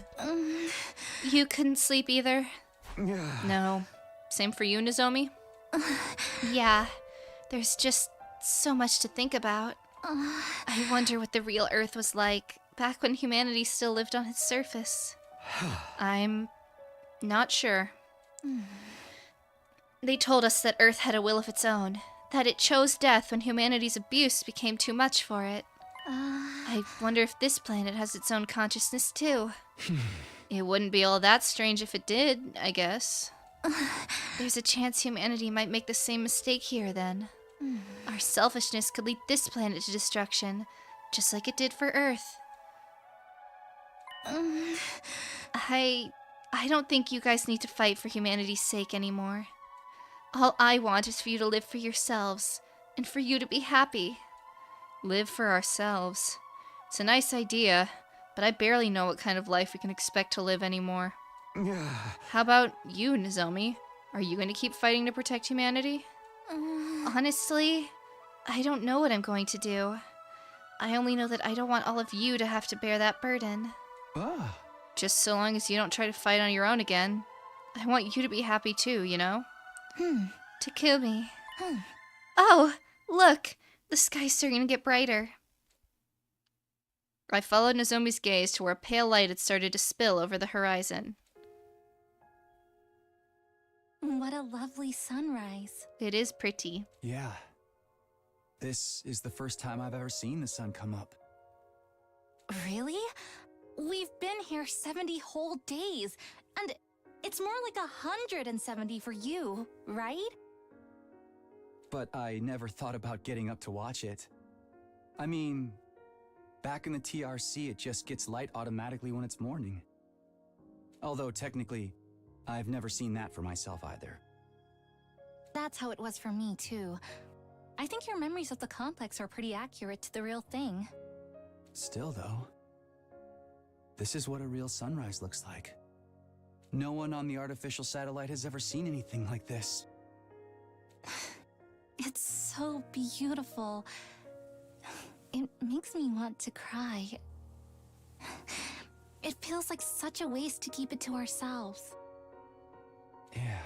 You couldn't sleep either? No. Same for you, Nozomi? Yeah. There's just so much to think about. I wonder what the real Earth was like, back when humanity still lived on its surface. I'm not sure. They told us that Earth had a will of its own, that it chose death when humanity's abuse became too much for it. I wonder if this planet has its own consciousness too. It wouldn't be all that strange if it did, I guess. There's a chance humanity might make the same mistake here then. Our selfishness could lead this planet to destruction, just like it did for Earth. I don't think you guys need to fight for humanity's sake anymore. All I want is for you to live for yourselves, and for you to be happy. Live for ourselves. It's a nice idea, but I barely know what kind of life we can expect to live anymore. How about you, Nozomi? Are you going to keep fighting to protect humanity? Honestly, I don't know what I'm going to do. I only know that I don't want all of you to have to bear that burden. Just so long as you don't try to fight on your own again. I want you to be happy too, you know? Takumi. Oh, look! The sky's starting to get brighter. I followed Nozomi's gaze to where a pale light had started to spill over the horizon. What a lovely sunrise. It is pretty. Yeah. This is the first time I've ever seen the sun come up. Really? We've been here 70 whole days, and it's more like 170 for you, right? But I never thought about getting up to watch it. I mean, back in the TRC, it just gets light automatically when it's morning. Although technically, I've never seen that for myself either. That's how it was for me, too. I think your memories of the complex are pretty accurate to the real thing. Still, though, this is what a real sunrise looks like. No one on the artificial satellite has ever seen anything like this. It's so beautiful. It makes me want to cry. It feels like such a waste to keep it to ourselves. Yeah.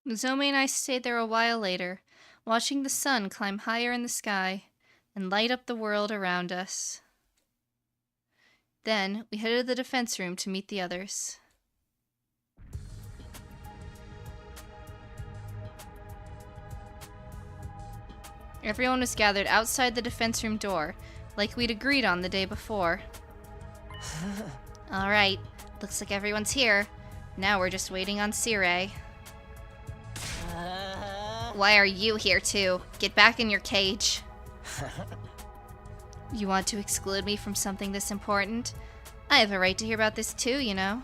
Nozomi and I stayed there a while later, watching the sun climb higher in the sky and light up the world around us. Then, we headed to the defense room to meet the others. Everyone was gathered outside the defense room door, like we'd agreed on the day before. Alright, looks like everyone's here. Now we're just waiting on Sirei. Why are you here too? Get back in your cage. You want to exclude me from something this important? I have a right to hear about this too, you know.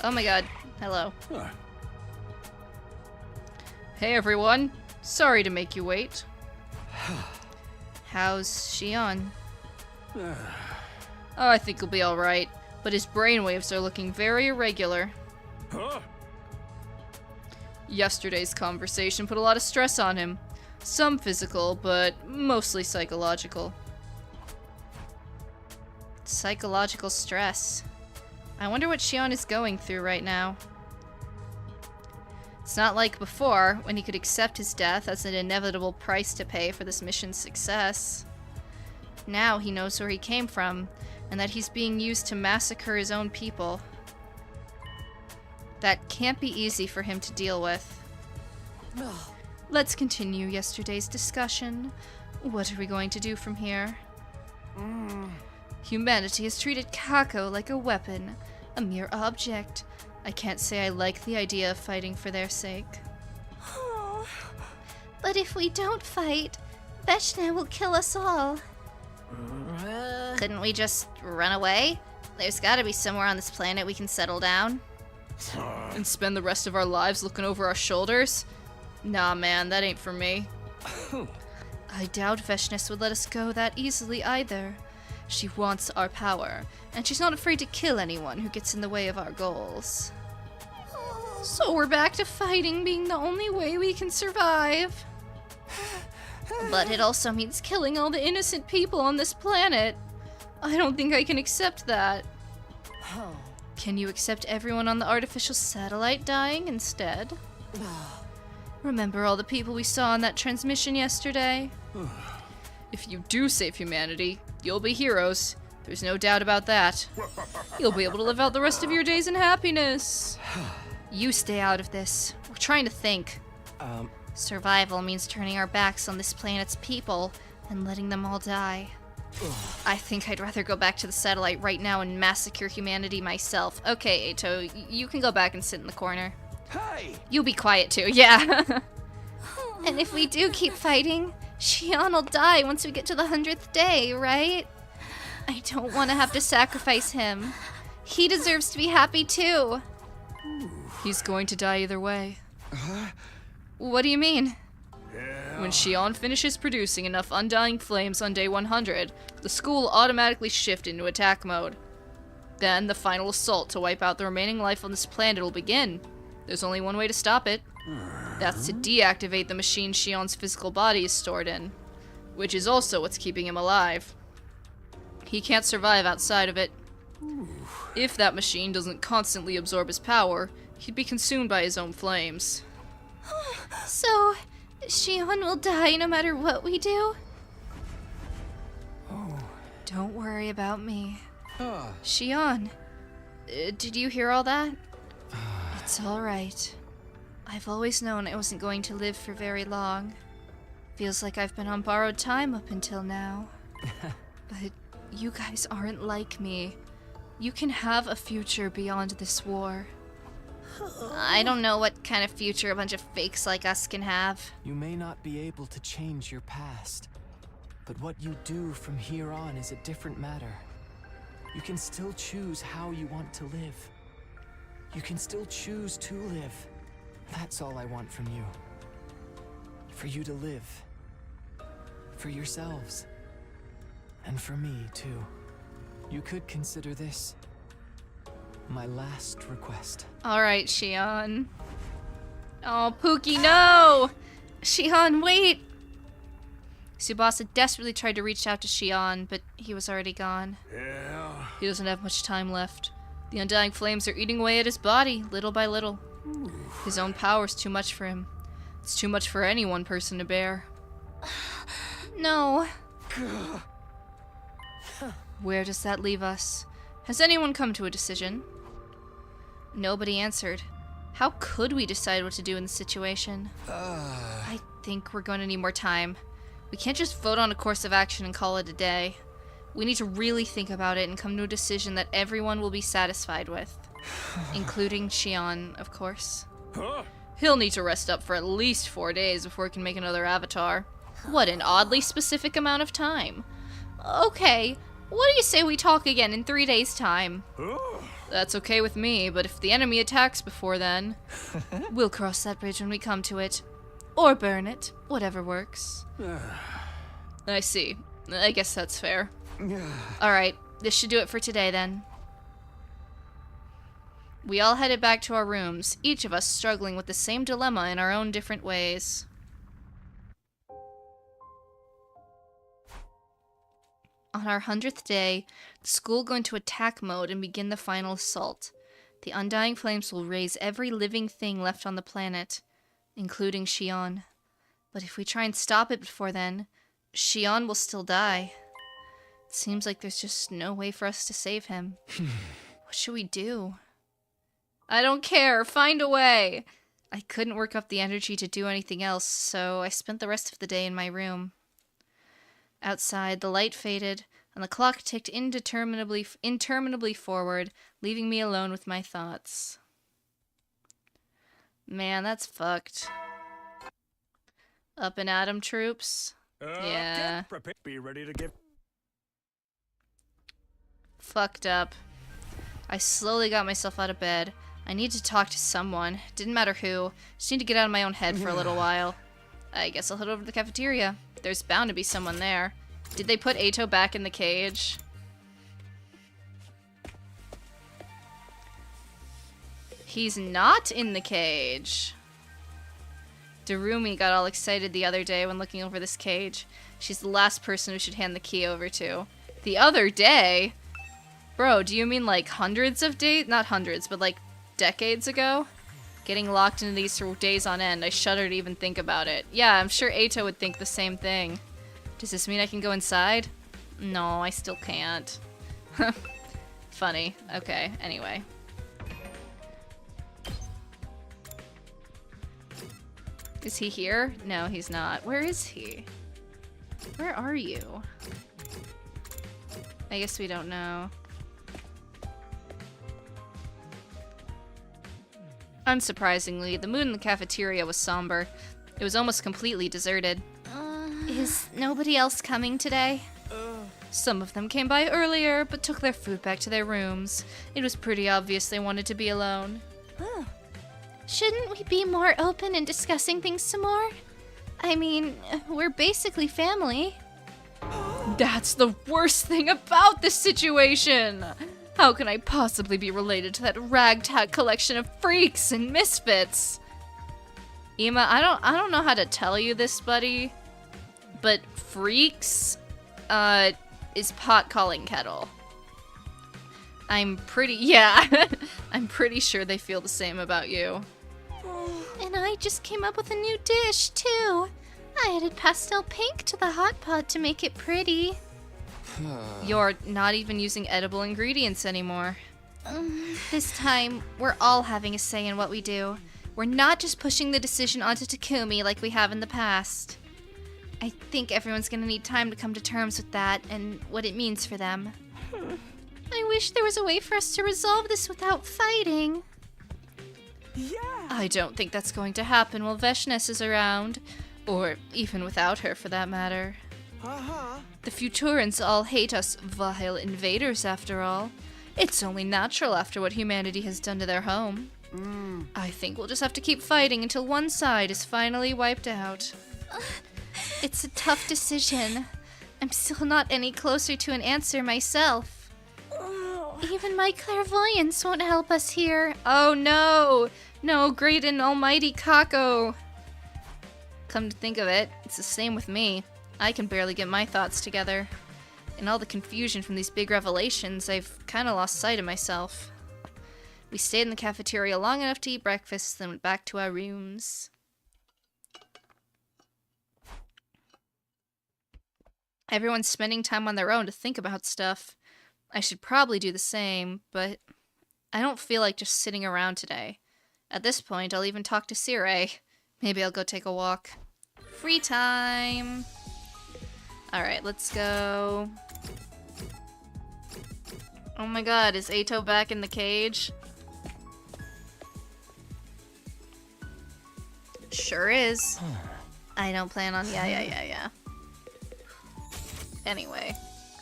Oh my god. Hello. Huh. Hey everyone. Sorry to make you wait. How's Xion? Oh, I think he'll be alright, but his brainwaves are looking very irregular. Huh? Yesterday's conversation put a lot of stress on him. Some physical, but mostly psychological. Psychological stress. I wonder what Xion is going through right now. It's not like before, when he could accept his death as an inevitable price to pay for this mission's success. Now he knows where he came from, and that he's being used to massacre his own people. That can't be easy for him to deal with. Let's continue yesterday's discussion. What are we going to do from here? Humanity has treated Kako like a weapon, a mere object. I can't say I like the idea of fighting for their sake. But if we don't fight, Veshna will kill us all. Couldn't we just run away? There's gotta be somewhere on this planet we can settle down. And spend the rest of our lives looking over our shoulders? Nah, man, that ain't for me. I doubt Veshna would let us go that easily either. She wants our power, and she's not afraid to kill anyone who gets in the way of our goals. So we're back to fighting being the only way we can survive. But it also means killing all the innocent people on this planet. I don't think I can accept that. Can you accept everyone on the artificial satellite dying instead? Remember all the people we saw on that transmission yesterday? If you do save humanity, you'll be heroes. There's no doubt about that. You'll be able to live out the rest of your days in happiness. You stay out of this. We're trying to think. Survival means turning our backs on this planet's people and letting them all die. I think I'd rather go back to the satellite right now and massacre humanity myself. Okay, Ato, you can go back and sit in the corner. Hey! You be quiet too, yeah. And if we do keep fighting, Xion will die once we get to the 100th day, right? I don't want to have to sacrifice him. He deserves to be happy too. He's going to die either way. What do you mean? When Xion finishes producing enough undying flames on day 100, the school will automatically shift into attack mode. Then the final assault to wipe out the remaining life on this planet will begin. There's only one way to stop it. That's to deactivate the machine Xion's physical body is stored in, which is also what's keeping him alive. He can't survive outside of it. If that machine doesn't constantly absorb his power, he'd be consumed by his own flames. So, Xion will die no matter what we do? Don't worry about me. Xion, did you hear all that? It's alright. I've always known I wasn't going to live for very long. Feels like I've been on borrowed time up until now. But you guys aren't like me. You can have a future beyond this war. I don't know what kind of future a bunch of fakes like us can have. You may not be able to change your past, but what you do from here on is a different matter. You can still choose how you want to live. You can still choose to live. That's all I want from you. For you to live. For yourselves. And for me, too. You could consider this my last request. Alright, Xion. Oh, Pookie, no! Xion, wait! Tsubasa desperately tried to reach out to Xion, but he was already gone. Yeah. He doesn't have much time left. The undying flames are eating away at his body, little by little. His own power's too much for him. It's too much for any one person to bear. No. Where does that leave us? Has anyone come to a decision? Nobody answered. How could we decide what to do in this situation? I think we're going to need more time. We can't just vote on a course of action and call it a day. We need to really think about it and come to a decision that everyone will be satisfied with. Including Xion, of course. He'll need to rest up for at least 4 days before he can make another avatar. What an oddly specific amount of time. Okay, What do you say we talk again in 3 days' time? That's okay with me, but if the enemy attacks before then, we'll cross that bridge when we come to it. Or burn it, whatever works. I see. I guess that's fair. Alright, this should do it for today then. We all headed back to our rooms, each of us struggling with the same dilemma in our own different ways. On our 100th day, the school go into attack mode and begin the final assault. The undying flames will raise every living thing left on the planet, including Shion. But if we try and stop it before then, Shion will still die. It seems like there's just no way for us to save him. What should we do? I don't care, find a way! I couldn't work up the energy to do anything else, so I spent the rest of the day in my room. Outside, the light faded, and the clock ticked interminably forward, leaving me alone with my thoughts. Man, that's fucked. Up and at 'em, troops. Yeah. Be ready to give. Fucked up. I slowly got myself out of bed. I need to talk to someone. Didn't matter who. Just need to get out of my own head for a little while. I guess I'll head over to the cafeteria. There's bound to be someone there. Did they put Eito back in the cage? He's not in the cage. Darumi got all excited the other day when looking over this cage. She's the last person we should hand the key over to. The other day? Bro, do you mean like hundreds of days? Not hundreds, but like decades ago? Getting locked into these for days on end. I shudder to even think about it. Yeah, I'm sure Eito would think the same thing. Does this mean I can go inside? No, I still can't. Funny. Okay, anyway. Is he here? No, he's not. Where is he? Where are you? I guess we don't know. Unsurprisingly, the mood in the cafeteria was somber. It was almost completely deserted. Is nobody else coming today? Some of them came by earlier, but took their food back to their rooms. It was pretty obvious they wanted to be alone. Shouldn't we be more open in discussing things some more? I mean, we're basically family. That's the worst thing about this situation! How can I possibly be related to that ragtag collection of freaks and misfits? Ima, I don't know how to tell you this, buddy, but freaks, is pot calling kettle. I'm pretty sure they feel the same about you. And I just came up with a new dish, too. I added pastel pink to the hot pot to make it pretty. You're not even using edible ingredients anymore. This time, we're all having a say in what we do. We're not just pushing the decision onto Takumi like we have in the past. I think everyone's gonna need time to come to terms with that and what it means for them. I wish there was a way for us to resolve this without fighting. Yeah. I don't think that's going to happen while Veshness is around. Or even without her, for that matter. The Futurans all hate us vile invaders, after all. It's only natural after what humanity has done to their home. I think we'll just have to keep fighting until one side is finally wiped out. It's a tough decision. I'm still not any closer to an answer myself. Even my clairvoyance won't help us here. Oh no! No, great and almighty Kako! Come to think of it, it's the same with me. I can barely get my thoughts together. In all the confusion from these big revelations, I've kinda lost sight of myself. We stayed in the cafeteria long enough to eat breakfast, then went back to our rooms. Everyone's spending time on their own to think about stuff. I should probably do the same, but I don't feel like just sitting around today. At this point, I'll even talk to Sire. Maybe I'll go take a walk. Free time! Alright, let's go. Oh my god, is Eito back in the cage? Sure is. I don't plan on... Yeah. Anyway.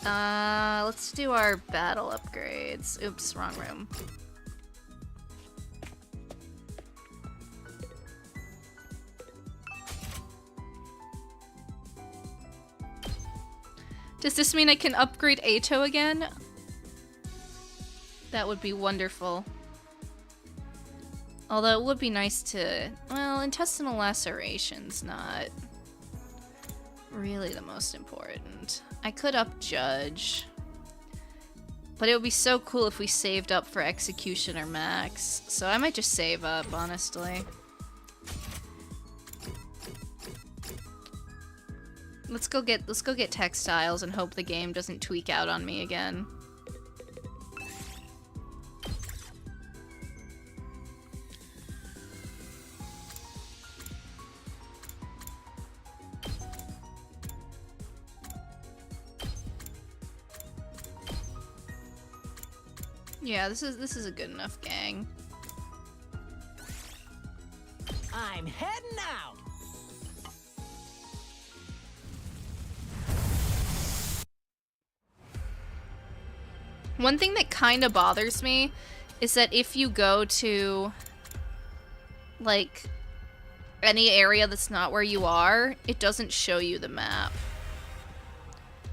Let's do our battle upgrades. Oops, wrong room. Does this mean I can upgrade Ato again? That would be wonderful. Although it would be nice to... Well, intestinal laceration's not really the most important. I could up Judge. But it would be so cool if we saved up for Executioner Max. So I might just save up, honestly. Let's go get textiles and hope the game doesn't tweak out on me again. Yeah, this is a good enough gang. I'm heading out. One thing that kind of bothers me is that if you go to, like, any area that's not where you are, it doesn't show you the map.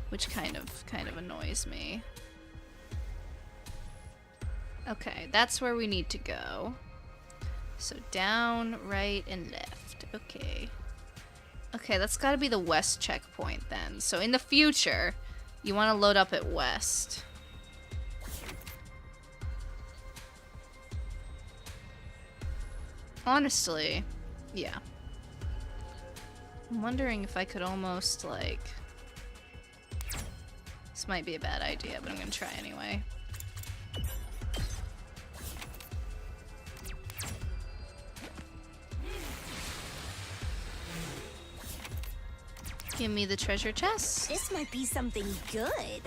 Which kind of annoys me. Okay, that's where we need to go. So down, right, and left. Okay. Okay, that's gotta be the west checkpoint then. So in the future, you want to load up at west. Honestly, yeah. I'm wondering if I could almost, like... This might be a bad idea, but I'm gonna try anyway. Give me the treasure chest. This might be something good.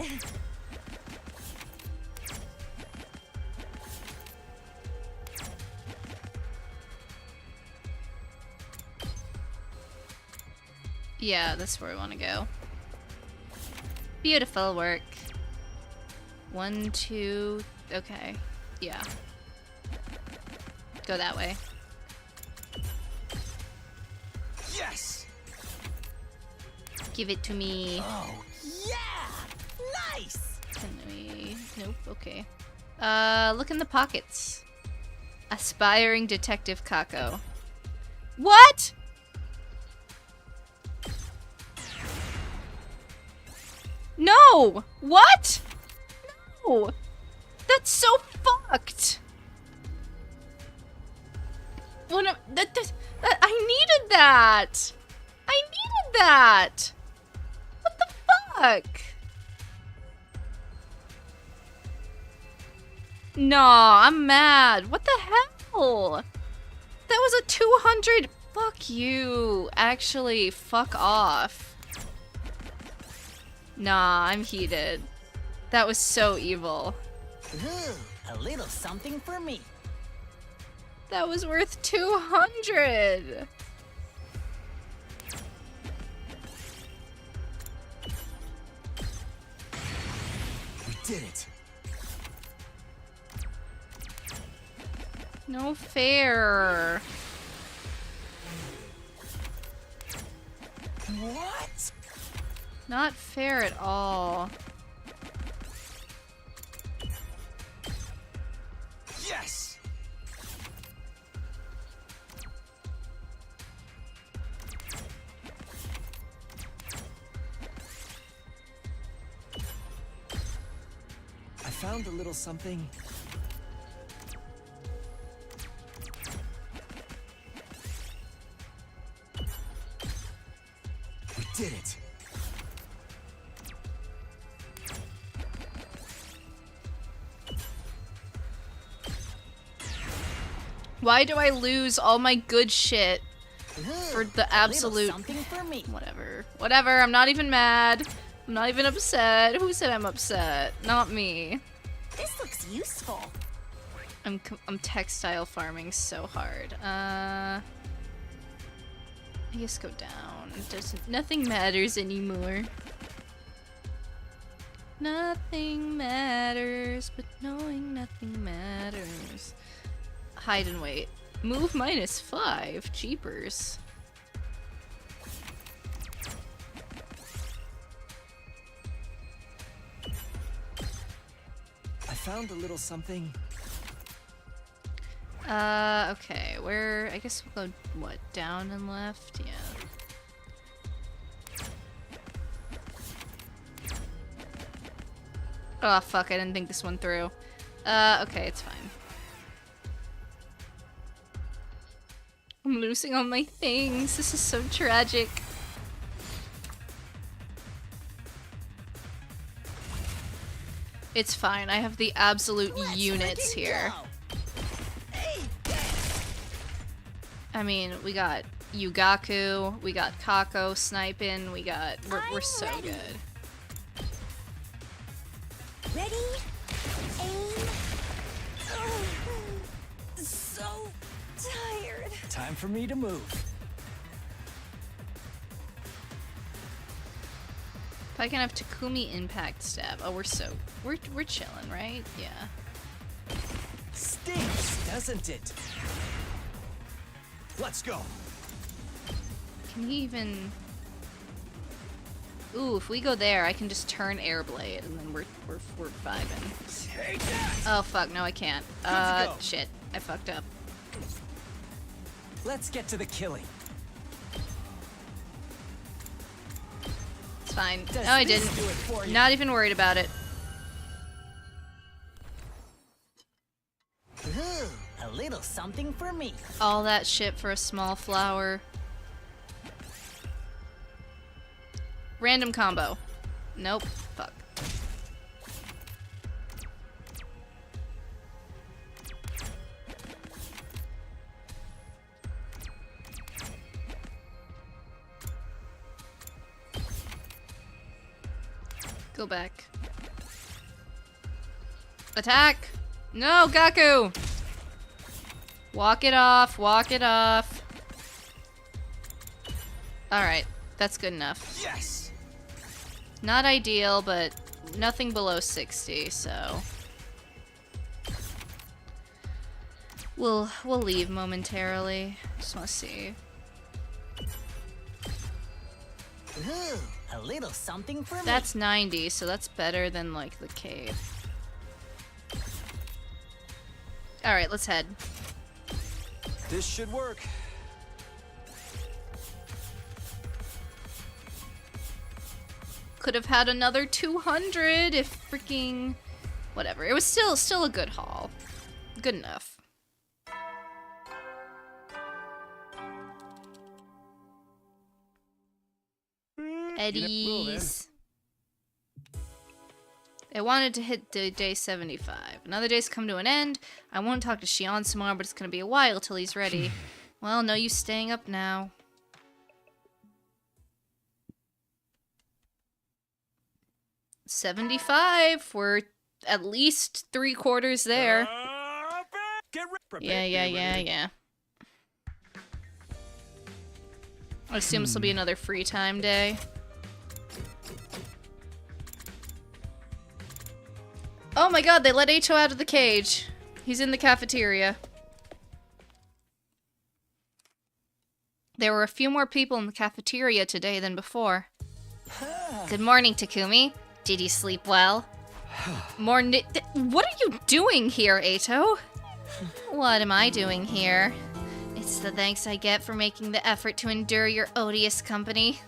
Yeah, that's where we want to go. Beautiful work. 1, 2... Okay. Yeah. Go that way. Yes! Give it to me. Oh, yeah! Nice! Can we... Nope, okay. Look in the pockets. Aspiring Detective Kako. What?! No! What?! No! That's so fucked! When I needed that! I needed that! What the fuck? Nah, I'm mad. What the hell? That was a 200... Fuck you. Actually, fuck off. Nah, I'm heated. That was so evil. Ooh, a little something for me. That was worth 200. We did it. No fair. What? Not fair at all. Yes! I found a little something. We did it. Why do I lose all my good shit for the absolute... Something for me. Whatever. Whatever, I'm not even mad. I'm not even upset. Who said I'm upset? Not me. This looks useful. I'm textile farming so hard. I guess go down. Nothing matters anymore. Nothing matters, but knowing nothing matters. Hide and wait. Move -5. Jeepers. I found a little something. Okay, where, I guess we'll go, what, down and left? Yeah. Oh, fuck, I didn't think this one through. Okay, it's fine. I'm losing all my things. This is so tragic. It's fine, I have the absolute units here. I mean, we got Yugaku, we got Kako sniping, we're so good. Ready? Aim. Oh, so tired. Time for me to move. If I can have Takumi impact stab. Oh, we're chilling, right? Yeah. Stinks, doesn't it? Let's go. Can he even... Ooh, if we go there, I can just turn Airblade, and then we're vibing. Oh fuck, no I can't. Shit, I fucked up. Let's get to the killing. It's fine. No, I didn't. Not even worried about it. Ooh, a little something for me. All that shit for a small flower. Random combo. Nope. Fuck. Go back. Attack! No, Gaku! Walk it off, walk it off. Alright, that's good enough. Yes! Not ideal, but nothing below 60, so... We'll leave momentarily. Just wanna see. Ooh, a little something for me. That's 90, so that's better than, like, the cave. Alright, let's head. This should work. Could have had another 200 if freaking... Whatever. It was still a good haul. Good enough. Eddies. I wanted to hit day 75. Another day's come to an end. I won't talk to Shion tomorrow, but it's gonna be a while till he's ready. Well, no use staying up now. $75. We're at least 3/4 there. Yeah. I assume this will be another free time day. Oh my god, they let Eito out of the cage. He's in the cafeteria. There were a few more people in the cafeteria today than before. Good morning, Takumi. Did you sleep well? What are you doing here, Eito? What am I doing here? It's the thanks I get for making the effort to endure your odious company.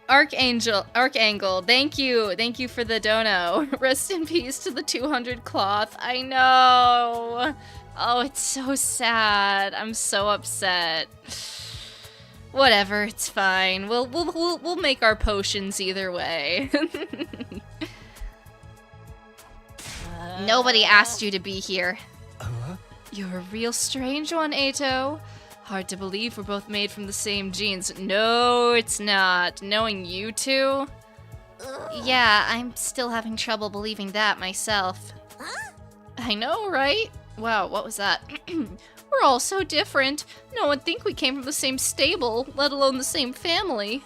Archangel, thank you for the dono. Rest in peace to the 200 cloth. I know. Oh, it's so sad. I'm so upset. Whatever, it's fine. We'll make our potions either way. Nobody asked you to be here. You're a real strange one, Eito. Hard to believe we're both made from the same genes. No, it's not. Knowing you two? Yeah, I'm still having trouble believing that myself. I know, right? Wow, what was that? We're all so different. No one would think we came from the same stable, let alone the same family.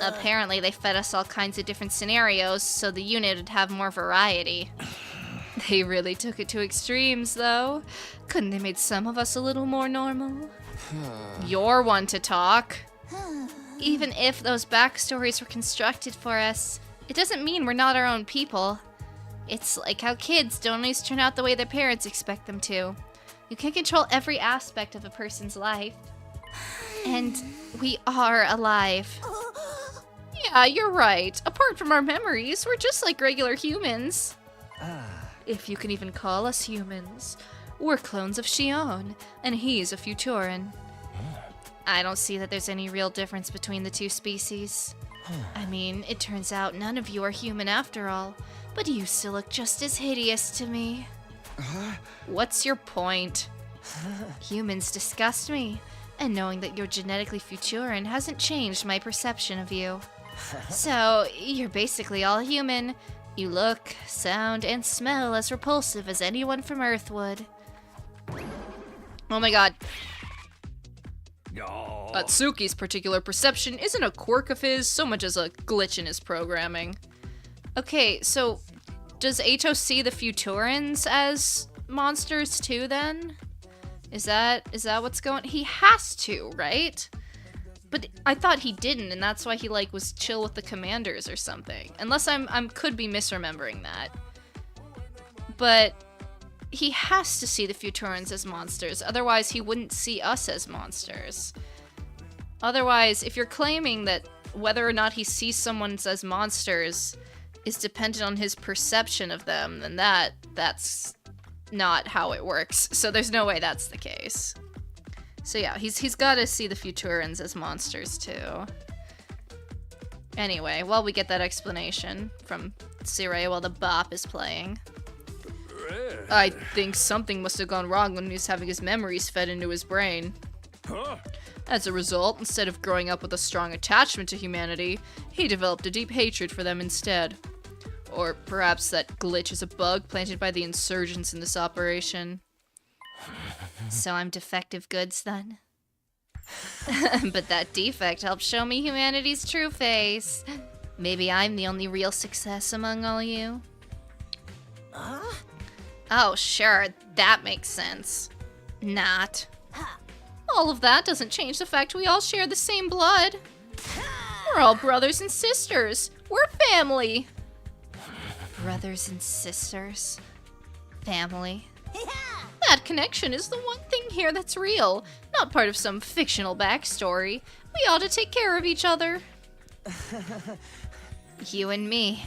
Apparently they fed us all kinds of different scenarios so the unit would have more variety. They really took it to extremes, though. Couldn't they made some of us a little more normal? You're one to talk. Even if those backstories were constructed for us, it doesn't mean we're not our own people. It's like how kids don't always turn out the way their parents expect them to. You can't control every aspect of a person's life. And we are alive. Yeah, you're right. Apart from our memories, we're just like regular humans. If you can even call us humans. We're clones of Shion, and he's a Futuran. I don't see that there's any real difference between the two species. I mean, it turns out none of you are human after all, but you still look just as hideous to me. What's your point? Humans disgust me, and knowing that you're genetically Futuran hasn't changed my perception of you. So, you're basically all human. You look, sound, and smell as repulsive as anyone from Earth would. Oh my god. Atsuki's particular perception isn't a quirk of his so much as a glitch in his programming. Okay, so does Eito see the Futurans as monsters too then? Is that what's going? He has to, right? But I thought he didn't, and that's why he like was chill with the commanders or something. Unless I'm could be misremembering that. But he has to see the Futurans as monsters, otherwise he wouldn't see us as monsters. Otherwise, if you're claiming that whether or not he sees someone as monsters is dependent on his perception of them, then that's not how it works. So there's no way that's the case. So yeah, he's got to see the Futurans as monsters too. Anyway, while we get that explanation from Sirei while the bop is playing, I think something must have gone wrong when he was having his memories fed into his brain. As a result, instead of growing up with a strong attachment to humanity, he developed a deep hatred for them instead. Or perhaps that glitch is a bug planted by the insurgents in this operation. So I'm defective goods then? But that defect helped show me humanity's true face. Maybe I'm the only real success among all you. Oh, sure, that makes sense. Not. All of that doesn't change the fact we all share the same blood. We're all brothers and sisters. We're family. Brothers and sisters. Family. That connection is the one thing here that's real, not part of some fictional backstory. We ought to take care of each other. You and me.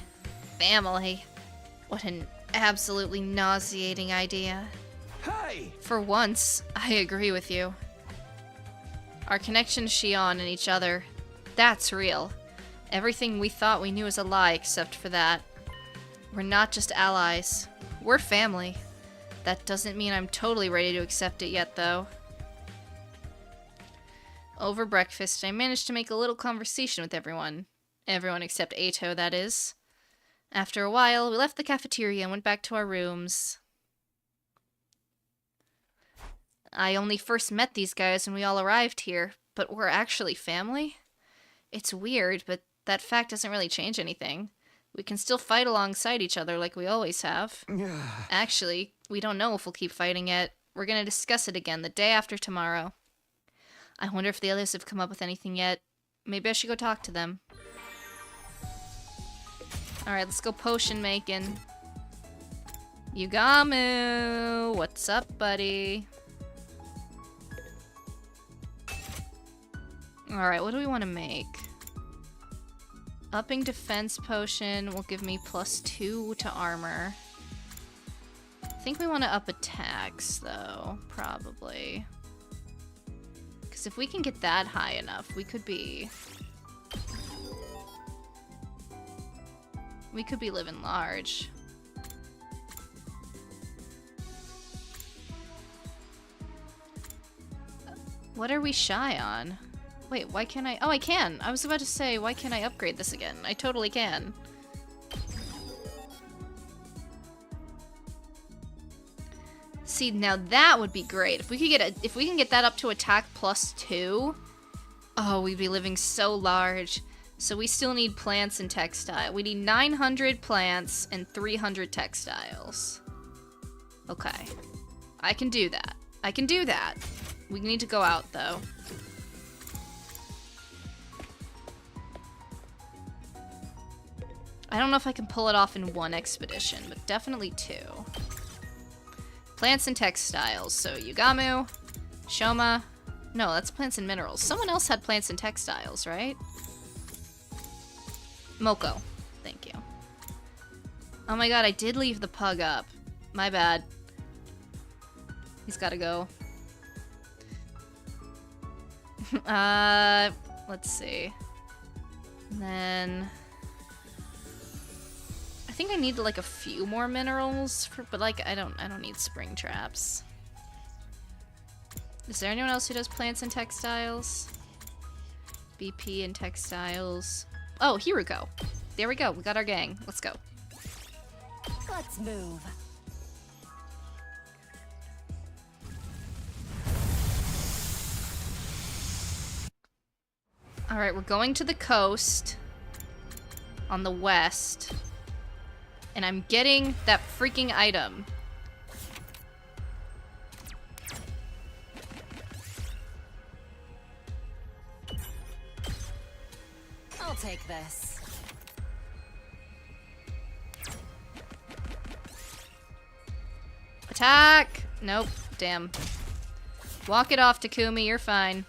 Family. What an absolutely nauseating idea. Hey! For once, I agree with you. Our connection to Shion and each other, that's real. Everything we thought we knew is a lie except for that. We're not just allies. We're family. That doesn't mean I'm totally ready to accept it yet, though. Over breakfast, I managed to make a little conversation with everyone. Everyone except Eito, that is. After a while, we left the cafeteria and went back to our rooms. I only first met these guys when we all arrived here, but we're actually family? It's weird, but that fact doesn't really change anything. We can still fight alongside each other like we always have. Actually, we don't know if we'll keep fighting yet. We're gonna discuss it again the day after tomorrow. I wonder if the others have come up with anything yet. Maybe I should go talk to them. Alright, let's go potion making. Yugamu! What's up, buddy? Alright, what do we want to make? Upping defense potion will give me +2 to armor. I think we want to up attacks, though, probably. Because if we can get that high enough, we could be living large. What are we shy on? Wait, why can't I? Oh, I can! I was about to say, why can't I upgrade this again? I totally can. See, now that would be great. If we can get that up to attack +2, oh, we'd be living so large. So we still need plants and textile. We need 900 plants and 300 textiles. Okay. I can do that. I can do that. We need to go out, though. I don't know if I can pull it off in one expedition, but definitely 2. Plants and textiles. So Yugamu, Shouma. No, that's plants and minerals. Someone else had plants and textiles, right? Moko. Thank you. Oh my god, I did leave the pug up. My bad. He's gotta go. Let's see. And then... I think I need like a few more minerals, but like I don't need spring traps. Is there anyone else who does plants and textiles? BP and textiles. Oh, Hiruko. There we go. We got our gang. Let's go. Let's move. All right, we're going to the coast on the west. And I'm getting that freaking item. I'll take this. Attack! Nope. Damn. Walk it off, Takumi. You're fine.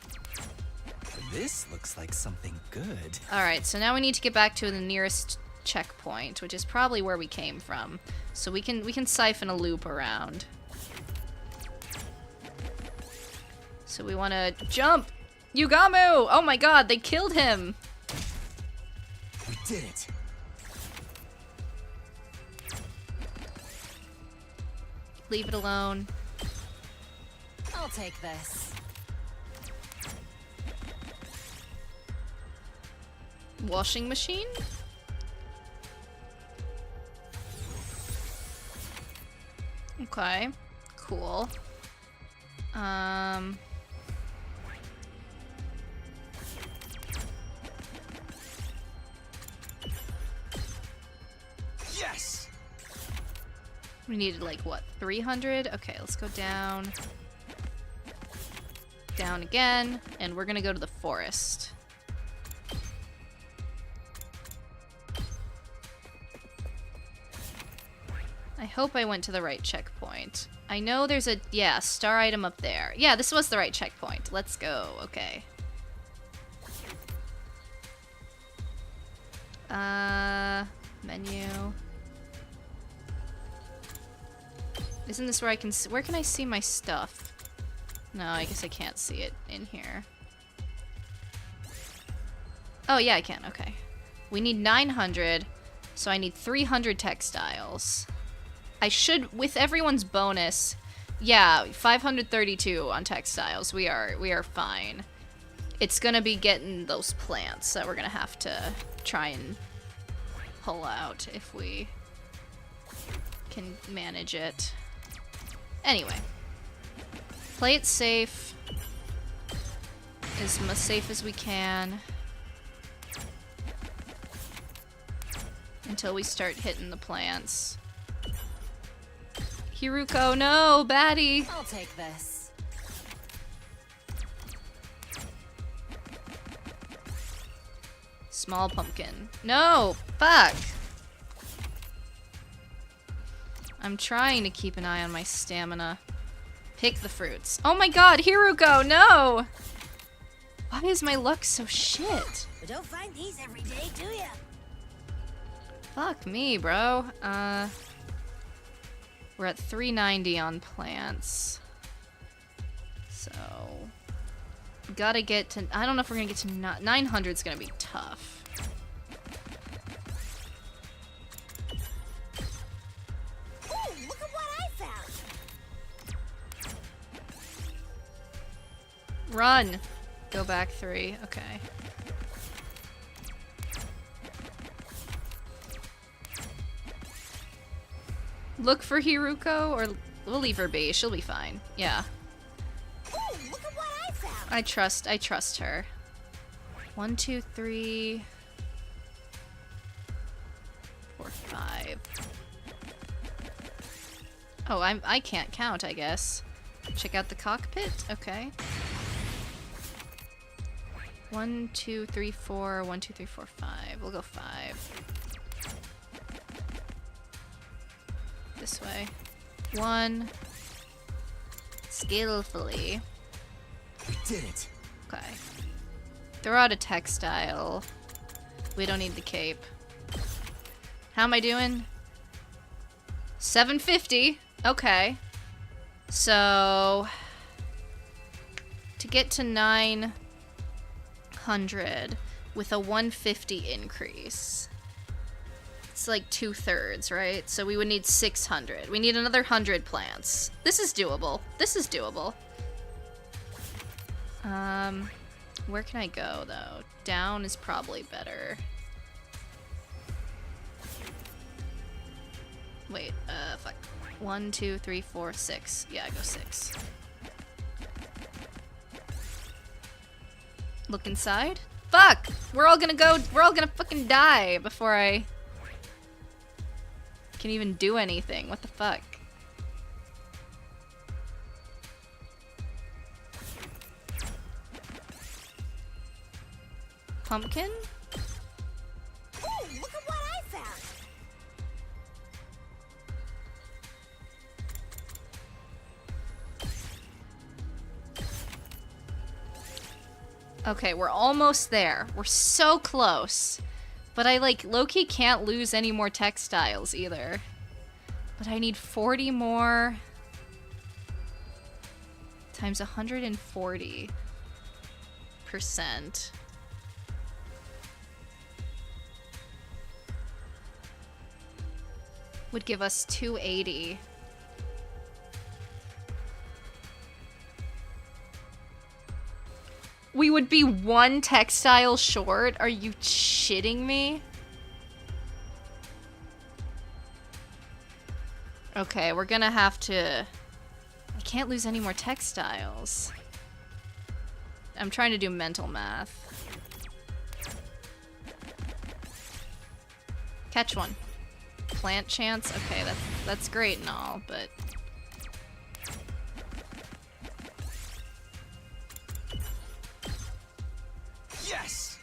This looks like something good. Alright, so now we need to get back to the nearest checkpoint, which is probably where we came from. So we can siphon a loop around. So we want to jump! Yugamu! Oh my god, they killed him! We did it. Leave it alone. I'll take this. Washing machine? Okay. Cool. Yes! We needed like what, 300? Okay, let's go down. Down again, and we're gonna go to the forest. I hope I went to the right checkpoint. I know there's a, yeah, star item up there. Yeah, this was the right checkpoint. Let's go. Okay. Menu. Isn't this where I can see, where can I see my stuff? No, I guess I can't see it in here. Oh, yeah, I can. Okay. We need 900, so I need 300 textiles. I should, with everyone's bonus, yeah, 532 on textiles. We are fine. It's gonna be getting those plants that we're gonna have to try and pull out if we can manage it. Anyway, play it safe, as safe as we can, until we start hitting the plants. Hiruko, no, baddie. I'll take this. Small pumpkin. No, fuck. I'm trying to keep an eye on my stamina. Pick the fruits. Oh my god, Hiruko, no! Why is my luck so shit? But don't find these every day, do ya? Fuck me, bro. We're at 390 on plants. So... gotta get to... I don't know if we're gonna get to... 900's gonna be tough. Ooh, look at what I found! Run! Go back 3. Okay. Look for Hiruko, or we'll leave her be. She'll be fine. Yeah. Ooh, look at what I found! I trust her. 1, 2, 3. 5. Oh, I can't count, I guess. Check out the cockpit? Okay. 1, 2, 3, 4. 1, 2, 3, 4, 5. We'll go 5. This way. 1. Skillfully. We did it. Okay. Throw out a textile. We don't need the cape. How am I doing? 750. Okay. So to get to 900 with a 150 increase. It's like 2/3, right? So we would need 600. We need another 100 plants. This is doable. This is doable. Where can I go though? Down is probably better. Wait, fuck. 1, 2, 3, 4, 6. Yeah, I go 6. Look inside? Fuck! We're all gonna fucking die before I can even do anything. What the fuck? Pumpkin? Ooh, look at what I found! Okay, we're almost there. We're so close. But I, like, low-key can't lose any more textiles either. But I need 40 more times 140%. Would give us 280. We would be 1 textile short? Are you shitting me? Okay, we're gonna have to... I can't lose any more textiles. I'm trying to do mental math. Catch one. Plant chance? Okay, that's great and all, but... Yes!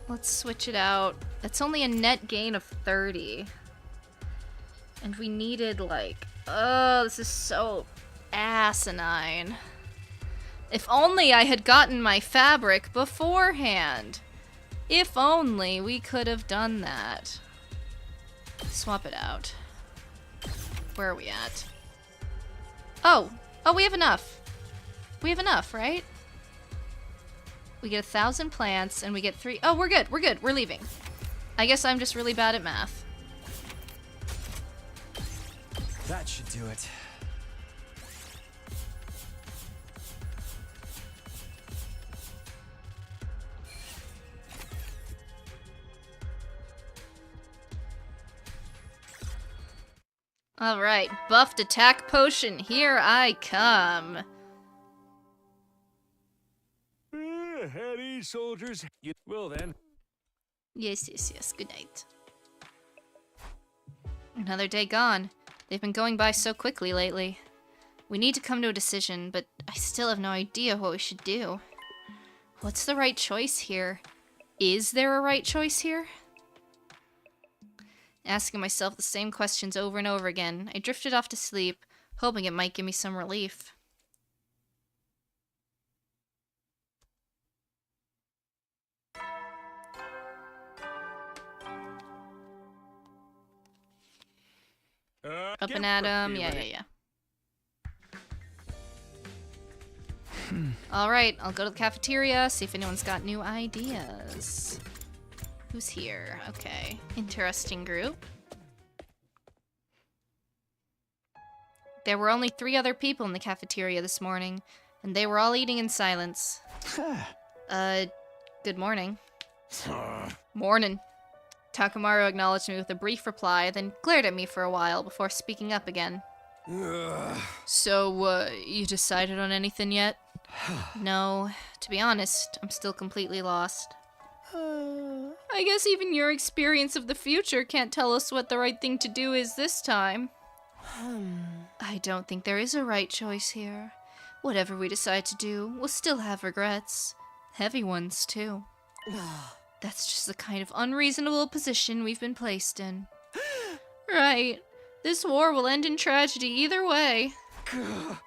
Let's switch it out. That's only a net gain of 30. And we needed, like... Oh, this is so asinine. If only I had gotten my fabric beforehand. If only we could have done that. Swap it out. Where are we at? Oh! Oh, we have enough. We have enough, right? We get 1,000 plants, and we get 3... Oh, we're good, we're good, we're leaving. I guess I'm just really bad at math. That should do it. Alright, buffed attack potion, here I come. At ease, soldiers. You will then. Yes, yes, yes, good night. Another day gone. They've been going by so quickly lately. We need to come to a decision, but I still have no idea what we should do. What's the right choice here? Is there a right choice here? Asking myself the same questions over and over again, I drifted off to sleep, hoping it might give me some relief. Up and at him, yeah. Alright, I'll go to the cafeteria, see if anyone's got new ideas. Who's here? Okay, interesting group. There were only 3 other people in the cafeteria this morning, and they were all eating in silence. Good morning. Morning. Takamaru acknowledged me with a brief reply, then glared at me for a while before speaking up again. So, you decided on anything yet? No, to be honest, I'm still completely lost. I guess even your experience of the future can't tell us what the right thing to do is this time. I don't think there is a right choice here. Whatever we decide to do, we'll still have regrets. Heavy ones, too. That's just the kind of unreasonable position we've been placed in. Right. This war will end in tragedy either way.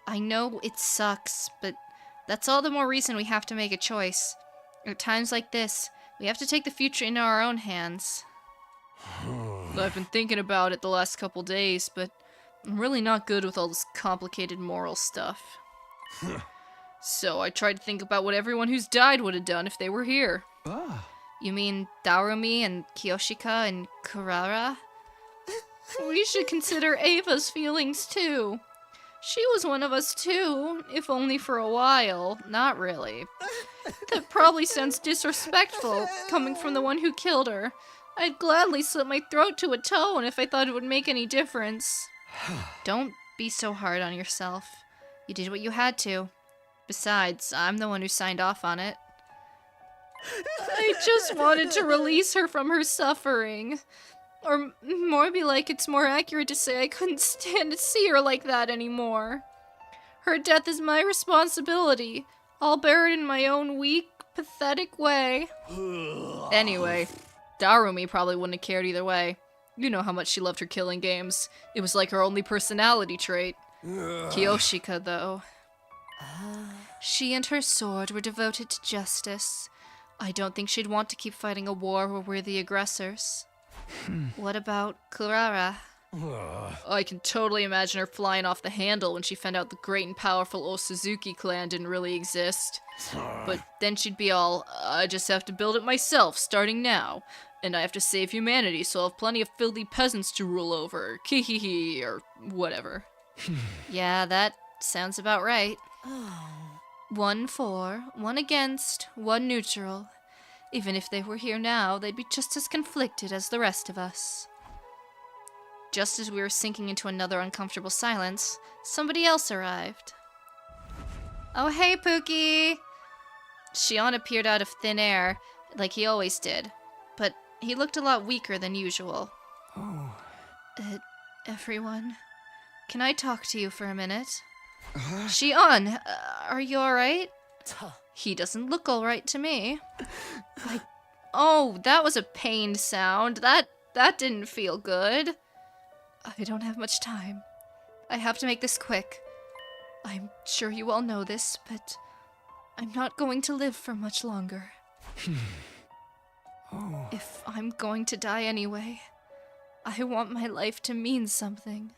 I know it sucks, but that's all the more reason we have to make a choice. At times like this, we have to take the future into our own hands. I've been thinking about it the last couple days, but I'm really not good with all this complicated moral stuff. So I tried to think about what everyone who's died would have done if they were here. You mean Darumi and Kiyoshika and Kurara? We should consider Ava's feelings too. She was one of us too, if only for a while. Not really. That probably sounds disrespectful, coming from the one who killed her. I'd gladly slit my throat to atone if I thought it would make any difference. Don't be so hard on yourself. You did what you had to. Besides, I'm the one who signed off on it. I just wanted to release her from her suffering. Or more be like, it's more accurate to say I couldn't stand to see her like that anymore. Her death is my responsibility. I'll bear it in my own weak, pathetic way. Anyway, Darumi probably wouldn't have cared either way. You know how much she loved her killing games. It was like her only personality trait. Kiyoshika, though. She and her sword were devoted to justice. I don't think she'd want to keep fighting a war where we're the aggressors. What about Kurara? I can totally imagine her flying off the handle when she found out the great and powerful Osuzuki clan didn't really exist. But then she'd be all, I just have to build it myself, starting now. And I have to save humanity, so I'll have plenty of filthy peasants to rule over. Kihihi, or whatever. Yeah, that sounds about right. 1 for, 1 against, 1 neutral. Even if they were here now, they'd be just as conflicted as the rest of us. Just as we were sinking into another uncomfortable silence, somebody else arrived. Oh, hey, Pookie! Shion appeared out of thin air, like he always did, but he looked a lot weaker than usual. Everyone, can I talk to you for a minute? Shion, are you alright? He doesn't look alright to me. Like, oh, that was a pained sound. That didn't feel good. I don't have much time. I have to make this quick. I'm sure you all know this, but I'm not going to live for much longer. If I'm going to die anyway, I want my life to mean something.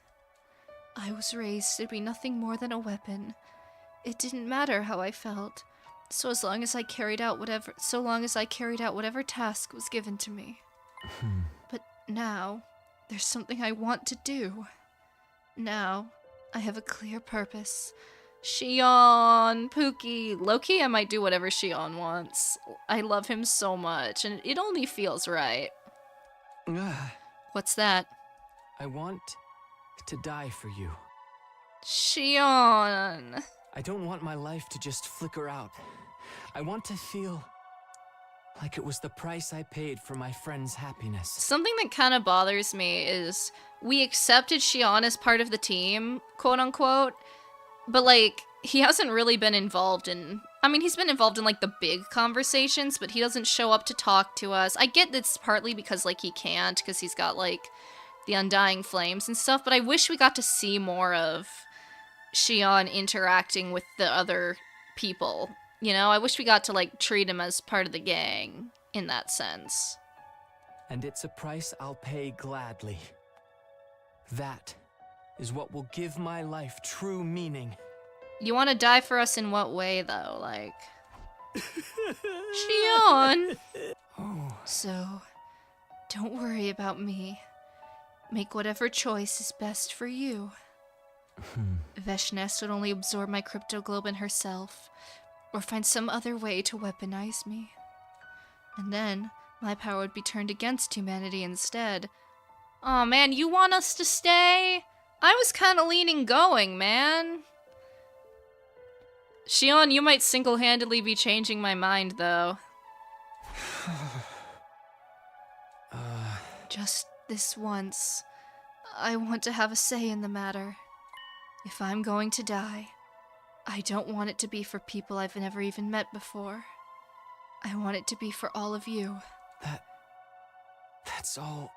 I was raised to be nothing more than a weapon. It didn't matter how I felt, so long as I carried out whatever task was given to me. But now, there's something I want to do. Now, I have a clear purpose. Shion, Pookie, low-key I might do whatever Shion wants. I love him so much, and it only feels right. What's that? I want to die for you. Shion! I don't want my life to just flicker out. I want to feel like it was the price I paid for my friend's happiness. Something that kind of bothers me is we accepted Shion as part of the team, quote-unquote, but, like, he hasn't really been involved in... I mean, he's been involved in, like, the big conversations, but he doesn't show up to talk to us. I get that's partly because, like, he can't, because he's got, like, the Undying Flames and stuff, but I wish we got to see more of Shion interacting with the other people. You know, I wish we got to, like, treat him as part of the gang, in that sense. And it's a price I'll pay gladly. That is what will give my life true meaning. You want to die for us in what way, though? Like... Shion! So, don't worry about me. Make whatever choice is best for you. Veshness would only absorb my cryptoglobin herself, or find some other way to weaponize me. And then, my power would be turned against humanity instead. Aw, man, you want us to stay? I was kind of leaning going, man. Shion, you might single-handedly be changing my mind, though. Just this once, I want to have a say in the matter. If I'm going to die, I don't want it to be for people I've never even met before. I want it to be for all of you. That's all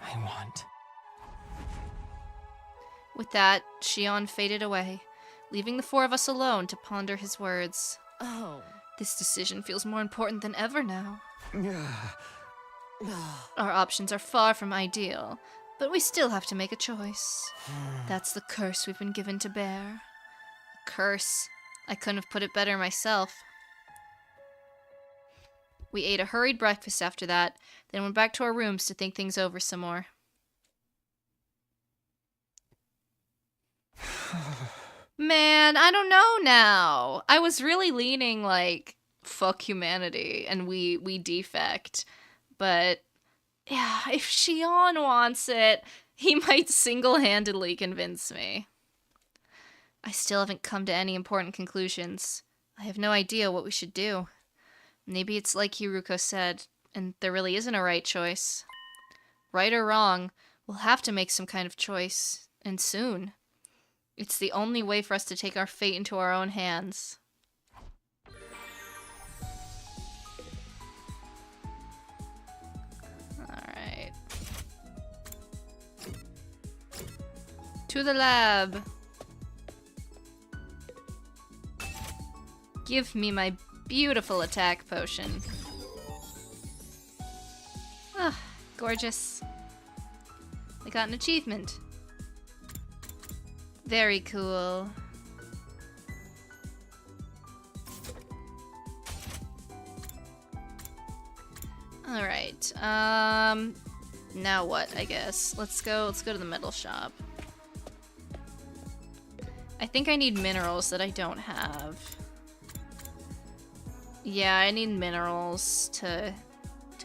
I want. With that, Shion faded away, leaving the four of us alone to ponder his words. Oh. This decision feels more important than ever now. Our options are far from ideal, but we still have to make a choice. That's the curse we've been given to bear. A curse. I couldn't have put it better myself. We ate a hurried breakfast after that, then went back to our rooms to think things over some more. Man, I don't know now. I was really leaning like, fuck humanity, and we defect. But, yeah, if Shion wants it, he might single-handedly convince me. I still haven't come to any important conclusions. I have no idea what we should do. Maybe it's like Hiruko said, and there really isn't a right choice. Right or wrong, we'll have to make some kind of choice, and soon. It's the only way for us to take our fate into our own hands. Alright. To the lab! Give me my beautiful attack potion. Ah, gorgeous. I got an achievement. Very cool. Alright, now what, I guess? Let's go to the metal shop. I think I need minerals that I don't have. Yeah, I need minerals to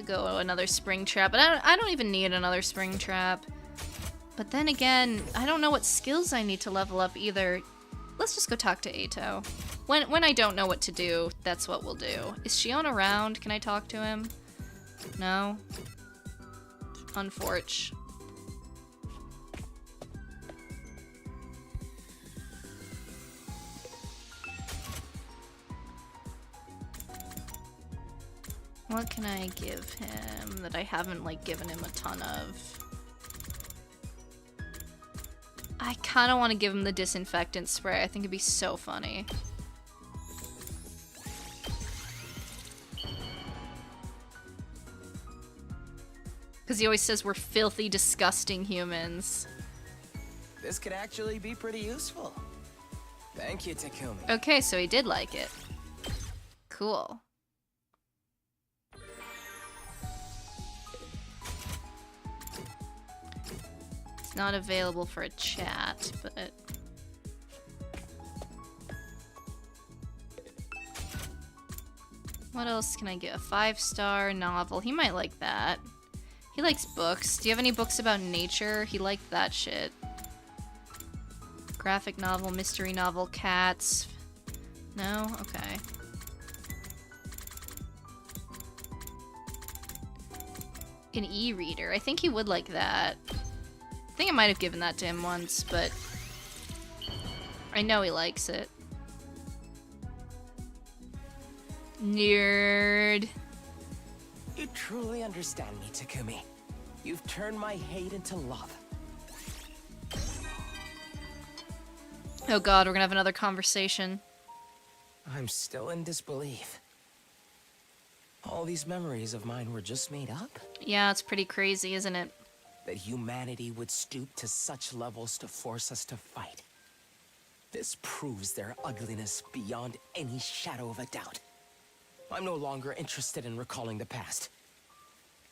go another spring trap, but I don't even need another spring trap. But then again, I don't know what skills I need to level up either. Let's just go talk to Ato. When I don't know what to do, that's what we'll do. Is Shion around? Can I talk to him? No? Unfortunate. What can I give him that I haven't, like, given him a ton of? I kind of want to give him the disinfectant spray. I think it'd be so funny. Because he always says we're filthy, disgusting humans. This could actually be pretty useful. Thank you, Takumi. Okay, so he did like it. Cool. It's not available for a chat, but... What else can I get? A 5-star novel. He might like that. He likes books. Do you have any books about nature? He liked that shit. Graphic novel, mystery novel, cats. No? Okay. An e-reader. I think he would like that. I think I might have given that to him once, but I know he likes it. Nerd. You truly understand me, Takumi. You've turned my hate into love. Oh god, we're gonna have another conversation. I'm still in disbelief. All these memories of mine were just made up? Yeah, it's pretty crazy, isn't it? That humanity would stoop to such levels to force us to fight. This proves their ugliness beyond any shadow of a doubt. I'm no longer interested in recalling the past.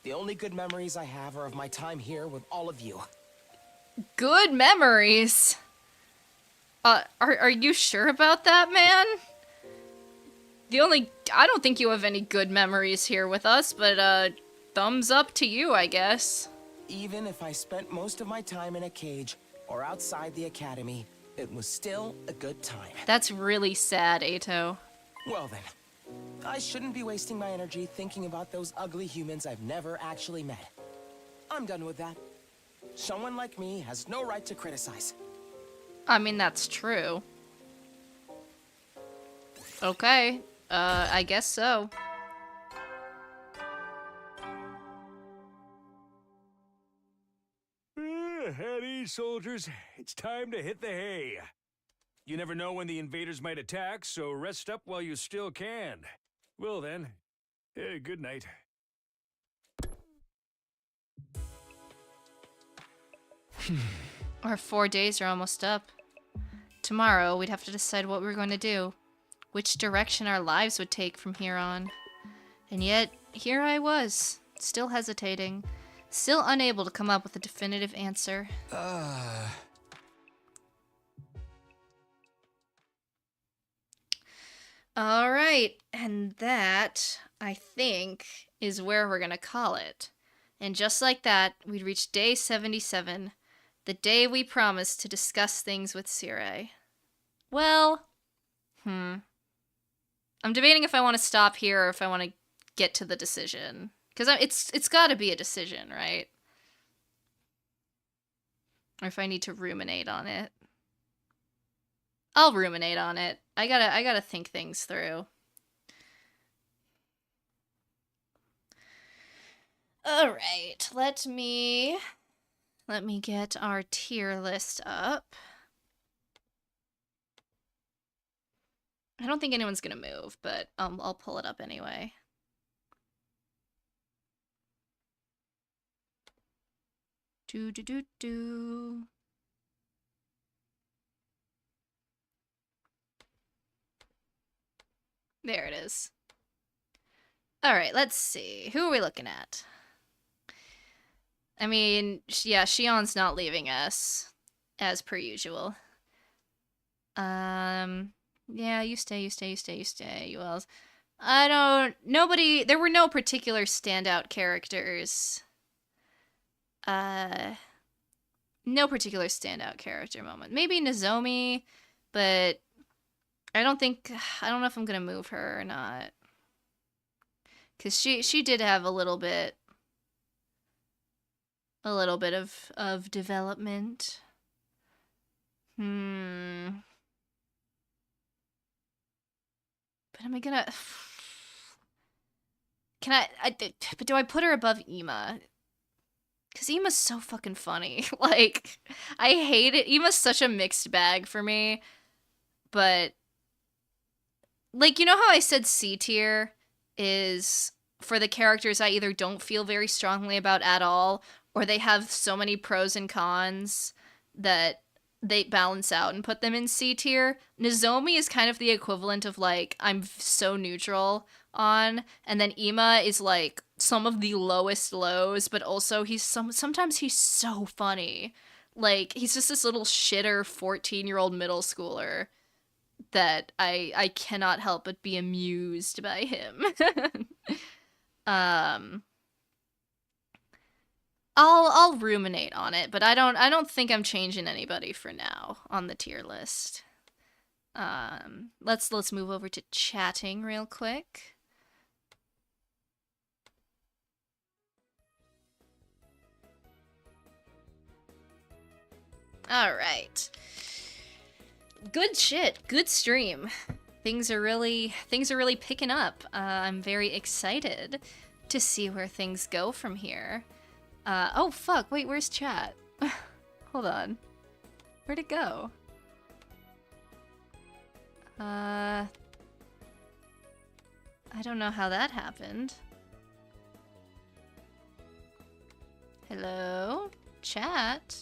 The only good memories I have are of my time here with all of you. Good memories? Are you sure about that, man? I don't think you have any good memories here with us, but, thumbs up to you, I guess. Even if I spent most of my time in a cage, or outside the academy, it was still a good time. That's really sad, Ato. Well then, I shouldn't be wasting my energy thinking about those ugly humans I've never actually met. I'm done with that. Someone like me has no right to criticize. I mean, that's true. Okay, I guess so. At ease, soldiers. It's time to hit the hay. You never know when the invaders might attack, so rest up while you still can. Well then, good night. Our 4 days are almost up. Tomorrow, we'd have to decide what we're going to do. Which direction our lives would take from here on. And yet, here I was, still hesitating. Still unable to come up with a definitive answer. Alright, and that, I think, is where we're gonna call it. And just like that, we'd reach day 77, the day we promised to discuss things with Sirei. Well, I'm debating if I want to stop here or if I want to get to the decision. Because it's got to be a decision, right? Or if I need to ruminate on it. I'll ruminate on it. I gotta think things through. Alright, let me get our tier list up. I don't think anyone's gonna move, but I'll pull it up anyway. Do. There it is. Alright, let's see. Who are we looking at? I mean, yeah, Shion's not leaving us, as per usual. Yeah, you stay. You else? There were no particular standout characters. No particular standout character moment. Maybe Nozomi, but I don't know if I'm gonna move her or not. Cause she did have a little bit of development. But am I gonna... But do I put her above Ima? Because Ima's so fucking funny. Like, I hate it. Ima's such a mixed bag for me. But, like, you know how I said C tier is for the characters I either don't feel very strongly about at all, or they have so many pros and cons that they balance out and put them in C tier. Nozomi is kind of the equivalent of, like, I'm so neutral on, and then Ima is, like, some of the lowest lows, but also sometimes he's so funny. Like, he's just this little shitter 14-year-old middle schooler that I cannot help but be amused by him. I'll ruminate on it, but I don't think I'm changing anybody for now on the tier list. Let's move over to chatting real quick. All right. Good shit. Good stream. Things are really picking up. I'm very excited to see where things go from here. Oh fuck, wait, where's chat? Hold on. Where'd it go? I don't know how that happened. Hello? Chat?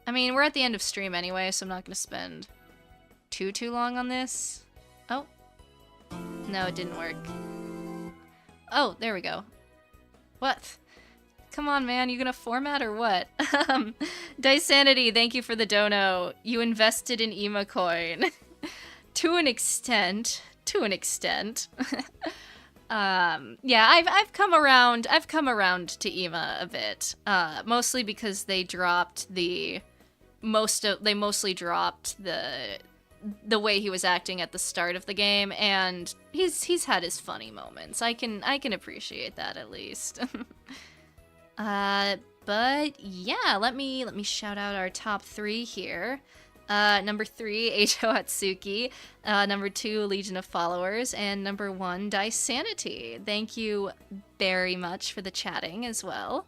I mean, we're at the end of stream anyway, so I'm not gonna spend too long on this. Oh. No, it didn't work. Oh, there we go. What? Come on, man, you gonna format or what? Disanity, thank you for the dono. You invested in Ima coin. To an extent. Yeah, I've come around to Ema a bit. Mostly because they mostly dropped the way he was acting at the start of the game, and he's had his funny moments. I can appreciate that at least. But yeah, let me shout out our top 3 here. Number 3, Eito Hatsuki. Number 2, Legion of Followers. And number 1, Dice Sanity. Thank you very much for the chatting as well.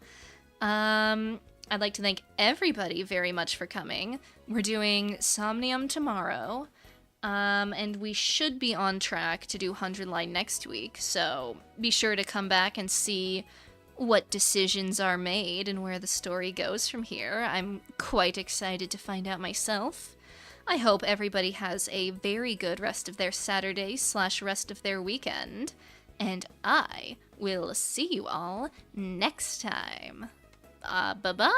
I'd like to thank everybody very much for coming. We're doing Somnium tomorrow. And we should be on track to do 100 Line next week. So be sure to come back and see what decisions are made and where the story goes from here. I'm quite excited to find out myself. I hope everybody has a very good rest of their Saturday / rest of their weekend. And I will see you all next time. Bye-bye!